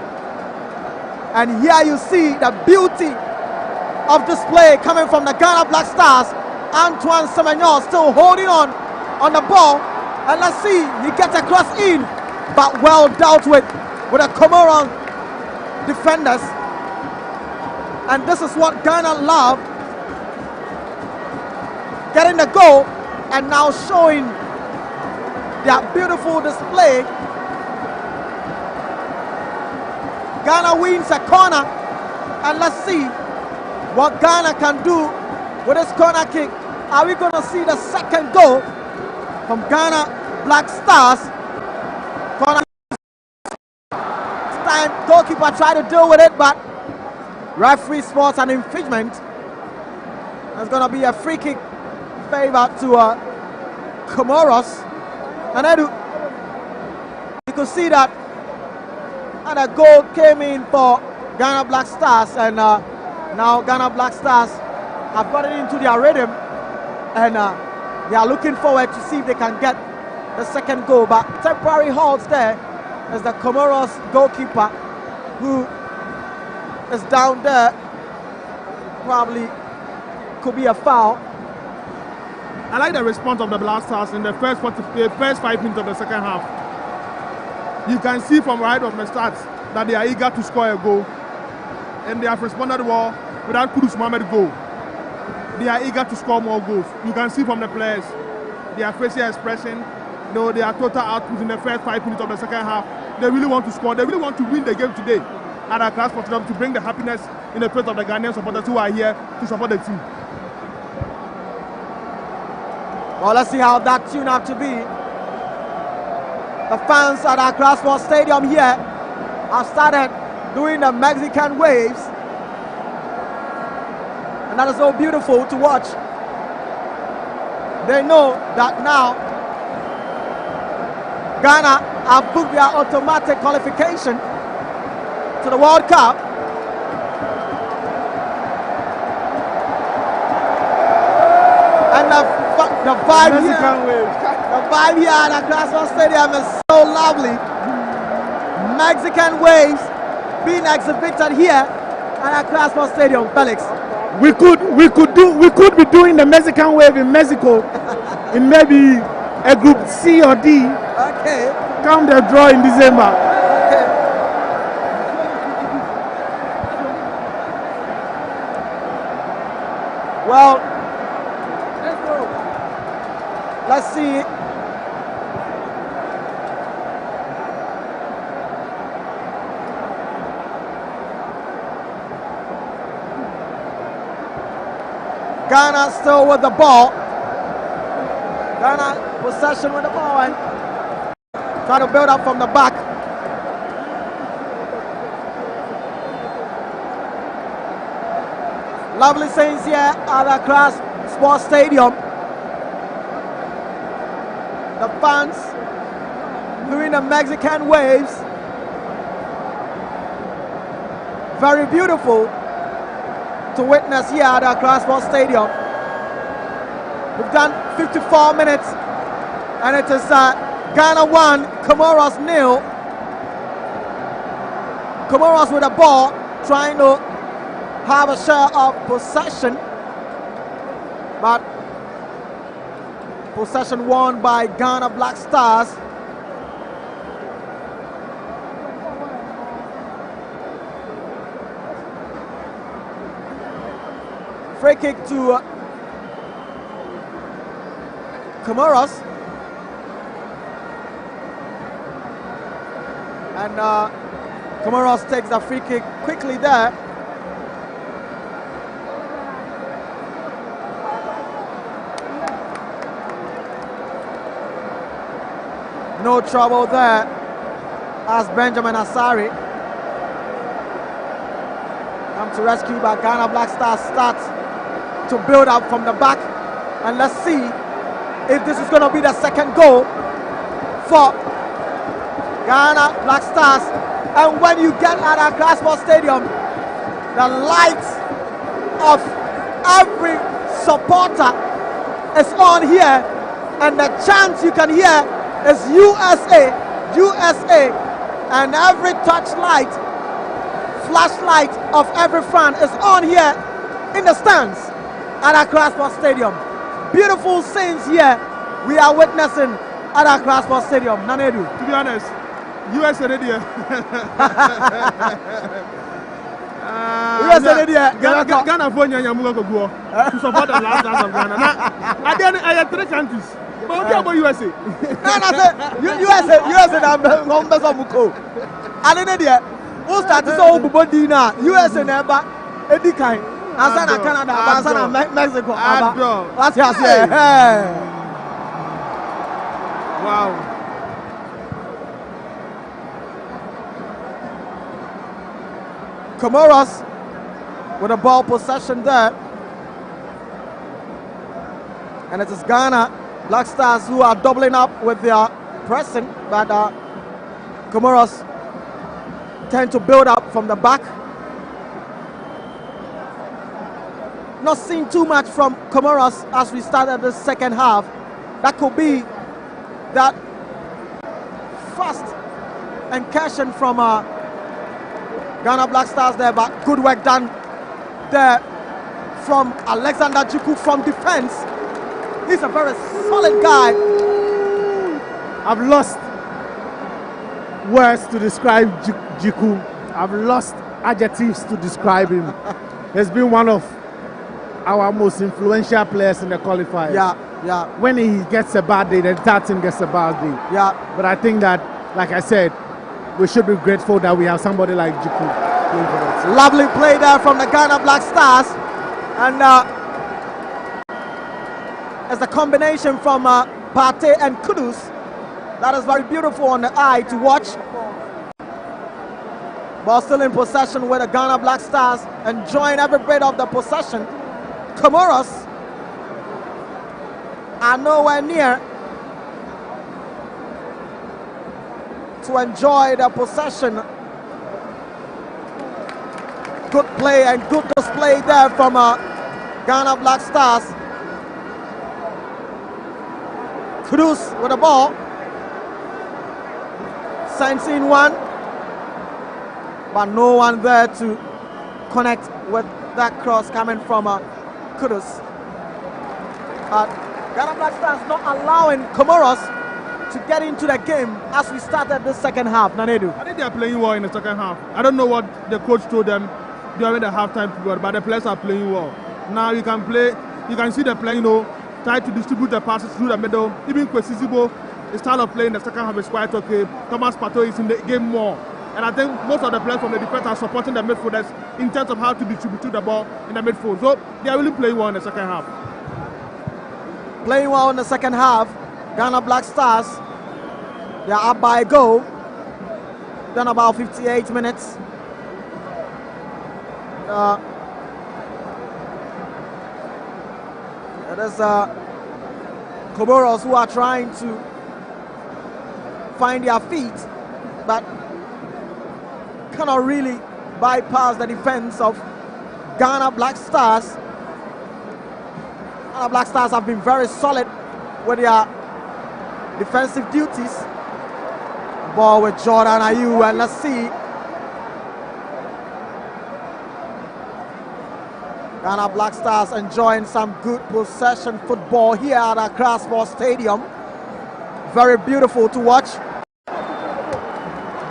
And here you see the beauty of display coming from the Ghana Black Stars. Antoine Semenyo still holding on the ball. And let's see, he gets a cross in, but well dealt with the Comoros defenders. And this is what Ghana love, getting the goal and now showing their beautiful display. Ghana wins a corner, and let's see what Ghana can do with this corner kick. Are we going to see the second goal from Ghana Black Stars? Corner this time, goalkeeper tried to deal with it, but referee spots an infringement. There's going to be a free kick favor to Comoros. And then you could see that a goal came in for Ghana Black Stars, and now Ghana Black Stars have gotten into their rhythm, and they are looking forward to see if they can get the second goal. But temporary halts there as the Comoros goalkeeper, who is down there, probably could be a foul. I like the response of the Black Stars in the first 5 minutes of the second half. You can see from right off the start that they are eager to score a goal, and they have responded well without Kudus Mohammed goal. They are eager to score more goals. You can see from the players, their facial expression, their total output in the first 5 minutes of the second half. They really want to score. They really want to win the game today. at Accra Sports Stadium to bring the happiness in the face of the Ghanaian supporters who are here to support the team. Well, let's see how that tune out to be. The fans at Accra Sports Stadium here have started doing the Mexican waves. And that is so beautiful to watch. They know that now Ghana have booked their automatic qualification to the World Cup. And the vibe here at Accra Sports Stadium is so lovely. Mexican waves being exhibited here at Accra Sports Stadium, Felix. We could be doing the Mexican wave in Mexico in maybe a group C or D. Okay. Come the draw in December. Okay. Well, let's see. Ghana still with the ball. Ghana possession with the ball and try to build up from the back. Lovely scenes here at Accra Sports Stadium. The fans doing the Mexican waves. Very beautiful to witness here at Accra Sports Stadium. We've done 54 minutes and it is Ghana 1, Comoros 0. Comoros with the ball, trying to have a share of possession, but possession won by Ghana Black Stars. Free kick to Comoros. And Comoros takes the free kick quickly there. No trouble there as Benjamin Asari comes to rescue, but Ghana Black Stars starts to build up from the back. And let's see if this is going to be the second goal for Ghana Black Stars. And when you get at Accra Sports Stadium, the lights of every supporter is on here, and the chant you can hear is USA, USA, and every touchlight, flashlight of every fan is on here in the stands at Accra Sports Stadium. Beautiful scenes here we are witnessing at Accra Sports Stadium. Nanedu. To be honest, USA radio. USA radio. Ghana for Nyamuga go to support the last dance of Ghana. Now, again, I have 3 countries. But what about USA? No, USA na ngombe muko. Ale dia. Who start so body na USA never edikan. Asa na Canada, asa na Mexico. What's your say? Wow. Comoros with a ball possession there. And it is Ghana Black Stars who are doubling up with their pressing, but Comoros tend to build up from the back. Not seeing too much from Comoros as we started the second half. That could be that fast incursion from Ghana Black Stars there, but good work done there from Alexander Jiku from defense. He's a very solid guy. I've lost words to describe Jiku. I've lost adjectives to describe him. He's been one of our most influential players in the qualifiers. Yeah. When he gets a bad day, the entire team gets a bad day. Yeah. But I think that, like I said, we should be grateful that we have somebody like Jiku. playing for us. Lovely play there from the Ghana Black Stars. And as a combination from Partey and Kudus, that is very beautiful on the eye to watch. Ball still in possession with the Ghana Black Stars, enjoying every bit of the possession. Comoros are nowhere near to enjoy the possession. Good play and good display there from Ghana Black Stars. Kudus with the ball. Sends in one, but no one there to connect with that cross coming from Kudus. Ghana Black Stars not allowing Comoros to get into the game as we started the second half. Nanedu. I think they are playing well in the second half. I don't know what the coach told them during the halftime period, but the players are playing well. Now you can see the play, try to distribute the passes through the middle. Even Kwesizibo, the style of play in the second half is quite okay. Thomas Partey is in the game more. And I think most of the players from the defense are supporting the midfielders in terms of how to distribute the ball in the midfield. So they are really playing well in the second half. Playing well in the second half. Ghana Black Stars, they are up by a goal. Done about 58 minutes. It is Comoros who are trying to find their feet, but cannot really bypass the defense of Ghana Black Stars. Ghana Black Stars have been very solid with their defensive duties. Ball with Jordan Ayew, and let's see. Ghana Black Stars enjoying some good possession football here at Accra Sports Stadium. Very beautiful to watch.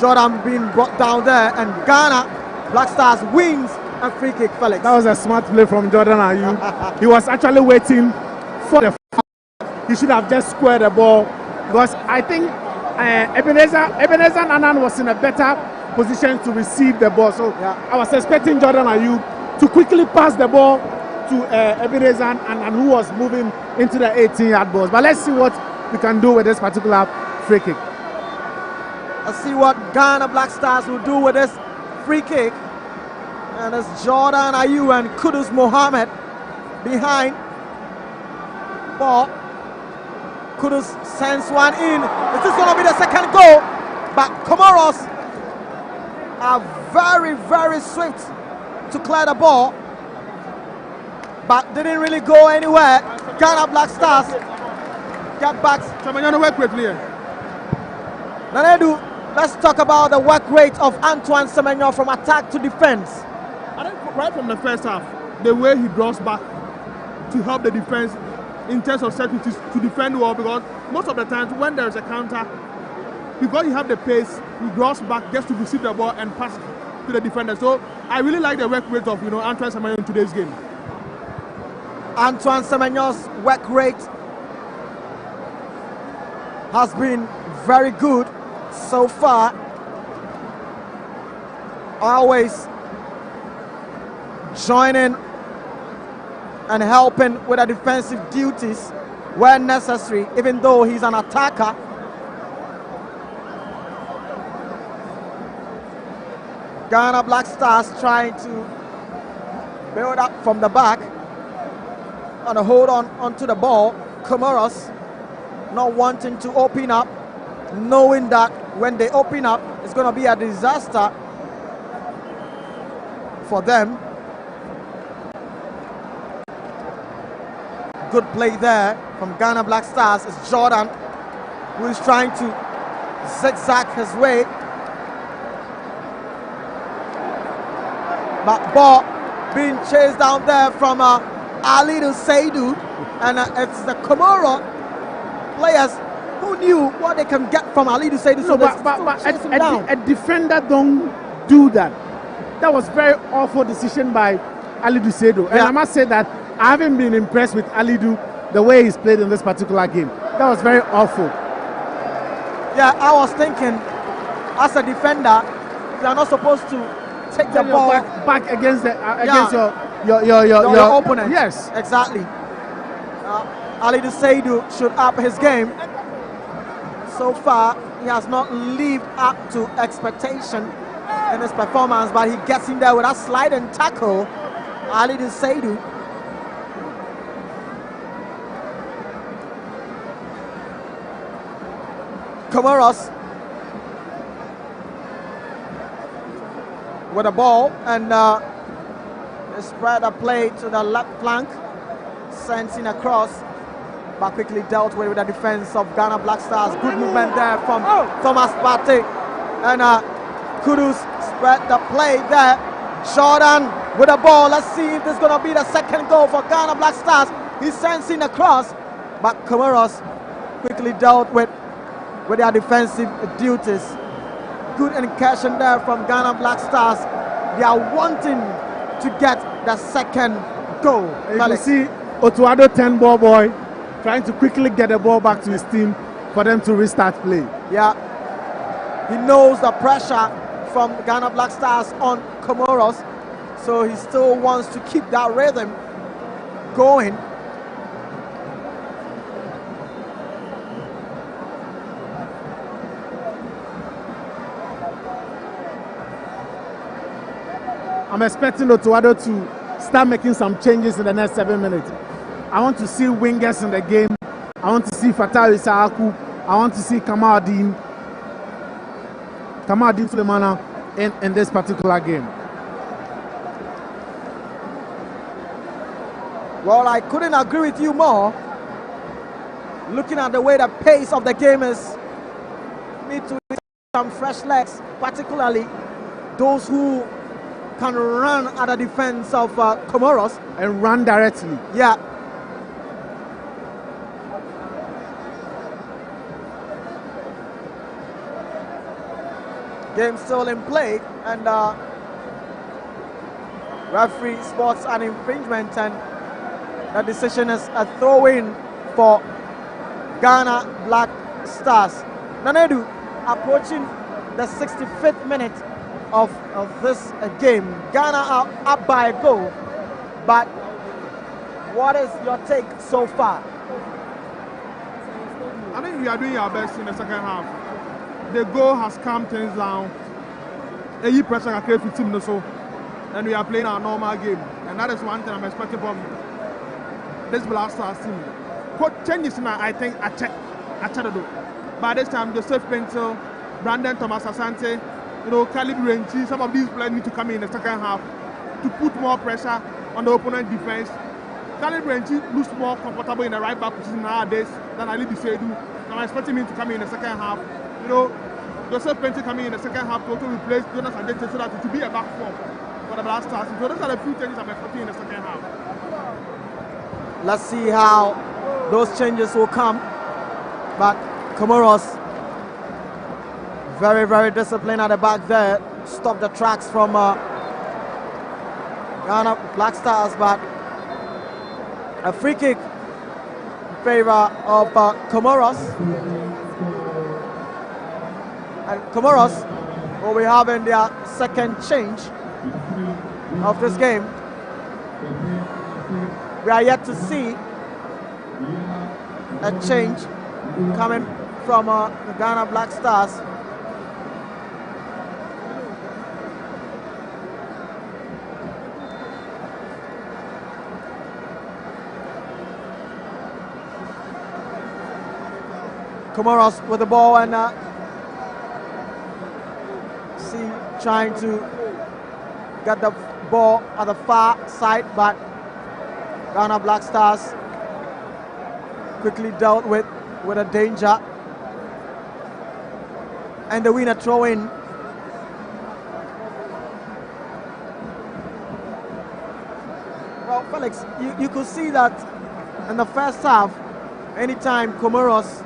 Jordan being brought down there, and Ghana Black Stars wins a free kick, Felix. That was a smart play from Jordan Ayew. He was actually waiting for the he should have just squared the ball, because I think Ebenezer Nanan was in a better position to receive the ball. So I was expecting Jordan Ayew to quickly pass the ball to Ebenezer and who was moving into the 18-yard box. But let's see what we can do with this particular free kick. Let's see what Ghana Black Stars will do with this free kick. And it's Jordan Ayew and Kudus Mohammed behind. Ball. Kudus sends one in. This is going to be the second goal. But Comoros are very, very swift to clear the ball, but didn't really go anywhere. Ghana Black Stars get back. Work quickly. Nanedu, let's talk about the work rate of Antoine Semenyo from attack to defense. I think right from the first half, the way he draws back to help the defense in terms of securities to defend well, because most of the times when there is a counter, because you have the pace, he draws back just to receive the ball and pass to the defender. So I really like the work rate of Antoine Semenyo in today's game. Antoine Semenyo's work rate has been very good so far. Always joining and helping with the defensive duties where necessary, even though he's an attacker. Ghana Black Stars trying to build up from the back and hold on onto the ball. Comoros not wanting to open up, knowing that when they open up, it's going to be a disaster for them. Good play there from Ghana Black Stars. It's Jordan who is trying to zigzag his way. But ball being chased down there from Alidu Seidu, and it's the Comoro players who knew what they can get from Alidu Seidu. So but a defender don't do that. That was very awful decision by Alidu Seidu, and I must say that I haven't been impressed with Alidu the way he's played in this particular game. That was very awful. Yeah, I was thinking, as a defender, you are not supposed to take the Turn your ball back against the against your your opponent. Yes. Exactly. Ali Seidu should up his game. So far, he has not lived up to expectation in his performance, but he gets in there with a slide and tackle. Ali Seidu. Comoros with the ball, and they spread a play to the left flank, sends in across, but quickly dealt with the defense of Ghana Black Stars. Good movement there from Thomas Partey, and Kudus spread the play there. Jordan with the ball. Let's see if this is going to be the second goal for Ghana Black Stars. He sends in across, but Comoros quickly dealt with their defensive duties. Good incursion there from Ghana Black Stars. They are wanting to get the second goal. You see Otuado 10 ball boy trying to quickly get the ball back to his team for them to restart play. Yeah, he knows the pressure from Ghana Black Stars on Comoros, so he still wants to keep that rhythm going. I'm expecting Otuado to start making some changes in the next 7 minutes. I want to see wingers in the game. I want to see Fatai Isaaku. I want to see Kamaldeen Sulemana in this particular game. Well, I couldn't agree with you more. Looking at the way the pace of the game is, need to some fresh legs, particularly those who can run at the defense of Comoros. And run directly. Yeah. Game still in play, and referee spots an infringement, and the decision is a throw-in for Ghana Black Stars. Nanedu approaching the 65th minute of this game. Ghana are up by a goal, but what is your take so far? I think we are doing our best in the second half. The goal has calmed things down. A pressure can create 15 minutes so, and we are playing our normal game. And that is one thing I'm expecting from this Black Stars team. What changes in I think I do. By this time, Joseph Pentel, Brandon Thomas Asante, Caleb Renchi, some of these players need to come in the second half to put more pressure on the opponent defense. Caleb Renchi looks more comfortable in the right back position nowadays than Ali Seidu. I'm expecting him to come in the second half. Joseph Pentel coming in the second half to also replace Jonas Adete so that it will be a back four for the Black Stars. So those are the few changes I'm expecting in the second half. Let's see how those changes will come. But Comoros, very, very disciplined at the back there. Stop the tracks from Ghana Black Stars, but a free kick in favor of Comoros. And Comoros will be having their second change of this game. We are yet to see a change coming from the Ghana Black Stars. Comoros with the ball, and trying to get the ball at the far side, but Ghana Black Stars quickly dealt with a danger, and the winner throw in. Well, Felix, you could see that in the first half, anytime Comoros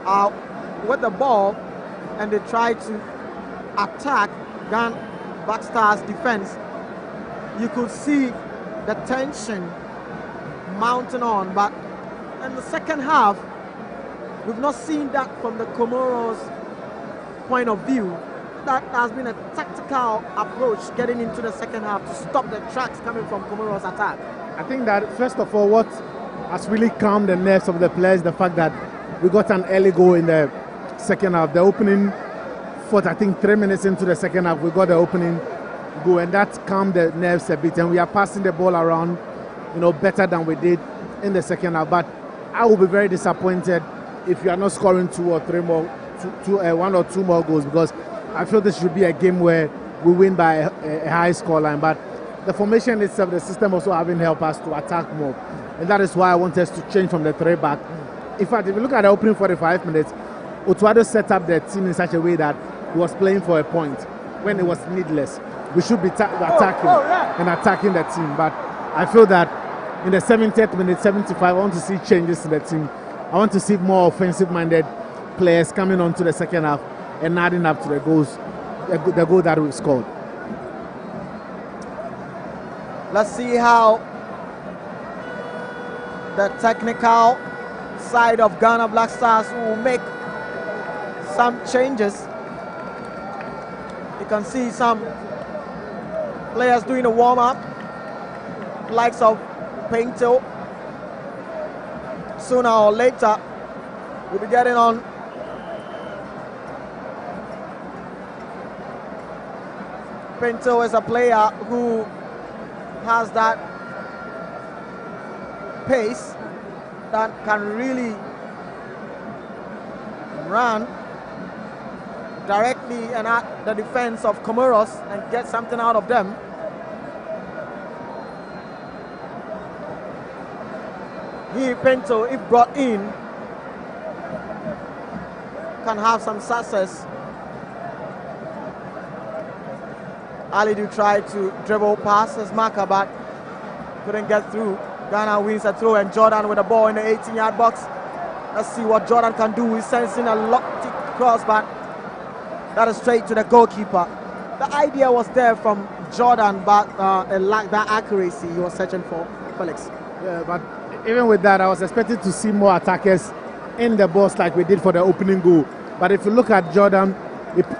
are with the ball and they try to attack Ghana Black Stars defense, you could see the tension mounting on. But in the second half, we've not seen that from the Comoros point of view. that has been a tactical approach getting into the second half to stop the tracks coming from Comoros' attack? I think that first of all, what has really calmed the nerves of the players, the fact that we got an early goal in the second half. The opening, I think 3 minutes into the second half, we got the opening goal, and that calmed the nerves a bit. And we are passing the ball around, better than we did in the second half. But I will be very disappointed if you are not scoring 2 or 3 more, 1 or 2 more goals, because I feel this should be a game where we win by a high scoreline. But the formation itself, the system also haven't helped us to attack more. And that is why I want us to change from the 3 back. In fact, if you look at the opening 45 minutes, Otuado set up the team in such a way that he was playing for a point when it was needless. We should be attacking and attacking the team. But I feel that in the 70th minute, 75, I want to see changes in the team. I want to see more offensive-minded players coming on to the second half and adding up to the goals, the goal that we scored. Let's see how the technical side of Ghana Black Stars will make some changes. You can see some players doing a warm-up, likes of Pinto. Sooner or later, we'll be getting on Pinto is a player who has that pace that can really run directly and at the defense of Comoros and get something out of them. He, Pinto, if brought in, can have some success. Alidu tried to dribble past his marker, but couldn't get through. Ghana wins a throw, and Jordan with the ball in the 18-yard box. Let's see what Jordan can do. He's sensing a lofty cross, but that is straight to the goalkeeper. The idea was there from Jordan, but it lacked that accuracy he was searching for. Felix. Yeah, but even with that, I was expecting to see more attackers in the box like we did for the opening goal. But if you look at Jordan,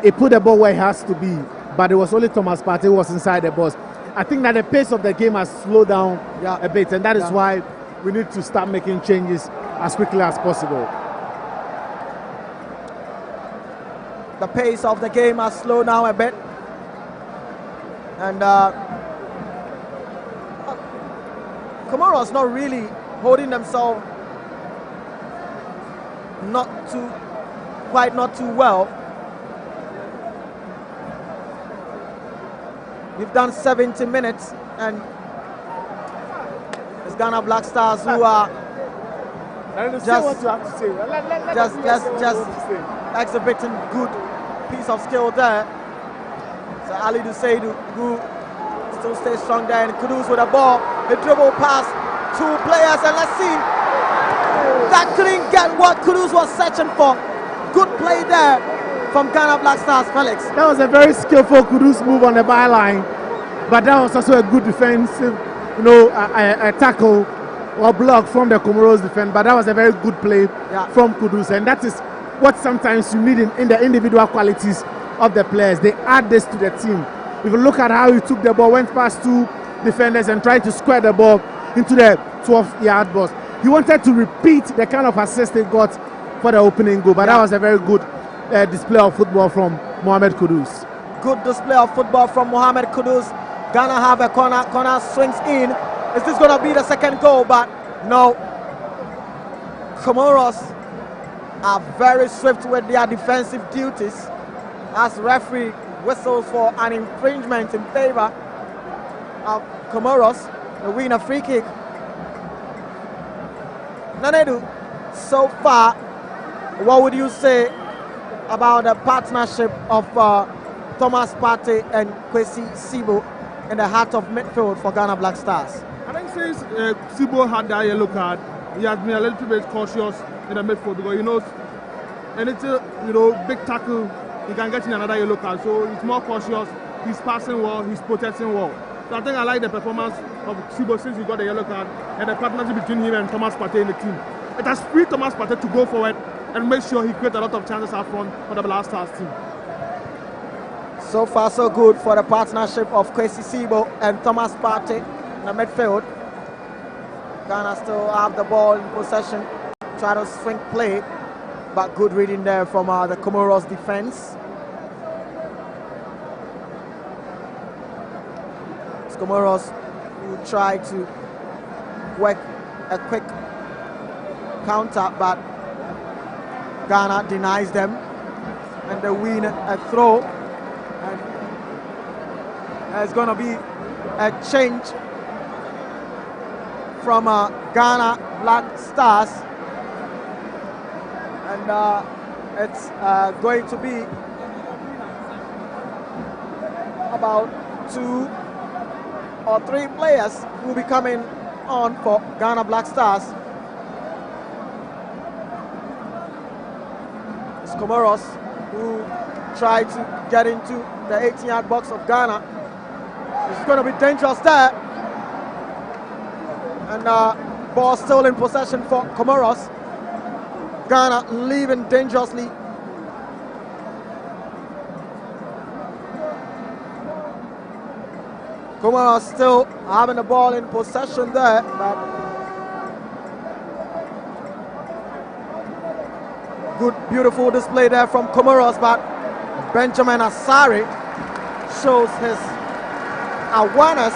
he put the ball where it has to be, but it was only Thomas Partey who was inside the box. I think that the pace of the game has slowed down a bit, and that is why we need to start making changes as quickly as possible. The pace of the game has slowed down a bit, and Comoros not really holding themselves not too well. We've done 70 minutes, and it's Ghana Black Stars who are just exhibiting good piece of skill there. So Alidu Seidu, who still stays strong there, and Kudus with a ball. The dribble pass, 2 players, and let's see. That couldn't get what Kudus was searching for. Good play there from Ghana Black Stars, Felix. That was a very skillful Kudus move on the byline, but that was also a good defensive, a tackle or block from the Comoros defense. But that was a very good play from Kudus, and that is what sometimes you need in the individual qualities of the players. They add this to the team. If you look at how he took the ball, went past 2 defenders and tried to square the ball into the 12-yard box. He wanted to repeat the kind of assist he got for the opening goal, but that was a very good display of football from Mohamed Kudus. Good display of football from Mohamed Kudus. Ghana have a corner swings in. Is this going to be the second goal? But no. Comoros are very swift with their defensive duties as referee whistles for an infringement in favor of Comoros. They win a free kick. Nanedu, so far, what would you say about the partnership of Thomas Partey and Kwesi Sibo in the heart of midfield for Ghana Black Stars? I think since Sibo had that yellow card, he has been a little bit cautious in the midfield because he knows big tackle, he can get in another yellow card. So he's more cautious, he's passing well, he's protecting well. So I think I like the performance of Sibo since he got the yellow card and the partnership between him and Thomas Partey in the team. It has freed Thomas Partey to go forward and make sure he creates a lot of chances up front for the Black Stars team. So far, so good for the partnership of Kwesi Sibo and Thomas Partey in the midfield. Ghana still have the ball in possession, try to swing play, but good reading there from the Comoros defense. It's Comoros who try to work a quick counter, but Ghana denies them, and they win a throw. And there's going to be a change from Ghana Black Stars, and it's going to be about 2 or 3 players who will be coming on for Ghana Black Stars. It's Comoros who try to get into the 18-yard box of Ghana. It's going to be dangerous there. And ball still in possession for Comoros. Ghana leaving dangerously. Comoros still having the ball in possession there, but good, beautiful display there from Comoros, but Benjamin Asare shows his awareness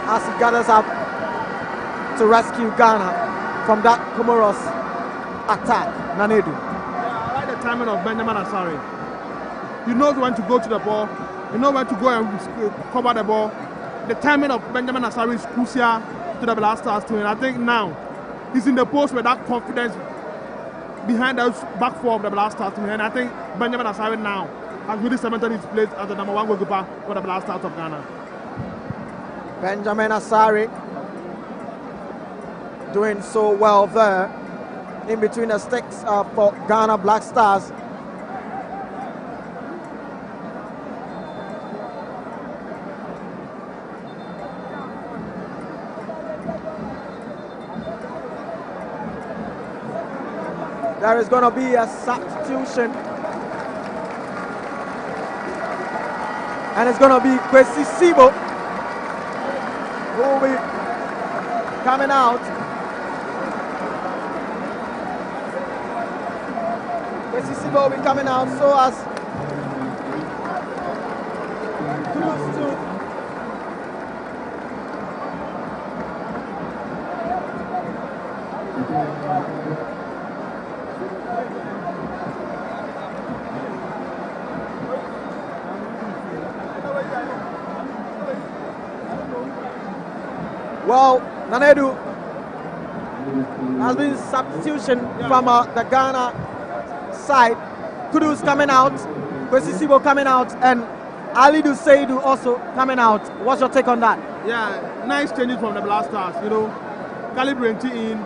as he gathers up to rescue Ghana from that Comoros attack. Nanedu. Yeah, I like the timing of Benjamin Asare. He knows when to go to the ball. He knows when to go and cover the ball. The timing of Benjamin Asare is crucial to the Black Stars team. And I think now he's in the post with that confidence behind the back four of the Black Stars team. And I think Benjamin Asare now has really cemented his place as the #1 goalkeeper for the Black Stars of Ghana. Benjamin Asare doing so well there in between the sticks for Ghana Black Stars. There is going to be a substitution, and it's going to be Kwesi Sibo who will be coming out. Kwesi Sibo will be coming out so as close to well, Nanedu has been substitution from the Ghana side. Kudus coming out, Kwesi Sibo coming out, and Alidu Seidu also coming out. What's your take on that? Yeah, nice changes from the Black Stars. You know, Calibrenti in,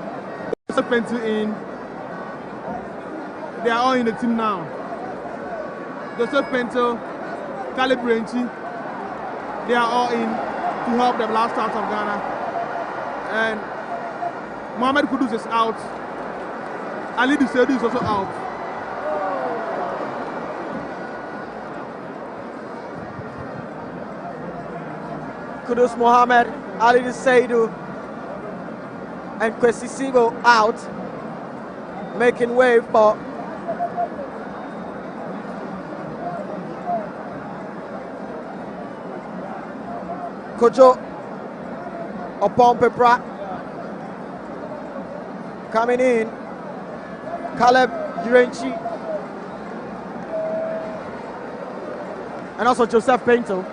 Serpenti in. They are all in the team now. Joseph Pento, Calibrenti, they are all in to help the Black Stars of Ghana. And Mohamed Kudus is out. Ali Dussedu is also out. Kudus Mohamed, Ali Dussedu, and Kwesi Sibo out, making way for Kojo Opompepra coming in, Caleb Urenchi, and also Joseph Pinto.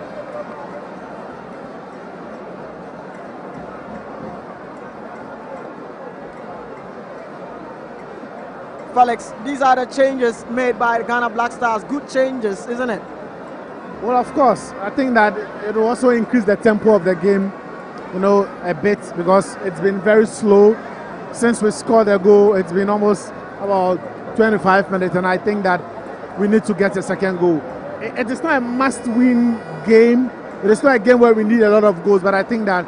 Felix, these are the changes made by the Ghana Black Stars. Good changes, isn't it? Well, of course. I think that it will also increase the tempo of the game, you know, a bit, because it's been very slow. Since we scored a goal, it's been almost about 25 minutes, and I think that we need to get a second goal. It is not a must-win game. It is not a game where we need a lot of goals, but I think that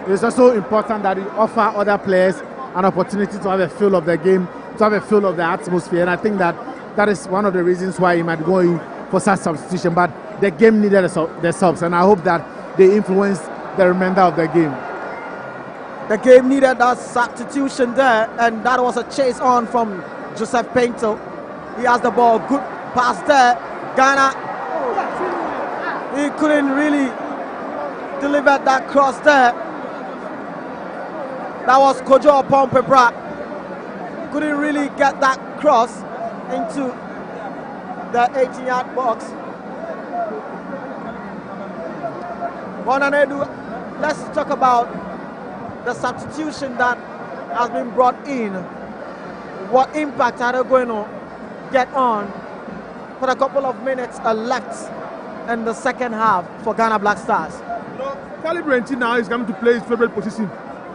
it is also important that we offer other players an opportunity to have a feel of the game, to have a feel of the atmosphere, and I think that that is one of the reasons why he might go in for such substitution. But the game needed the subs, and I hope that they influence the remainder of the game. The game needed that substitution there, and that was a chase on from Joseph Painter. He has the ball, good pass there. Ghana, he couldn't really deliver that cross there. That was Kojo Pompebra. Couldn't really get that cross into the 18-yard box. Bonanedu, let's talk about the substitution that has been brought in. What impact are they going to get on for a couple of minutes left in the second half for Ghana Black Stars? Qualifier now is coming to play his favorite position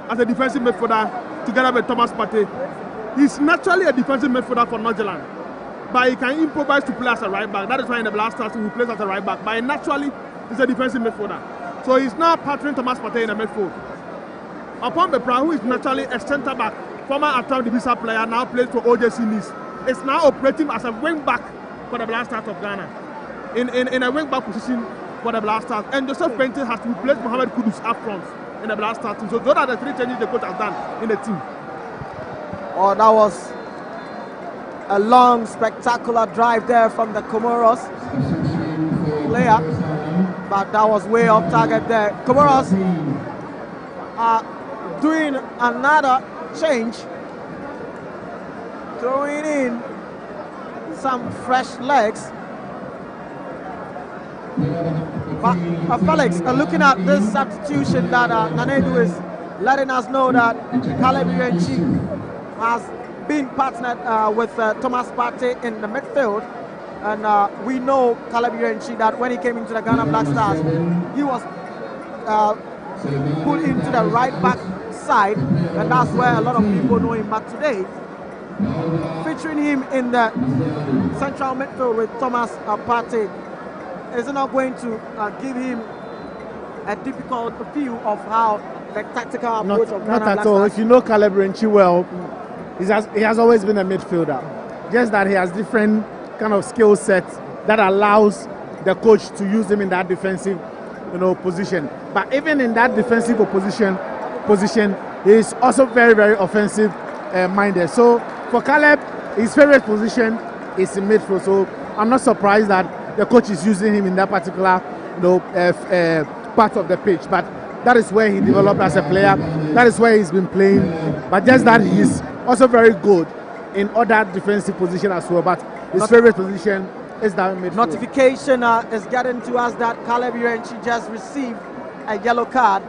as a defensive midfielder together with Thomas Partey. He's naturally a defensive midfielder for Northern, but he can improvise to play as a right back. That is why in the Black Stars he plays as a right back, but naturally he's a defensive midfielder. So he's now partnering Thomas Partey in the midfield. Upon Bepra, who is naturally a centre back, former Accra Division player, now plays for OJC Nice, is now operating as a wing back for the Black Stars of Ghana. In a wing back position for the Black Stars. And Joseph Painter has replaced Mohamed Kudus up front in the Black Stars team. So those are the three changes the coach has done in the team. Oh, that was a long, spectacular drive there from the Comoros player, but that was way off target there. Comoros are doing another change, throwing in some fresh legs. But Felix, looking at this substitution that Nanedu is letting us know that Caleb Irenchi has been partnered with Thomas Partey in the midfield, and we know Caleb Irenchi that when he came into the Ghana Black Stars, he was put into the right back side, and that's where a lot of people know him. But today, featuring him in the central midfield with Thomas Partey is not going to give him a difficult view of how the tactical approach of Ghana Not at all. If you know Caleb Irenchi well, he has always been a midfielder. Just that he has different kind of skill sets that allows the coach to use him in that defensive, position. But even in that defensive position, he is also very, very offensive minded. So for Caleb, his favorite position is in midfield. So I'm not surprised that the coach is using him in that particular, part of the pitch. But that is where he developed as a player. That is where he's been playing. But just that he's also very good in other defensive position as well. But his favorite position is that midfield. Notification is getting to us that Caleb Irenchi just received a yellow card.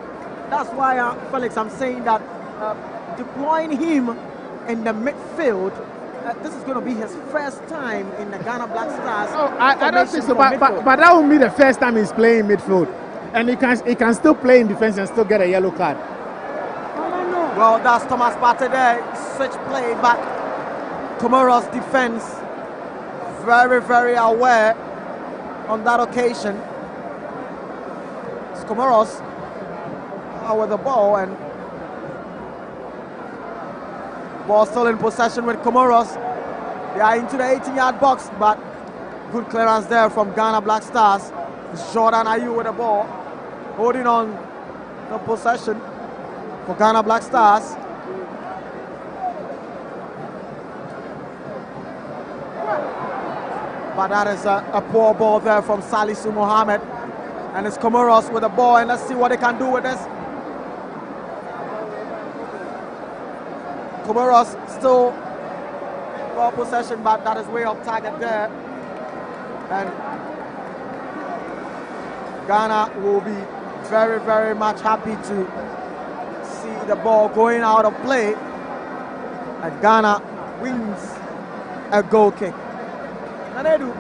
That's why, Felix, I'm saying that deploying him in the midfield, this is going to be his first time in the Ghana Black Stars. Oh, I don't think so, but that will be the first time he's playing midfield. And he can still play in defense and still get a yellow card. Well, that's Thomas Partey there. Switch play back. Comoros defense very, very aware on that occasion. It's Comoros with the ball, and ball still in possession with Comoros. They are into the 18-yard box, but good clearance there from Ghana Black Stars. It's Jordan Ayew with the ball, holding on the possession for Ghana Black Stars. But that is a poor ball there from Salisu Mohammed. And it's Comoros with the ball, and let's see what they can do with this. Comoros still ball possession, but that is way off target there. And Ghana will be very, very much happy to see the ball going out of play. And Ghana wins a goal kick. Nanedu,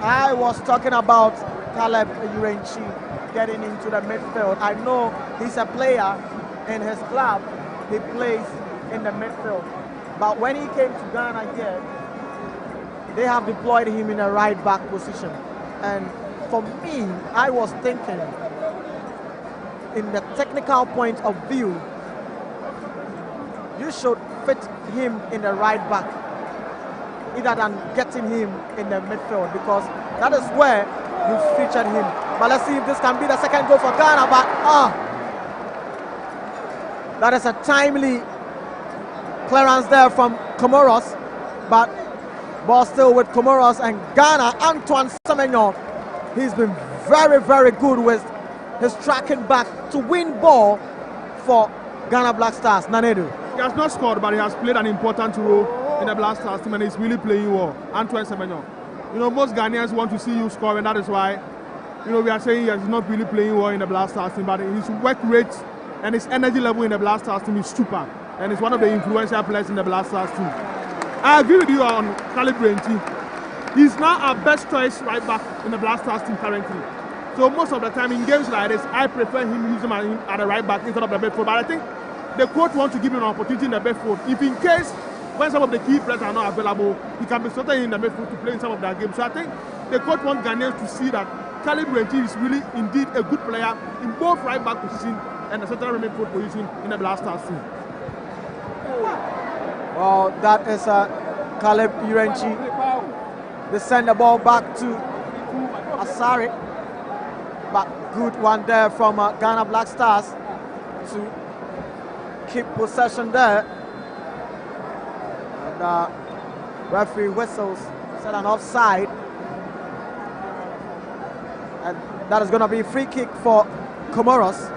I was talking about Caleb Irenchi getting into the midfield. I know he's a player in his club. He plays in the midfield. But when he came to Ghana here, they have deployed him in a right back position. And for me, I was thinking, in the technical point of view, you should fit him in the right back, either than getting him in the midfield, because that is where You've featured him. But let's see if this can be the second goal for Ghana. But that is a timely clearance there from Comoros. But ball still with Comoros and Ghana. Antoine Semenyo, he's been very, very good with his tracking back to win ball for Ghana Black Stars. Nanedu. He has not scored, but he has played an important role in the Black Stars team, and he's really playing well. Antoine Semenyo. You know, most Ghanaians want to see you score, and that is why, you know, we are saying he's not really playing well in the Black Stars team, but his work rate and his energy level in the Black Stars team is super, and he's one of the influential players in the Black Stars team. I agree with you on Caleb Brenti. He's now our best choice right back in the Black Stars team currently. So most of the time in games like this, I prefer him using him at the right back instead of the midfield. But I think the coach wants to give him an opportunity in the midfield. If in case when some of the key players are not available, he can be slotted in the midfield to play in some of their games. So I think the coach wants Ghanaians to see that Caleb Brenti is really indeed a good player in both right back position and the central midfield position in the Black Stars team. Well, that is Caleb Urenchi. They send the ball back to Asari. But good one there from Ghana Black Stars to keep possession there. And referee whistles, set an offside. And that is going to be a free kick for Comoros.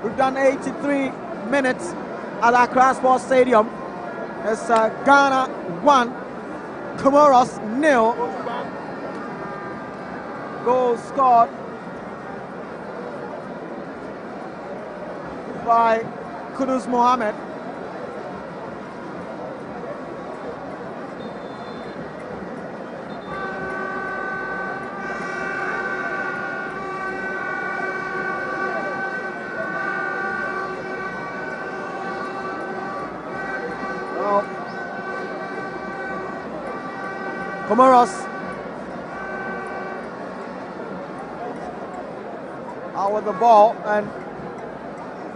We've done 83 minutes at Accra Sports Stadium. It's Ghana 1, Comoros 0. Goal scored by Kudus Mohammed. Comoros out with the ball, and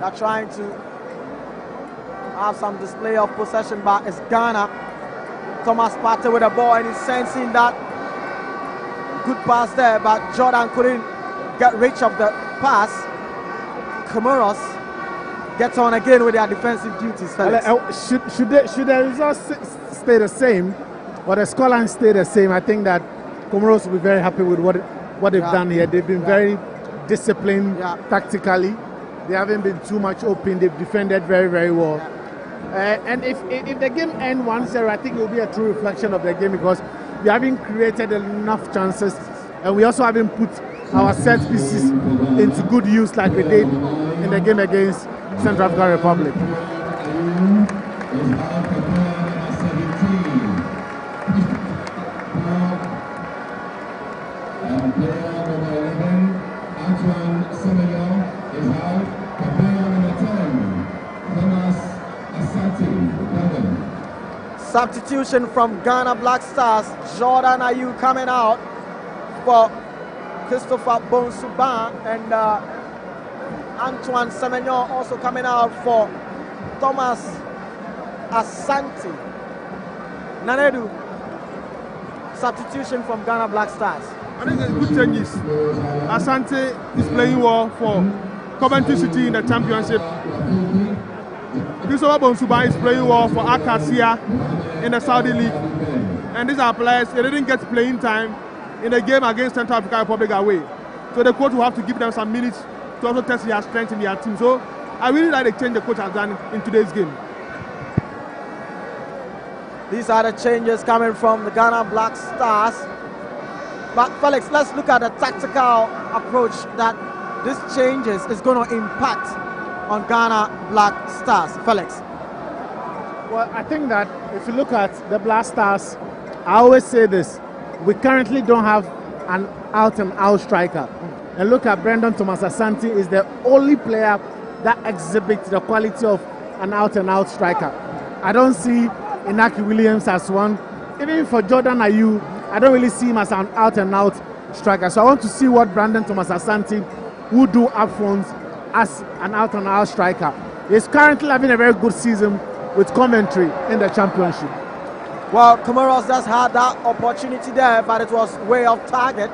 they're trying to have some display of possession, but it's Ghana. Thomas Partey with the ball, and he's sensing that good pass there, but Jordan couldn't get reach of the pass. Comoros gets on again with their defensive duties. Felix. Should the results stay the same, or the scoreline stay the same? I think that Comoros will be very happy with what they've done here. They've been very disciplined tactically. They haven't been too much open. They've defended very, very well. And if the game ends 1-0, I think it will be a true reflection of the game, because we haven't created enough chances, and we also haven't put our set pieces into good use like we did in the game against Central African Republic. Antoine Semenyo is out. Player number 10, Thomas Asante. Substitution from Ghana Black Stars. Jordan Ayew coming out for Christopher Bonsuban, and Antoine Semenyo also coming out for Thomas Asante. Nanedu, substitution from Ghana Black Stars. I think it's good changes. Asante is playing well for Coventry City in the championship. Christopher Bonsuban is playing well for Accra in the Saudi League. And these are players, they didn't get playing time in the game against Central African Republic away. So the coach will have to give them some minutes to also test their strength in their team. So I really like the change the coach has done in today's game. These are the changes coming from the Ghana Black Stars. But Felix, let's look at the tactical approach that these changes is going to impact on Ghana Black Stars. Felix. Well, I think that if you look at the Black Stars, I always say this, we currently don't have an out-and-out striker. And look at Brendan Thomas Asante is the only player that exhibits the quality of an out-and-out striker. I don't see Inaki Williams as one. Even for Jordan Ayew, I don't really see him as an out-and-out striker. So I want to see what Brandon Thomas Asante will do up front as an out-and-out striker. He's currently having a very good season with Coventry in the championship. Well, Comoros just had that opportunity there, but it was way off target.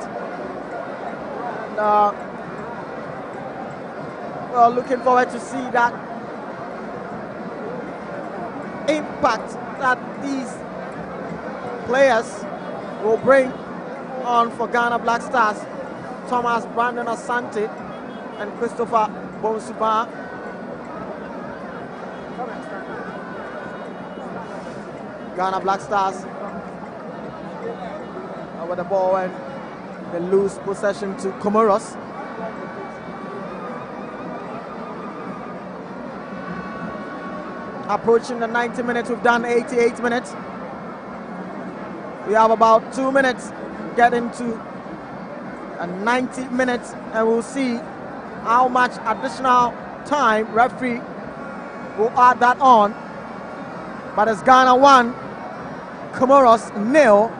And, well, looking forward to see that impact that these players will bring on for Ghana Black Stars. Thomas Brandon Asante and Christopher Bonsuba. Ghana Black Stars over the ball and they lose possession to Comoros. Approaching the 90 minutes, we've done 88 minutes. We have about 2 minutes getting to 90 minutes, and we'll see how much additional time referee will add that on. But it's Ghana 1, Comoros 0.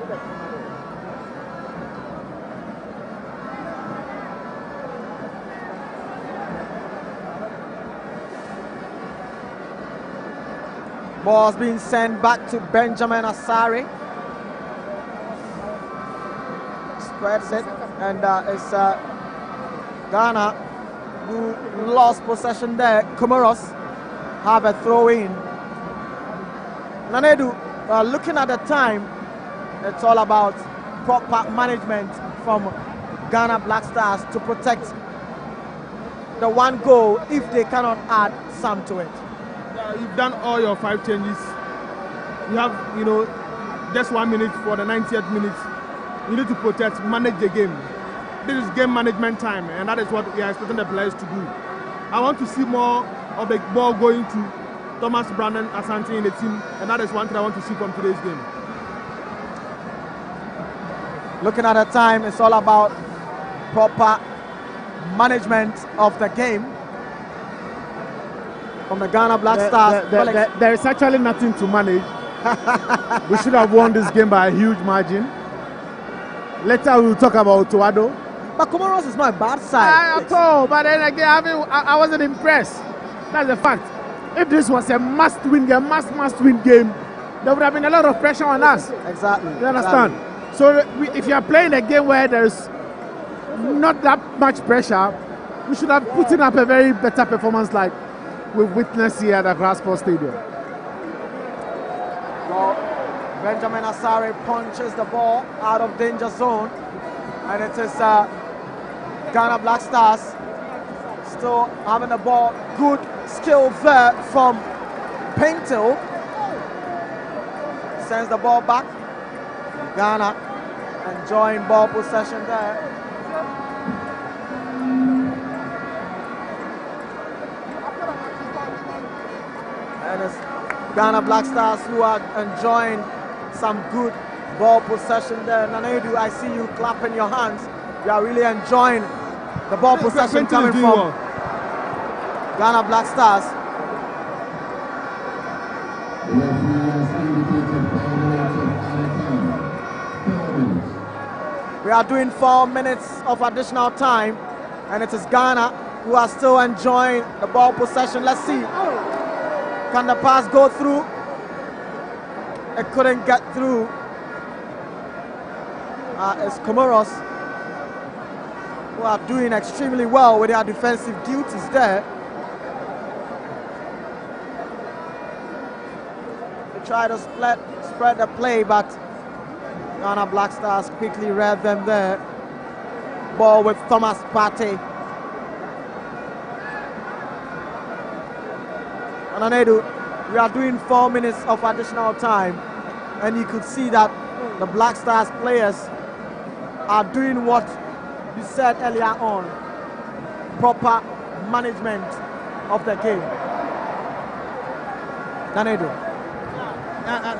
Ball's being sent back to Benjamin Asare. Spreads it, and it's Ghana who lost possession there. Comoros have a throw in. Nanedu, looking at the time, it's all about proper management from Ghana Black Stars to protect the one goal if they cannot add some to it. You've done all your 5 changes. You have, just 1 minute for the 90th minute. You need to protect, manage the game. This is game management time, and that is what we are expecting the players to do. I want to see more of the ball going to Thomas Brandon Asante in the team, and that is one thing I want to see from today's game. Looking at the time, it's all about proper management of the game from the Ghana Black Stars. There is actually nothing to manage. We should have won this game by a huge margin. Later we will talk about Tuado. But Comoros is not a bad side. At all, but then again, I wasn't impressed. That's the fact. If this was a must-win game, must-win game, there would have been a lot of pressure on us. Exactly. You understand? Exactly. So if you are playing a game where there's not that much pressure, we should have put in up a very better performance like we've witnessed here at Accra Sports Stadium. Well, Benjamin Asare punches the ball out of danger zone, and it is Ghana Black Stars still having the ball. Good skill there from Paintil. Sends the ball back. Ghana enjoying ball possession there. And it's Ghana Black Stars who are enjoying some good ball possession there. Nanedu, I see you clapping your hands. You are really enjoying the ball possession coming from Ghana Black Stars. We are doing 4 minutes of additional time, and it is Ghana who are still enjoying the ball possession. Let's see. Can the pass go through? It couldn't get through. It's Comoros who are doing extremely well with their defensive duties there. They try to spread the play, but Ghana Black Stars quickly read them there. Ball with Thomas Partey. Ananedu, we are doing 4 minutes of additional time, and you could see that the Black Stars players are doing what you said earlier on, proper management of the game. Ananedu.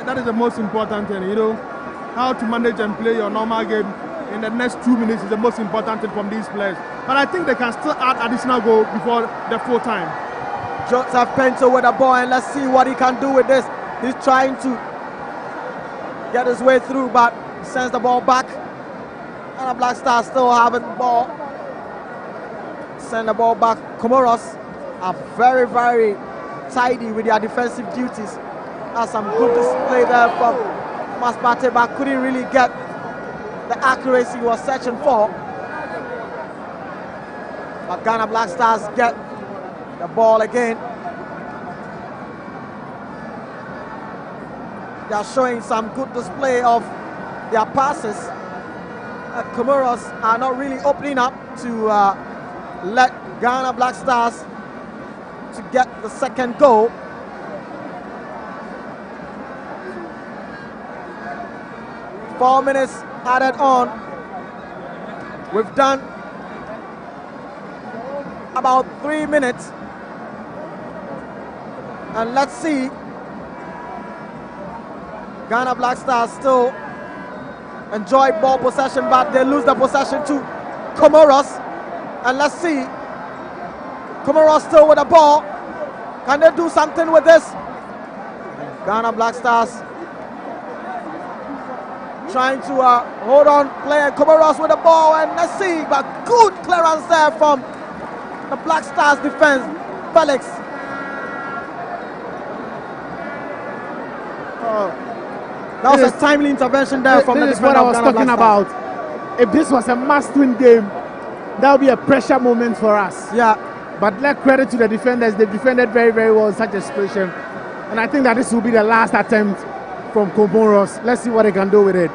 That is the most important thing, how to manage and play your normal game in the next 2 minutes is the most important thing from these players. But I think they can still add additional goal before the full time. Joseph Pento with the ball, and let's see what he can do with this. He's trying to get his way through, but sends the ball back. And the Black Stars still having the ball. Send the ball back. Comoros are very, very tidy with their defensive duties. That's some good display there from Maspate, but couldn't really get the accuracy he was searching for. But Ghana Black Stars get the ball again. They are showing some good display of their passes. Comoros are not really opening up to let Ghana Black Stars to get the second goal. Four minutes added on. We've done about 3 minutes. And let's see. Ghana Black Stars still enjoy ball possession, but they lose the possession to Comoros. And let's see. Comoros still with the ball. Can they do something with this? Ghana Black Stars trying to hold on, play Comoros with the ball, and let's see, but good clearance there from the Black Stars defense, Felix. That was a timely intervention there from the defender. This is defender what I was talking about. If this was a must-win game, that would be a pressure moment for us. Yeah. But let credit to the defenders. They defended very, very well in such a situation. And I think that this will be the last attempt from Comoros. Let's see what they can do with it.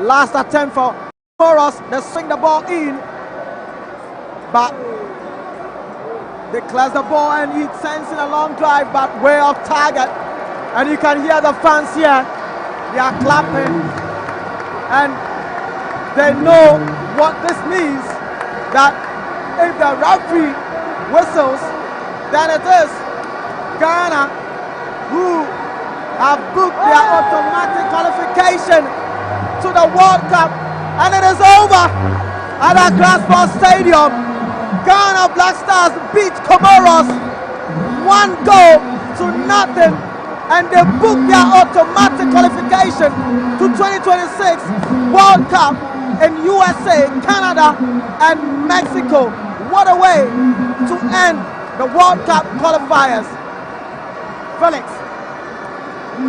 Last attempt for Comoros. They swing the ball in, but they clears the ball and he sends in a long drive, but way off target. And you can hear the fans here. They are clapping, and they know what this means. That if the referee whistles, then it is Ghana who have booked their automatic qualification to the World Cup, and it is over at Accra Sports Stadium. Ghana Black Stars beat Comoros 1-0, and they booked their automatic qualification to 2026 World Cup in USA, Canada, and Mexico. What a way to end the World Cup qualifiers. Felix,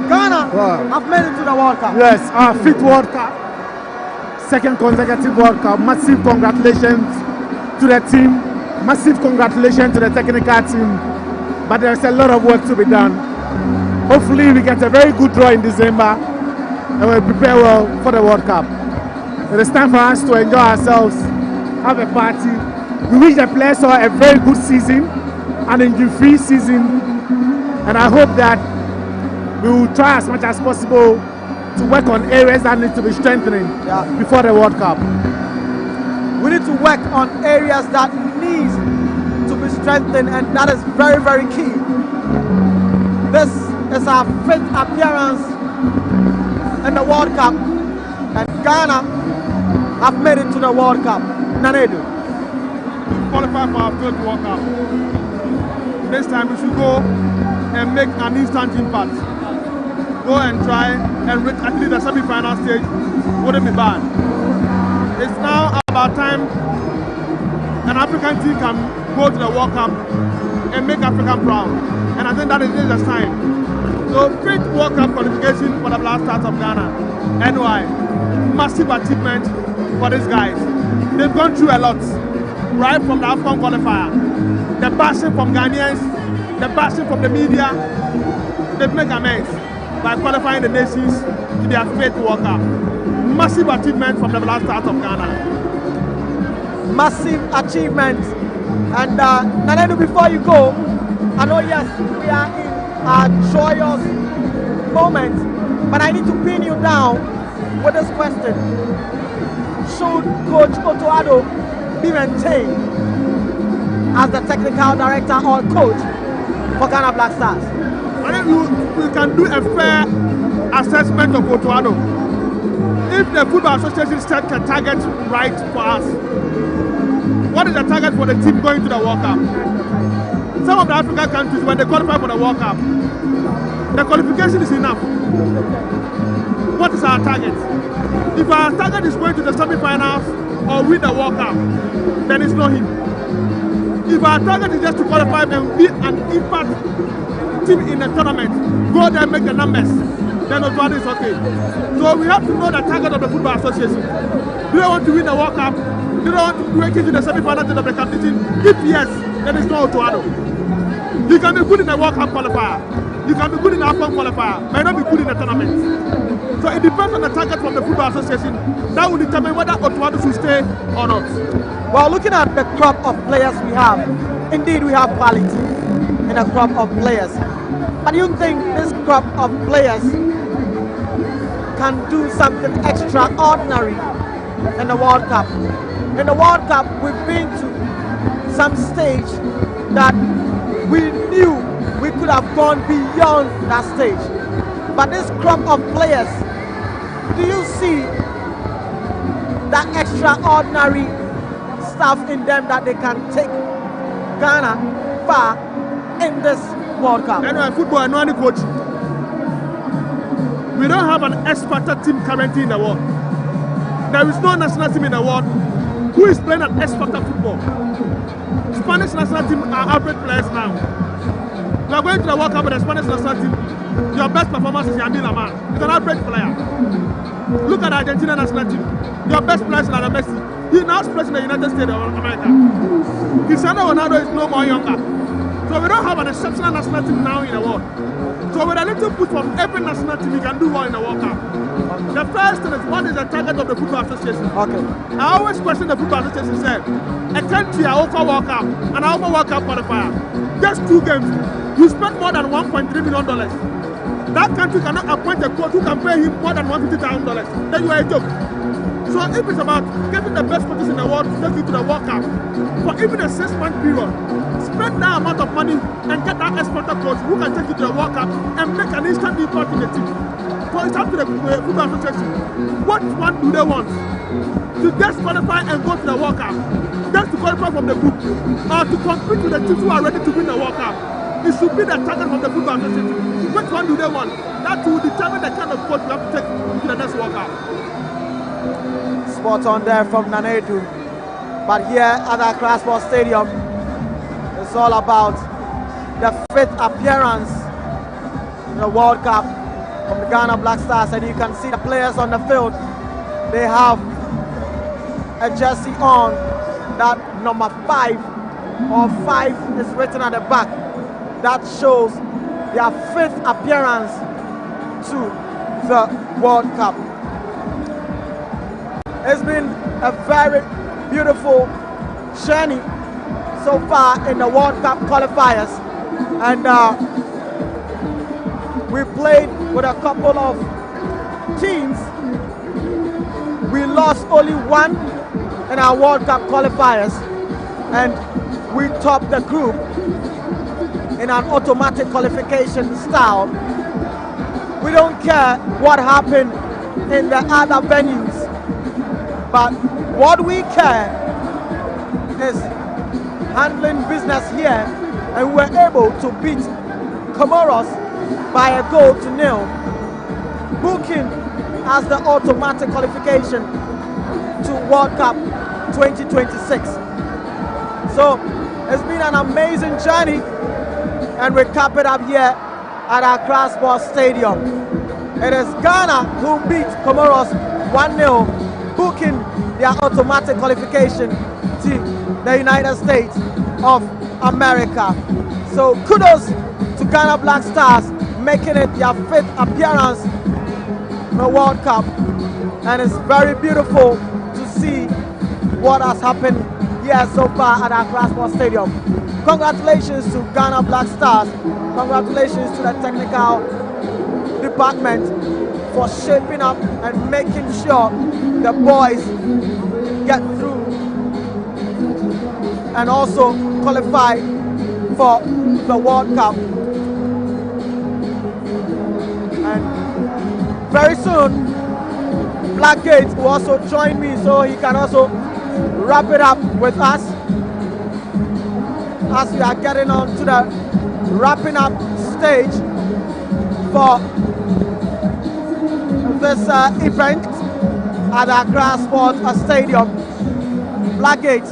Ghana have made it to the World Cup. Yes, our 5th World Cup, 2nd consecutive World Cup. Massive congratulations to the team, massive congratulations to the technical team, but there's a lot of work to be done. Hopefully we get a very good draw in December and we'll prepare well for the World Cup. It is time for us to enjoy ourselves, have a party. We wish the players saw a very good season, an injury-free season, and I hope that we will try as much as possible to work on areas that need to be strengthening before the World Cup. We need to work on areas that need to be strengthened, and that is very, very key. This is our 5th appearance in the World Cup, and Ghana have made it to the World Cup. Nanedu. Qualify for our 5th World Cup. This time we should go and make an instant impact. Go and try and reach at least the semi-final stage. Wouldn't be bad. It's now about time an African team can go to the World Cup and make Africa proud. And I think that is the time. So 5th World Cup qualification for the Black Stars of Ghana. NY. Massive achievement for these guys. They've gone through a lot. Right from the AFCON qualifier. The passion from Ghanaians, the passion from the media, they've made amends by qualifying the nations to their 5th World Cup. Massive achievement from the Black Stars of Ghana. Massive achievement. And Nanedu, before you go, I know yes, we are in a joyous moment, but I need to pin you down with this question. Should Coach Otoado be maintained as the technical director or coach for Ghana Black Stars? I think we can do a fair assessment of Otoado. If the Football Association set a target right for us, what is the target for the team going to the World Cup? Some of the African countries, when they qualify for the World Cup, the qualification is enough. What is our target? If our target is going to the semi-finals or win the World Cup, then it's not him. If our target is just to qualify and be an impact team in a tournament go there and make the numbers, then Otuado is okay. So we have to know the target of the Football Association. Do they want to win the World Cup? Do they want to break into the semi-final of the competition? If yes, then it's not Otuado. You can be good in the World Cup qualifier. You can be good in the AFCON qualifier, may not be good in the tournament. So it depends on the target from the Football Association. That will determine whether Otuado should stay or not. Well, looking at the crop of players we have, indeed we have quality in a crop of players. But do you think this crop of players can do something extraordinary in the World Cup? In the World Cup, we've been to some stage that we knew we could have gone beyond that stage. But this crop of players, do you see that extraordinary stuff in them that they can take Ghana far in this World Cup? Anyway, football, I know any coach. We don't have an expert team currently in the world. There is no national team in the world who is playing an expert football. Spanish national team are average players now. We are going to the World Cup with the Spanish national team. Your best performance is Yamin Lamar. He's an average player. Look at the Argentina national team. Your best player is Lionel Messi. He now plays in the United States of America. Cristiano Ronaldo is no more younger. So we don't have an exceptional national team now in the world. So with a little push from every national team, we can do well in the World Cup. The first thing is, what is the target of the Football Association? Okay. I always question the Football Association said, a country are over World Cup and I over World Cup qualifier. Just 2 games. You spend more than $1.3 million. That country cannot appoint a coach who can pay him more than $150,000. Then you are a joke. So if it's about getting the best coaches in the world to take you to the World Cup, for even a 6-month period, spend that amount of money and get that expert coach who can take you to the World Cup and make an instant impact in the team. So it's up to the Football Association. What one do they want? To just qualify and go to the World Cup, just to qualify from the group, or to compete with the teams who are ready to win the World Cup? It should be the target of the Football Association. Which one do they want? That will determine the kind of coach we have to take to the next World Cup. Spot on there from Nanedu. But here at Accra Sports Stadium, it's all about the 5th appearance in the World Cup from the Ghana Black Stars, and you can see the players on the field. They have a jersey on that number 5 or 5 is written at the back. That shows their 5th appearance to the World Cup. It's been a very beautiful journey so far in the World Cup qualifiers, and we played with a couple of teams. We lost only one in our World Cup qualifiers, and we topped the group in an automatic qualification style. We don't care what happened in the other venues, but what we care is handling business here, and we were able to beat Comoros by 1-0, booking as the automatic qualification to World Cup 2026. So it's been an amazing journey, and we cap it up here at Accra Sports Stadium. It is Ghana who beat Comoros 1-0, booking their automatic qualification to the United States of America. So kudos to Ghana Black Stars, making it their 5th appearance in the World Cup. And it's very beautiful to see what has happened here so far at Accra Sports Stadium. Congratulations to Ghana Black Stars. Congratulations to the technical department for shaping up and making sure the boys get through and also qualify for the World Cup. And very soon, Blackgate will also join me so he can also wrap it up with us as we are getting on to the wrapping up stage for this event at Accra Sports Stadium. Blackgate,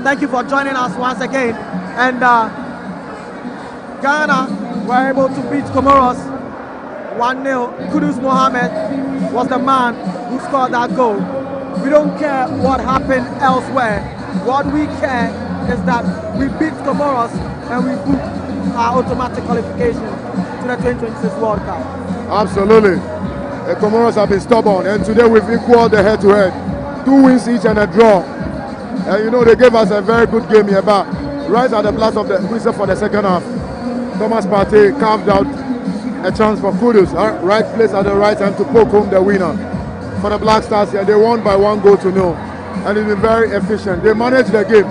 thank you for joining us once again. And Ghana were able to beat Comoros 1-0. Kudus Mohammed was the man who scored that goal. We don't care what happened elsewhere. What we care is that we beat Comoros and we book our automatic qualification to the 2026 World Cup. Absolutely. The Comoros have been stubborn, and today we've equaled the head-to-head. 2 wins each and a draw. And you know, they gave us a very good game here, but right at the blast of the whistle for the second half, Thomas Partey carved out a chance for Kudus. Right place at the right time to poke home the winner. For the Black Stars here, they won by 1-0, and it's been very efficient. They managed the game.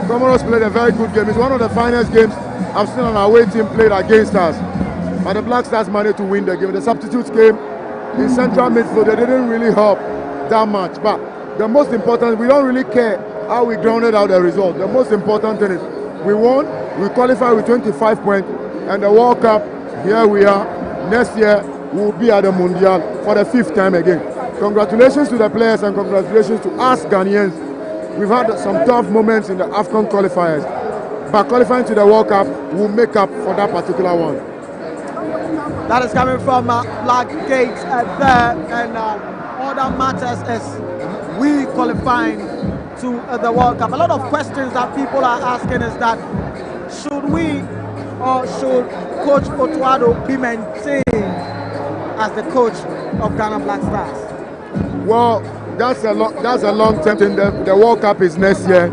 Comoros played a very good game. It's one of the finest games I've seen an away team played against us. But the Black Stars managed to win the game. The substitutes came in central midfield. They didn't really help that much. But the most important, we don't really care how we grounded out the result. The most important thing is we won, we qualified with 25 points, and the World Cup, here we are. Next year, we'll be at the Mundial for the 5th time again. Congratulations to the players and congratulations to us Ghanaians. We've had some tough moments in the AFCON qualifiers, but qualifying to the World Cup will make up for that particular one. That is coming from Black Gates there, and all that matters is we qualifying to the World Cup. A lot of questions that people are asking is that should we or should Coach Otuado be maintained as the coach of Ghana Black Stars? Well, that's a long-term thing. The World Cup is next year,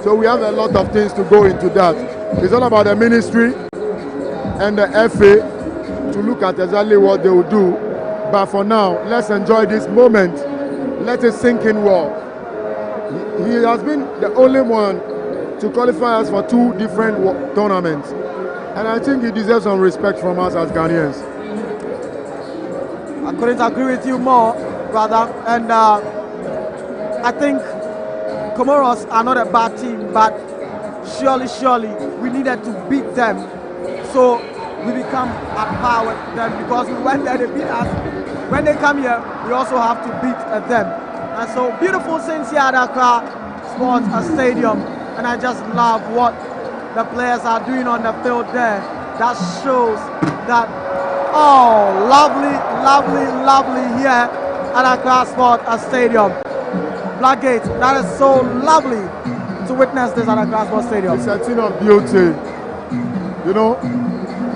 so we have a lot of things to go into that. It's all about the ministry and the FA to look at exactly what they will do. But for now, let's enjoy this moment. Let it sink in well. He has been the only one to qualify us for 2 different tournaments, and I think he deserves some respect from us as Ghanaians. I couldn't agree with you more, brother. And I think Comoros are not a bad team, but surely we needed to beat them, so we become at par with them, because we went there, they beat us. When they come here, we also have to beat them. And so beautiful scenes here at Accra Sports Stadium, and I just love what the players are doing on the field there. That shows that, oh, lovely here at Accra Sports Stadium. Blackgate, that is so lovely to witness this at Accra Sports Stadium. It's a thing of beauty. You know,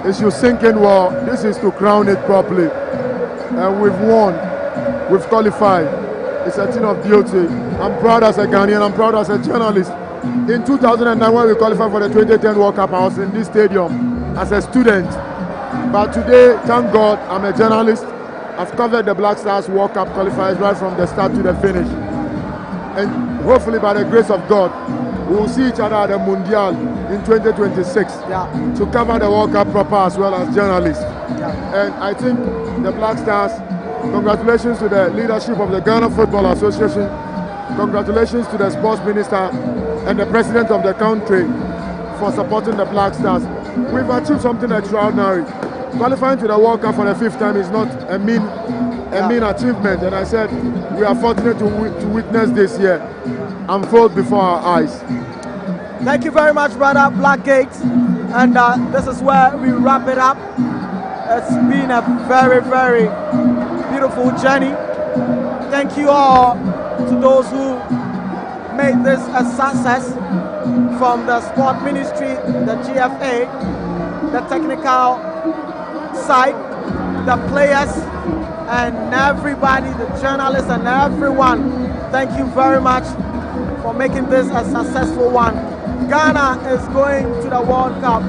it should sink in well. This is to crown it properly. And we've won. We've qualified. It's a thing of beauty. I'm proud as a Ghanaian. I'm proud as a journalist. In 2009, when we qualified for the 2010 World Cup, I was in this stadium as a student. But today, thank God, I'm a journalist. I've covered the Black Stars World Cup qualifiers right from the start to the finish. And hopefully, by the grace of God, we will see each other at the Mundial in 2026 to cover the World Cup proper as well as journalists. And I think the Black Stars, congratulations to the leadership of the Ghana Football Association. Congratulations to the sports minister and the president of the country for supporting the Black Stars. We've achieved something extraordinary. Qualifying to the World Cup for the 5th time is not a mean achievement. And I said we are fortunate to witness this year unfold before our eyes. Thank you very much, brother Blackgate. And this is where we wrap it up. It's been a very beautiful journey. Thank you all to those who made this a success, from the sport ministry, the GFA, the technical side, the players, and everybody, the journalists and everyone. Thank you very much for making this a successful one. Ghana is going to the World Cup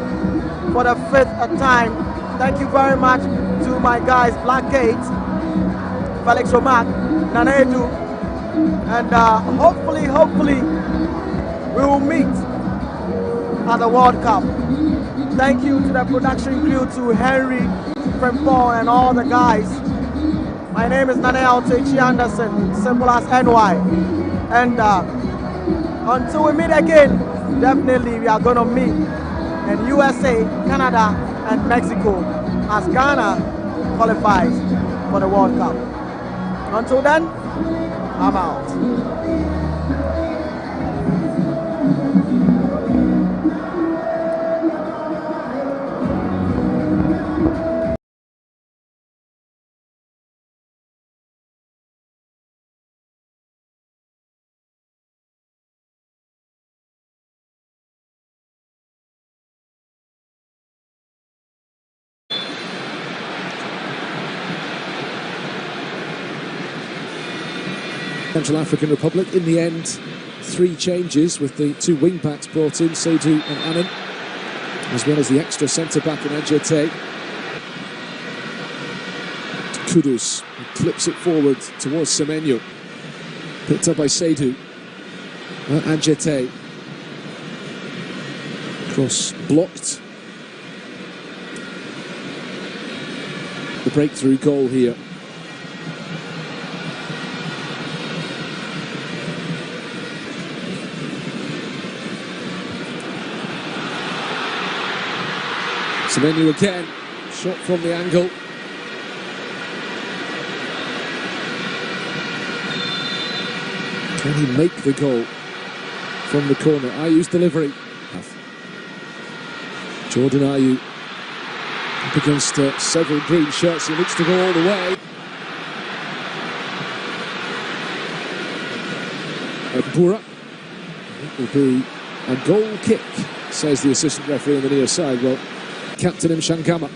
for the 5th time. Thank you very much to my guys, Blackgate, Felix Omak, Nana Edu, and hopefully we will meet at the World Cup. Thank you to the production crew, to Henry, Frempong, and all the guys. My name is Nana Altechi Anderson, simple as NY. And until we meet again, definitely we are going to meet in USA, Canada, and Mexico as Ghana qualifies for the World Cup. Until then, I'm out. Central African Republic. In the end, 3 changes with the 2 wing-backs brought in, Seydou and Annan, as well as the extra centre-back in Adjete. Kudus clips it forward towards Semenyo. Picked up by Seydou. Adjete. Cross blocked. The breakthrough goal here. Semenyo again, shot from the angle. Can he make the goal from the corner? Ayew's delivery. Jordan Ayew up against several green shirts. He looks to go all the way. Bura. It will be a goal kick, says the assistant referee on the near side. Well, Captain Mshangama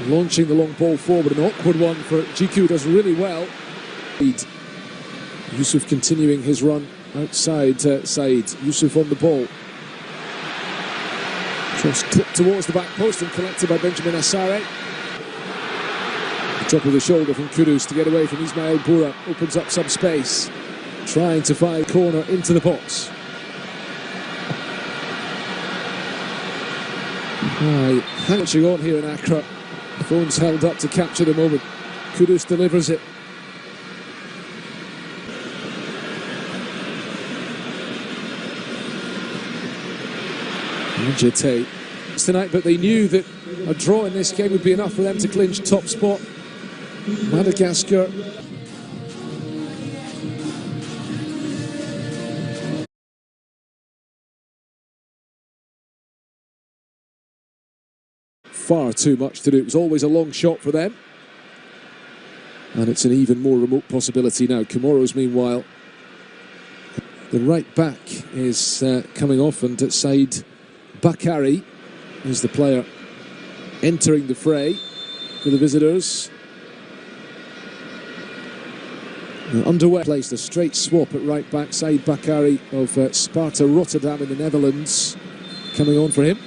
launching the long ball forward, an awkward one for GQ, does really well. Yusuf continuing his run outside Said. Yusuf on the ball. Cross clipped towards the back post and collected by Benjamin Asare. The drop of the shoulder from Kudus to get away from Ismail Bura. Opens up some space. Trying to find corner into the box. Hanging on here in Accra. Phones held up to capture the moment. Kudus delivers it. Adjete tonight, but they knew that a draw in this game would be enough for them to clinch top spot. Madagascar far too much to do. It was always a long shot for them, and it's an even more remote possibility now. Comoros, meanwhile, the right back is coming off, and Said Bakari is the player entering the fray for the visitors. Underway, placed a straight swap at right back. Said Bakari of Sparta Rotterdam in the Netherlands coming on for him.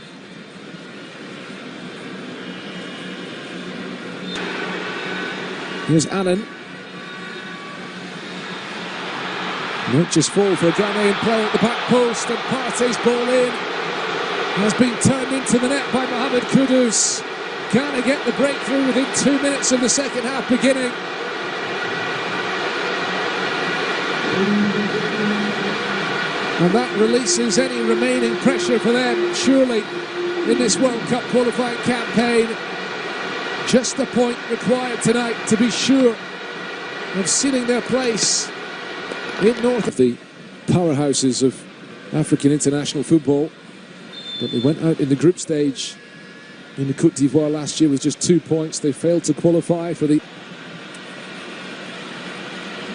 Here's Annan. Might just fall for a Ghanaian play at the back post, and Partey's ball in has been turned into the net by Mohamed Kudus. Ghana get the breakthrough within 2 minutes of the second half beginning. And that releases any remaining pressure for them, surely, in this World Cup qualifying campaign. Just the point required tonight to be sure of sealing their place in north of the powerhouses of African international football. But they went out in the group stage in the Côte d'Ivoire last year with just 2 points. They failed to qualify for the...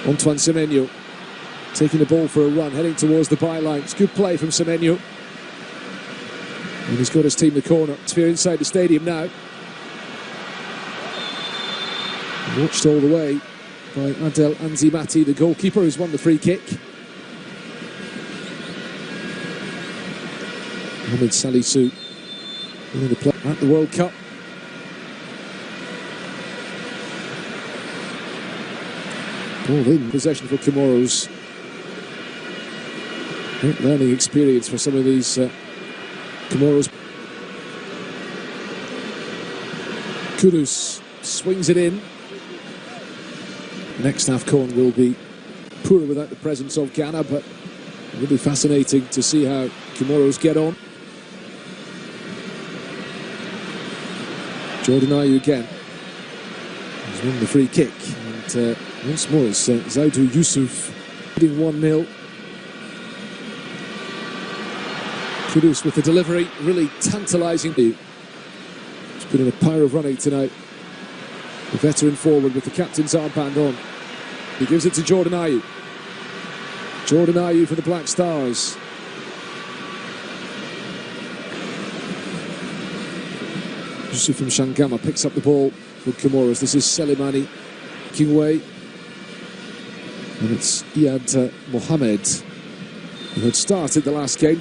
Antoine Semenyo taking the ball for a run, heading towards the byline. It's good play from Semenyo. And he's got his team the corner. It's here inside the stadium now. Watched all the way by Adel Anzimati, the goalkeeper, who's won the free kick. Mohamed Salisu winning the play at the World Cup. Ball in possession for Comoros. Great learning experience for some of these Comoros. Kudus swings it in. Next AFCON will be poor without the presence of Ghana, but it will be fascinating to see how Comoros get on. Jordan Ayew again. He's won the free kick, and once more it's Zaidou Yusuf leading 1-0. Kudus with the delivery, really tantalising. He's put in a pyre of running tonight. The veteran forward with the captain's armband on. He gives it to Jordan Ayew. Jordan Ayew for the Black Stars. Yusuf from Shangama picks up the ball for Comoros. This is Selimani making way. And it's Iyad Mohammed, who had started the last game.